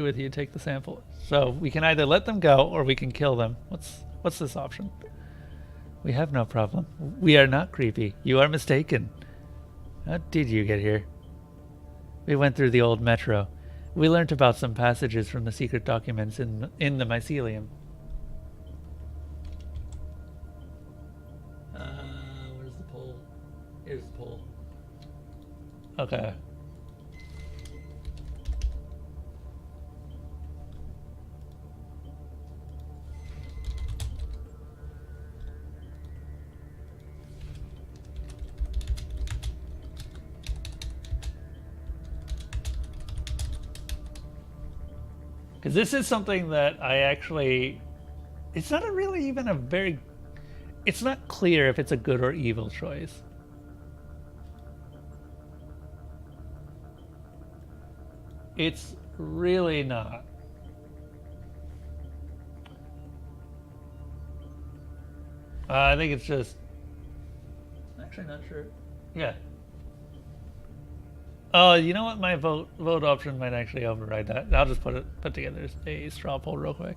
with you? Take the sample. So we can either let them go or we can kill them. What's this option? We have no problem. We are not creepy. You are mistaken. How did you get here? We went through the old metro. We learnt about some passages from the secret documents in the mycelium. Where's the pole? Here's the pole. Okay. Because this is something that I actually... It's not really even a very... It's not clear if it's a good or evil choice. It's really not. I think it's just... Actually not sure. Yeah. Oh, you know what? My vote option might actually override that. I'll just put together a straw poll real quick.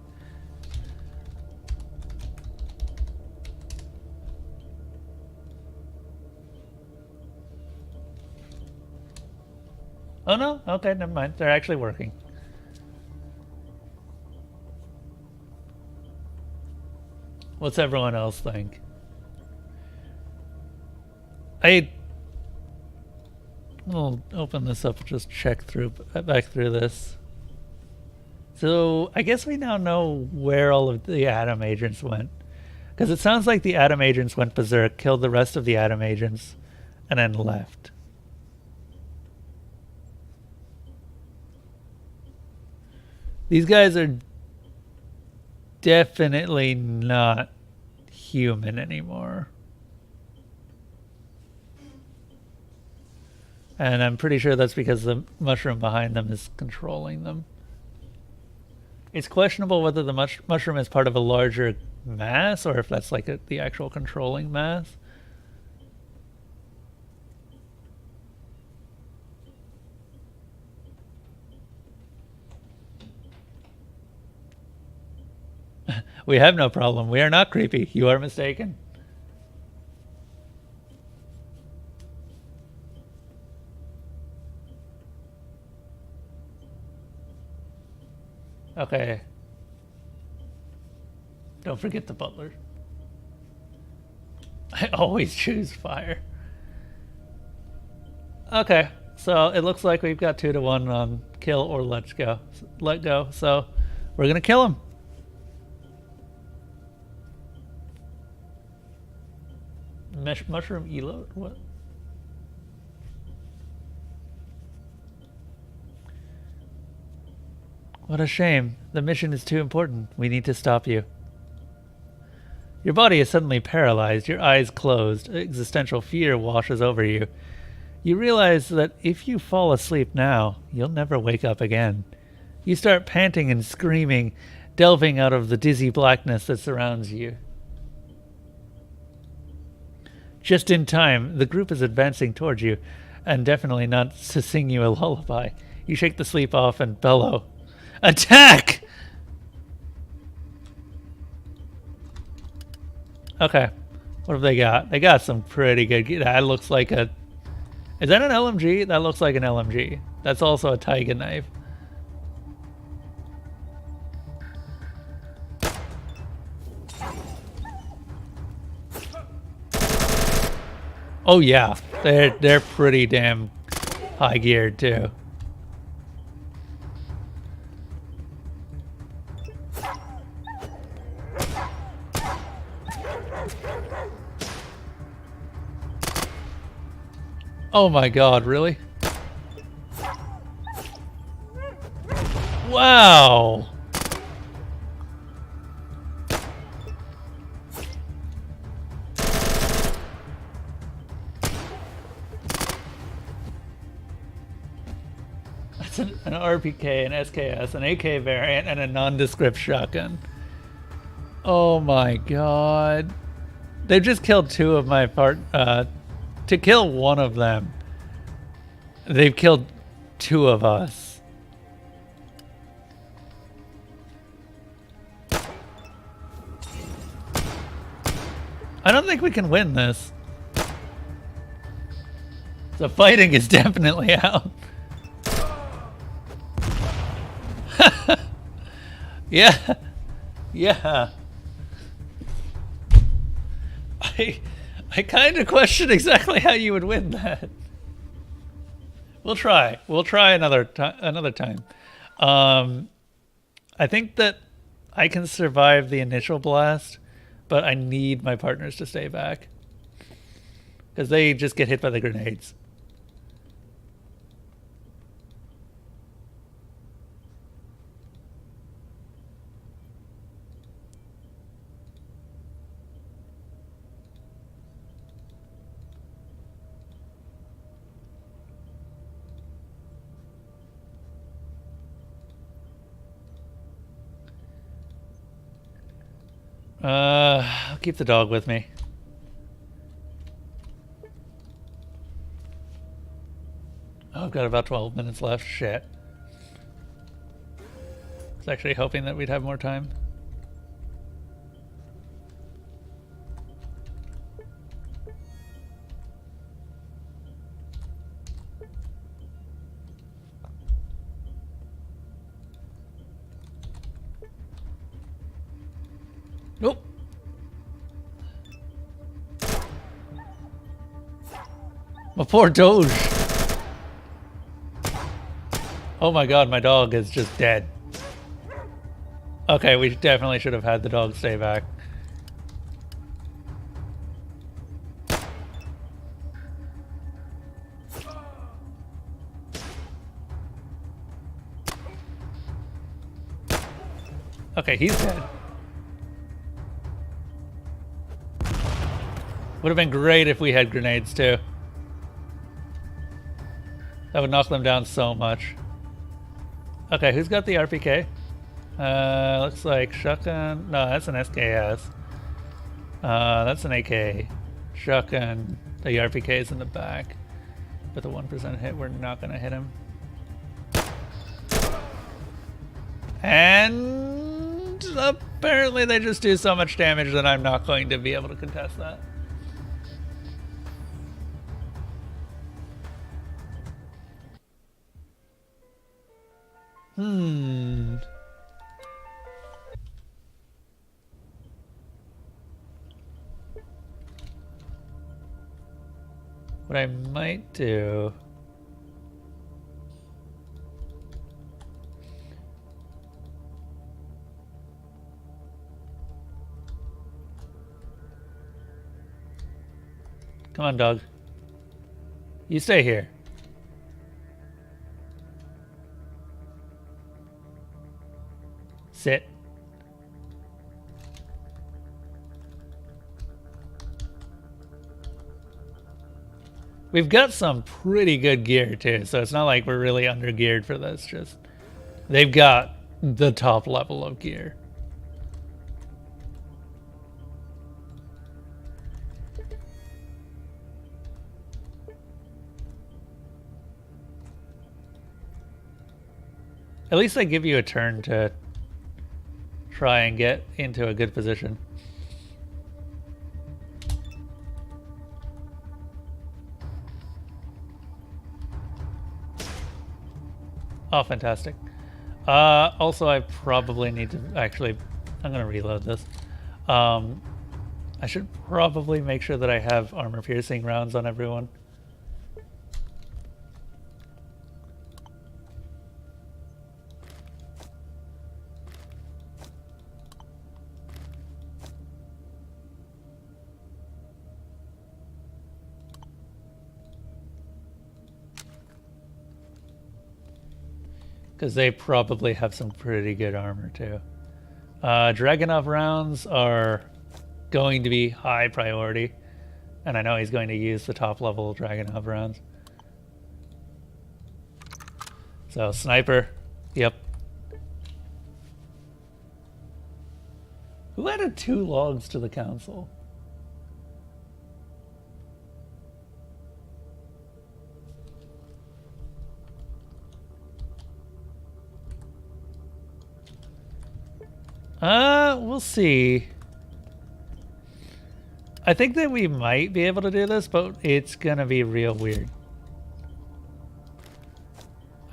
Oh no? Okay, never mind. They're actually working. What's everyone else think? I'll open this up and just check back through this. So I guess we now know where all of the Atom agents went. Because it sounds like the Atom agents went berserk, killed the rest of the Atom agents, and then left. These guys are definitely not human anymore. And I'm pretty sure that's because the mushroom behind them is controlling them. It's questionable whether the mushroom is part of a larger mass or if that's like the actual controlling mass. We have no problem. We are not creepy. You are mistaken. Okay. Don't forget the butler. I always choose fire. Okay, so it looks like we've got 2-1 on kill or let go. So we're gonna kill him. Mushroom elote? What? What a shame. The mission is too important. We need to stop you. Your body is suddenly paralyzed, your eyes closed. Existential fear washes over you. You realize that if you fall asleep now, you'll never wake up again. You start panting and screaming, delving out of the dizzy blackness that surrounds you. Just in time, the group is advancing towards you, and definitely not to sing you a lullaby. You shake the sleep off and bellow. Attack! Okay. What have they got? They got some pretty good... That looks like a... Is that an LMG? That looks like an LMG. That's also a Taiga knife. Oh yeah. They're pretty damn high geared too. Oh my god, really? Wow! That's an RPK, an SKS, an AK variant, and a nondescript shotgun. Oh my god. They've just killed two of my to kill one of them, they've killed two of us. I don't think we can win this. The fighting is definitely out. Yeah. Yeah. I kind of question exactly how you would win that. We'll try. We'll try another time. I think that I can survive the initial blast, but I need my partners to stay back because they just get hit by the grenades. I'll keep the dog with me. Oh, I've got about 12 minutes left. Shit. I was actually hoping that we'd have more time. Nope. My poor Doge. Oh my god, my dog is just dead. Okay, we definitely should have had the dog stay back. Okay, he's dead. Would have been great if we had grenades too. That would knock them down so much. Okay, who's got the RPK? Looks like shotgun. No, that's an SKS. That's an AK. Shotgun. The RPK is in the back. With a 1% hit, we're not gonna hit him. And apparently they just do so much damage that I'm not going to be able to contest that. What I might do... Come on, dog. You stay here. Sit. We've got some pretty good gear too, so it's not like we're really under geared for this. Just they've got the top level of gear. At least they give you a turn to try and get into a good position. Oh, fantastic. Also, I probably need to actually... I'm going to reload this. I should probably make sure that I have armor-piercing rounds on everyone. Because they probably have some pretty good armor too. Dragunov rounds are going to be high priority. And I know he's going to use the top level Dragunov rounds. So sniper, yep. Who added 2 logs to the council? We'll see. I think that we might be able to do this, but it's gonna be real weird.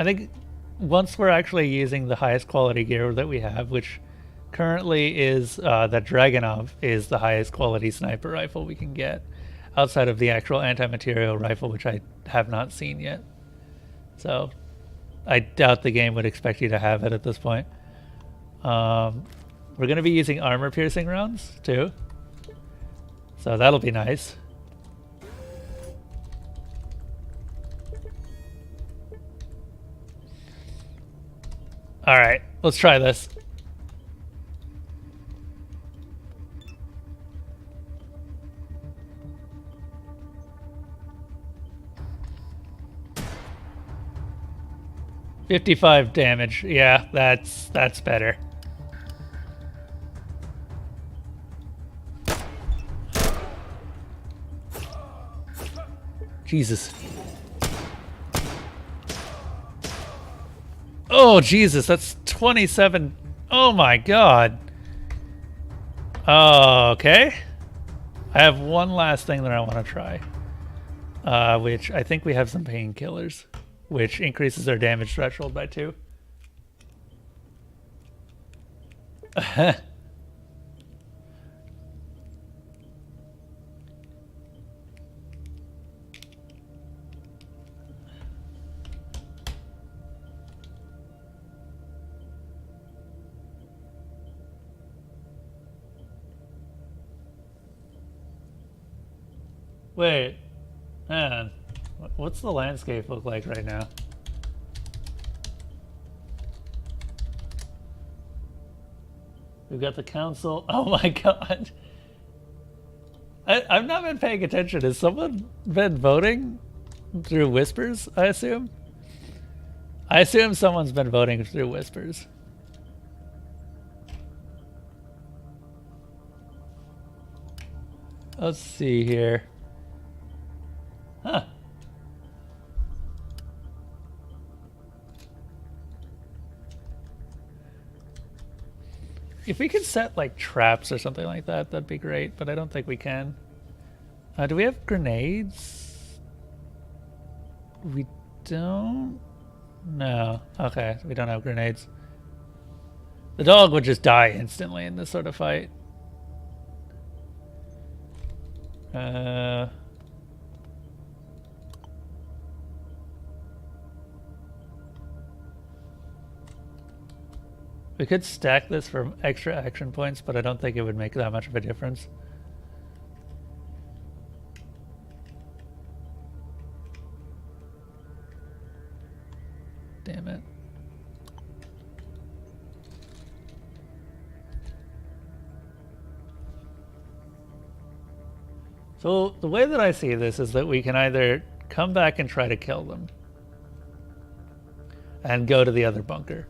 I think once we're actually using the highest quality gear that we have, which currently is the Dragunov is the highest quality sniper rifle we can get, outside of the actual anti-material rifle, which I have not seen yet. So I doubt the game would expect you to have it at this point. We're going to be using armor-piercing rounds, too. So that'll be nice. Alright, let's try this. $55 damage. Yeah, that's better. Jesus. Oh, Jesus, that's 27. Oh my god. Okay. I have one last thing that I want to try. Which I think we have some painkillers, which increases our damage threshold by 2. Wait, man, what's the landscape look like right now? We've got the council. Oh my god. I've not been paying attention. Has someone been voting through whispers, I assume? I assume someone's been voting through whispers. Let's see here. Huh. If we could set like traps or something like that, that'd be great, but I don't think we can. Do we have grenades? We don't? No. Okay, we don't have grenades. The dog would just die instantly in this sort of fight. We could stack this for extra action points, but I don't think it would make that much of a difference. Damn it. So the way that I see this is that we can either come back and try to kill them and go to the other bunker.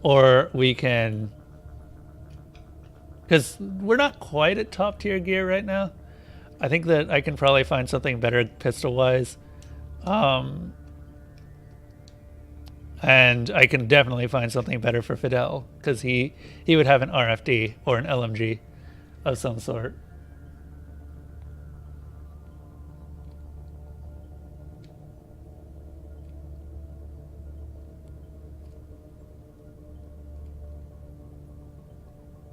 Or we can, because we're not quite at top tier gear right now. I think that I can probably find something better pistol wise. And I can definitely find something better for Fidel, because he would have an RFD or an LMG of some sort.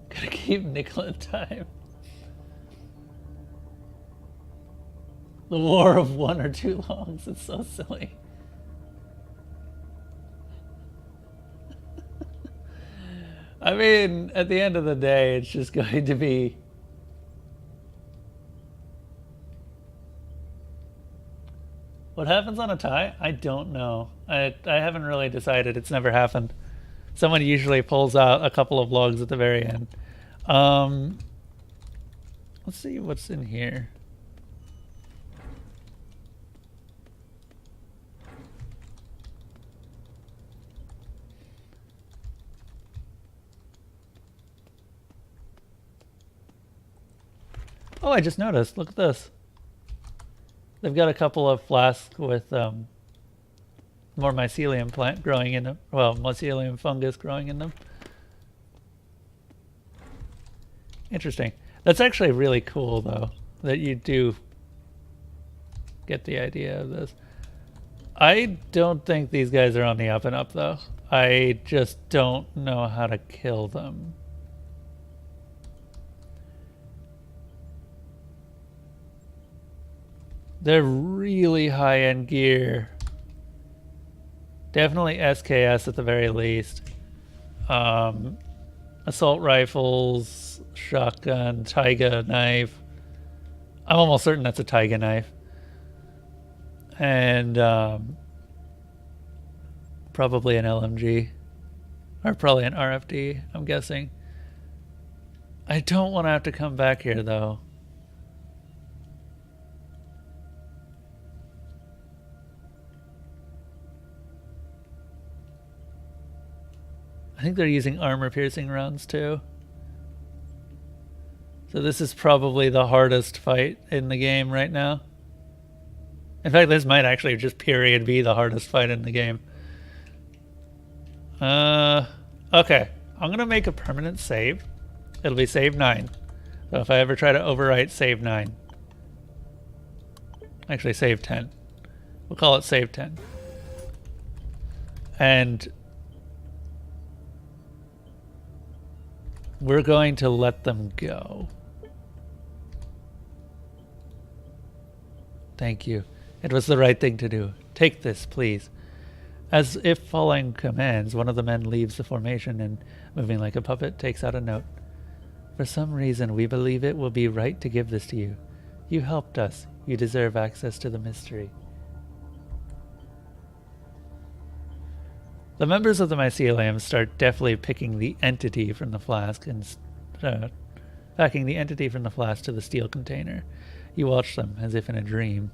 Gotta keep nickel in time. The war of 1 or 2 longs. It's so silly. I mean, at the end of the day, it's just going to be... What happens on a tie? I don't know. I haven't really decided. It's never happened. Someone usually pulls out a couple of logs at the very end. Let's see what's in here. Oh, I just noticed. Look at this. They've got a couple of flasks with more mycelium plant growing in them. Well, mycelium fungus growing in them. Interesting. That's actually really cool, though, that you do get the idea of this. I don't think these guys are on the up and up, though. I just don't know how to kill them. They're really high-end gear. Definitely SKS at the very least. Assault rifles, shotgun, taiga knife. I'm almost certain that's a taiga knife. And probably an LMG. Or probably an RFD, I'm guessing. I don't want to have to come back here, though. I think they're using armor-piercing rounds, too. So this is probably the hardest fight in the game right now. In fact, this might actually just period be the hardest fight in the game. Okay. I'm going to make a permanent save. It'll be save 9. So if I ever try to overwrite save 9. Actually, save 10. We'll call it save 10. And we're going to let them go. Thank you. It was the right thing to do. Take this, please. As if following commands, one of the men leaves the formation and, moving like a puppet, takes out a note. For some reason, we believe it will be right to give this to you. You helped us. You deserve access to the mystery. The members of the mycelium start deftly picking the entity from the flask and packing the entity from the flask to the steel container. You watch them as if in a dream.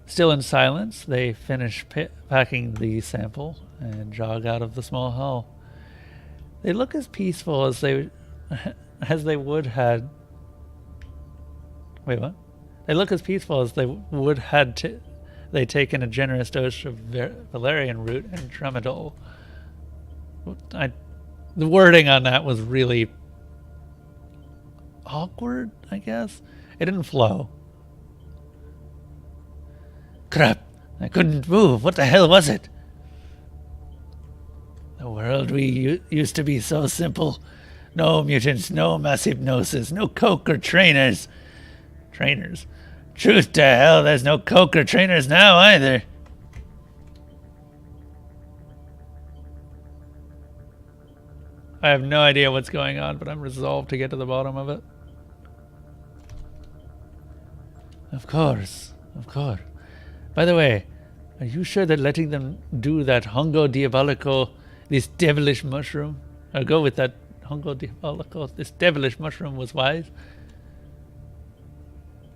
Still in silence, they finish packing the sample and jog out of the small hall. They look as peaceful as they would had. Wait, what? They look as peaceful as they would had they taken a generous dose of valerian root and tramadol. The wording on that was really awkward, I guess. It didn't flow. Crap! I couldn't move. What the hell was it? The world we used to be so simple. No mutants, no mass hypnosis, no coke or trainers. Trainers? Truth to hell, there's no coke or trainers now either. I have no idea what's going on, but I'm resolved to get to the bottom of it. Of course, of course. By the way, are you sure that letting them do that hongo diabolico, this devilish mushroom, or go with that hongo diabolico, this devilish mushroom was wise?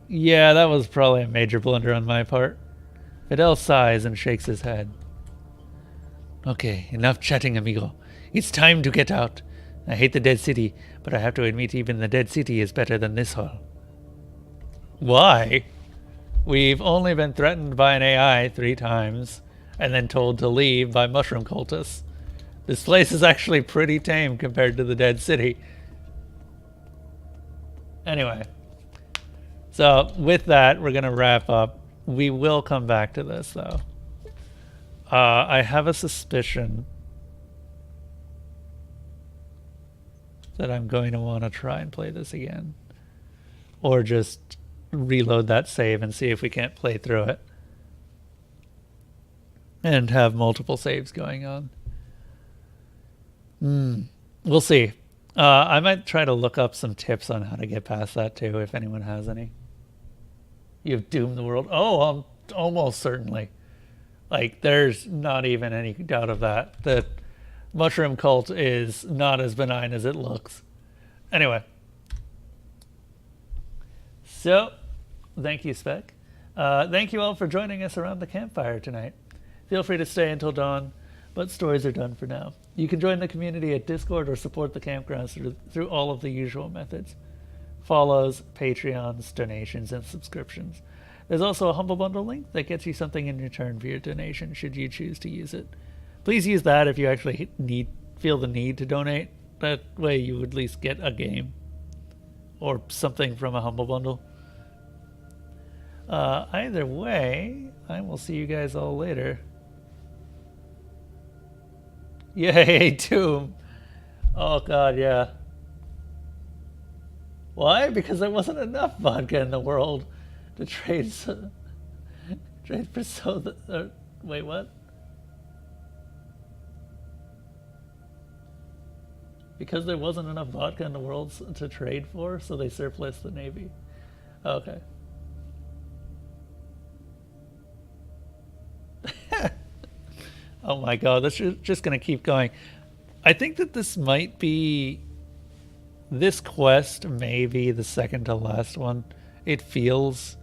Yeah, that was probably a major blunder on my part. Fidel sighs and shakes his head. Okay, enough chatting, amigo. It's time to get out. I hate the Dead City, but I have to admit even the Dead City is better than this hall. Why? We've only been threatened by an AI 3 times, and then told to leave by mushroom cultists. This place is actually pretty tame compared to the Dead City. Anyway. So, with that, we're going to wrap up. We will come back to this, though. I have a suspicion that I'm going to want to try and play this again. Or just reload that save and see if we can't play through it. And have multiple saves going on. We'll see. I might try to look up some tips on how to get past that, too, if anyone has any. You've doomed the world. Oh, almost certainly. Like, there's not even any doubt of that. The mushroom cult is not as benign as it looks. Anyway. So, thank you, Spec. Thank you all for joining us around the campfire tonight. Feel free to stay until dawn, but stories are done for now. You can join the community at Discord or support the campgrounds through all of the usual methods. follows, Patreons, donations, and subscriptions. There's also a Humble Bundle link that gets you something in return for your donation, should you choose to use it. Please use that if you actually feel the need to donate. That way you would at least get a game or something from a Humble Bundle. Either way, I will see you guys all later. Yay, Doom! Oh god, yeah. Why? Because there wasn't enough vodka in the world to trade for soda. Wait, what? Because there wasn't enough vodka in the world to trade for, so they surplus the Navy. Okay. Oh my god, that's just gonna keep going. I think that this might be... This quest may be the second to last one. It feels...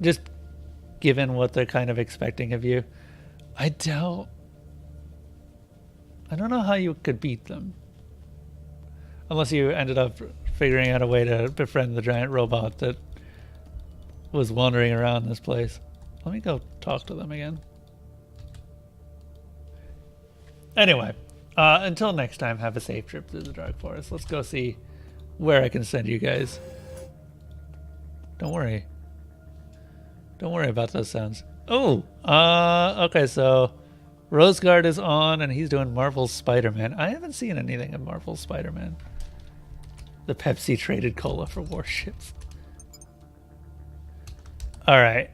Just given what they're kind of expecting of you. I don't know how you could beat them. Unless you ended up figuring out a way to befriend the giant robot that was wandering around this place. Let me go talk to them again. Anyway, until next time, have a safe trip through the Dark Forest. Let's go see where I can send you guys. Don't worry. Don't worry about those sounds. Oh, okay, so Roseguard is on and he's doing Marvel's Spider-Man. I haven't seen anything of Marvel's Spider-Man. The Pepsi traded cola for warships. All right.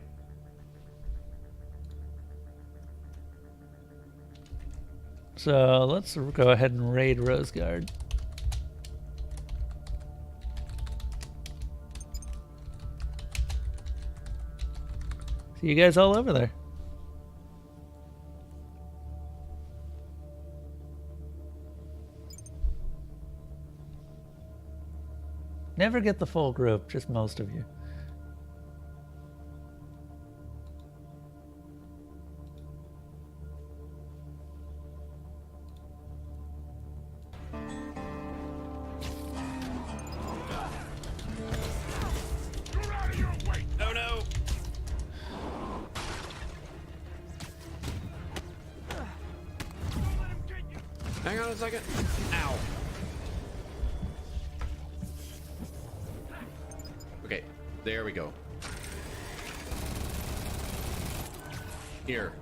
So let's go ahead and raid Roseguard. See you guys all over there. Never get the full group, just most of you. No, no. Hang on a second. Ow. Okay, there we go. Here.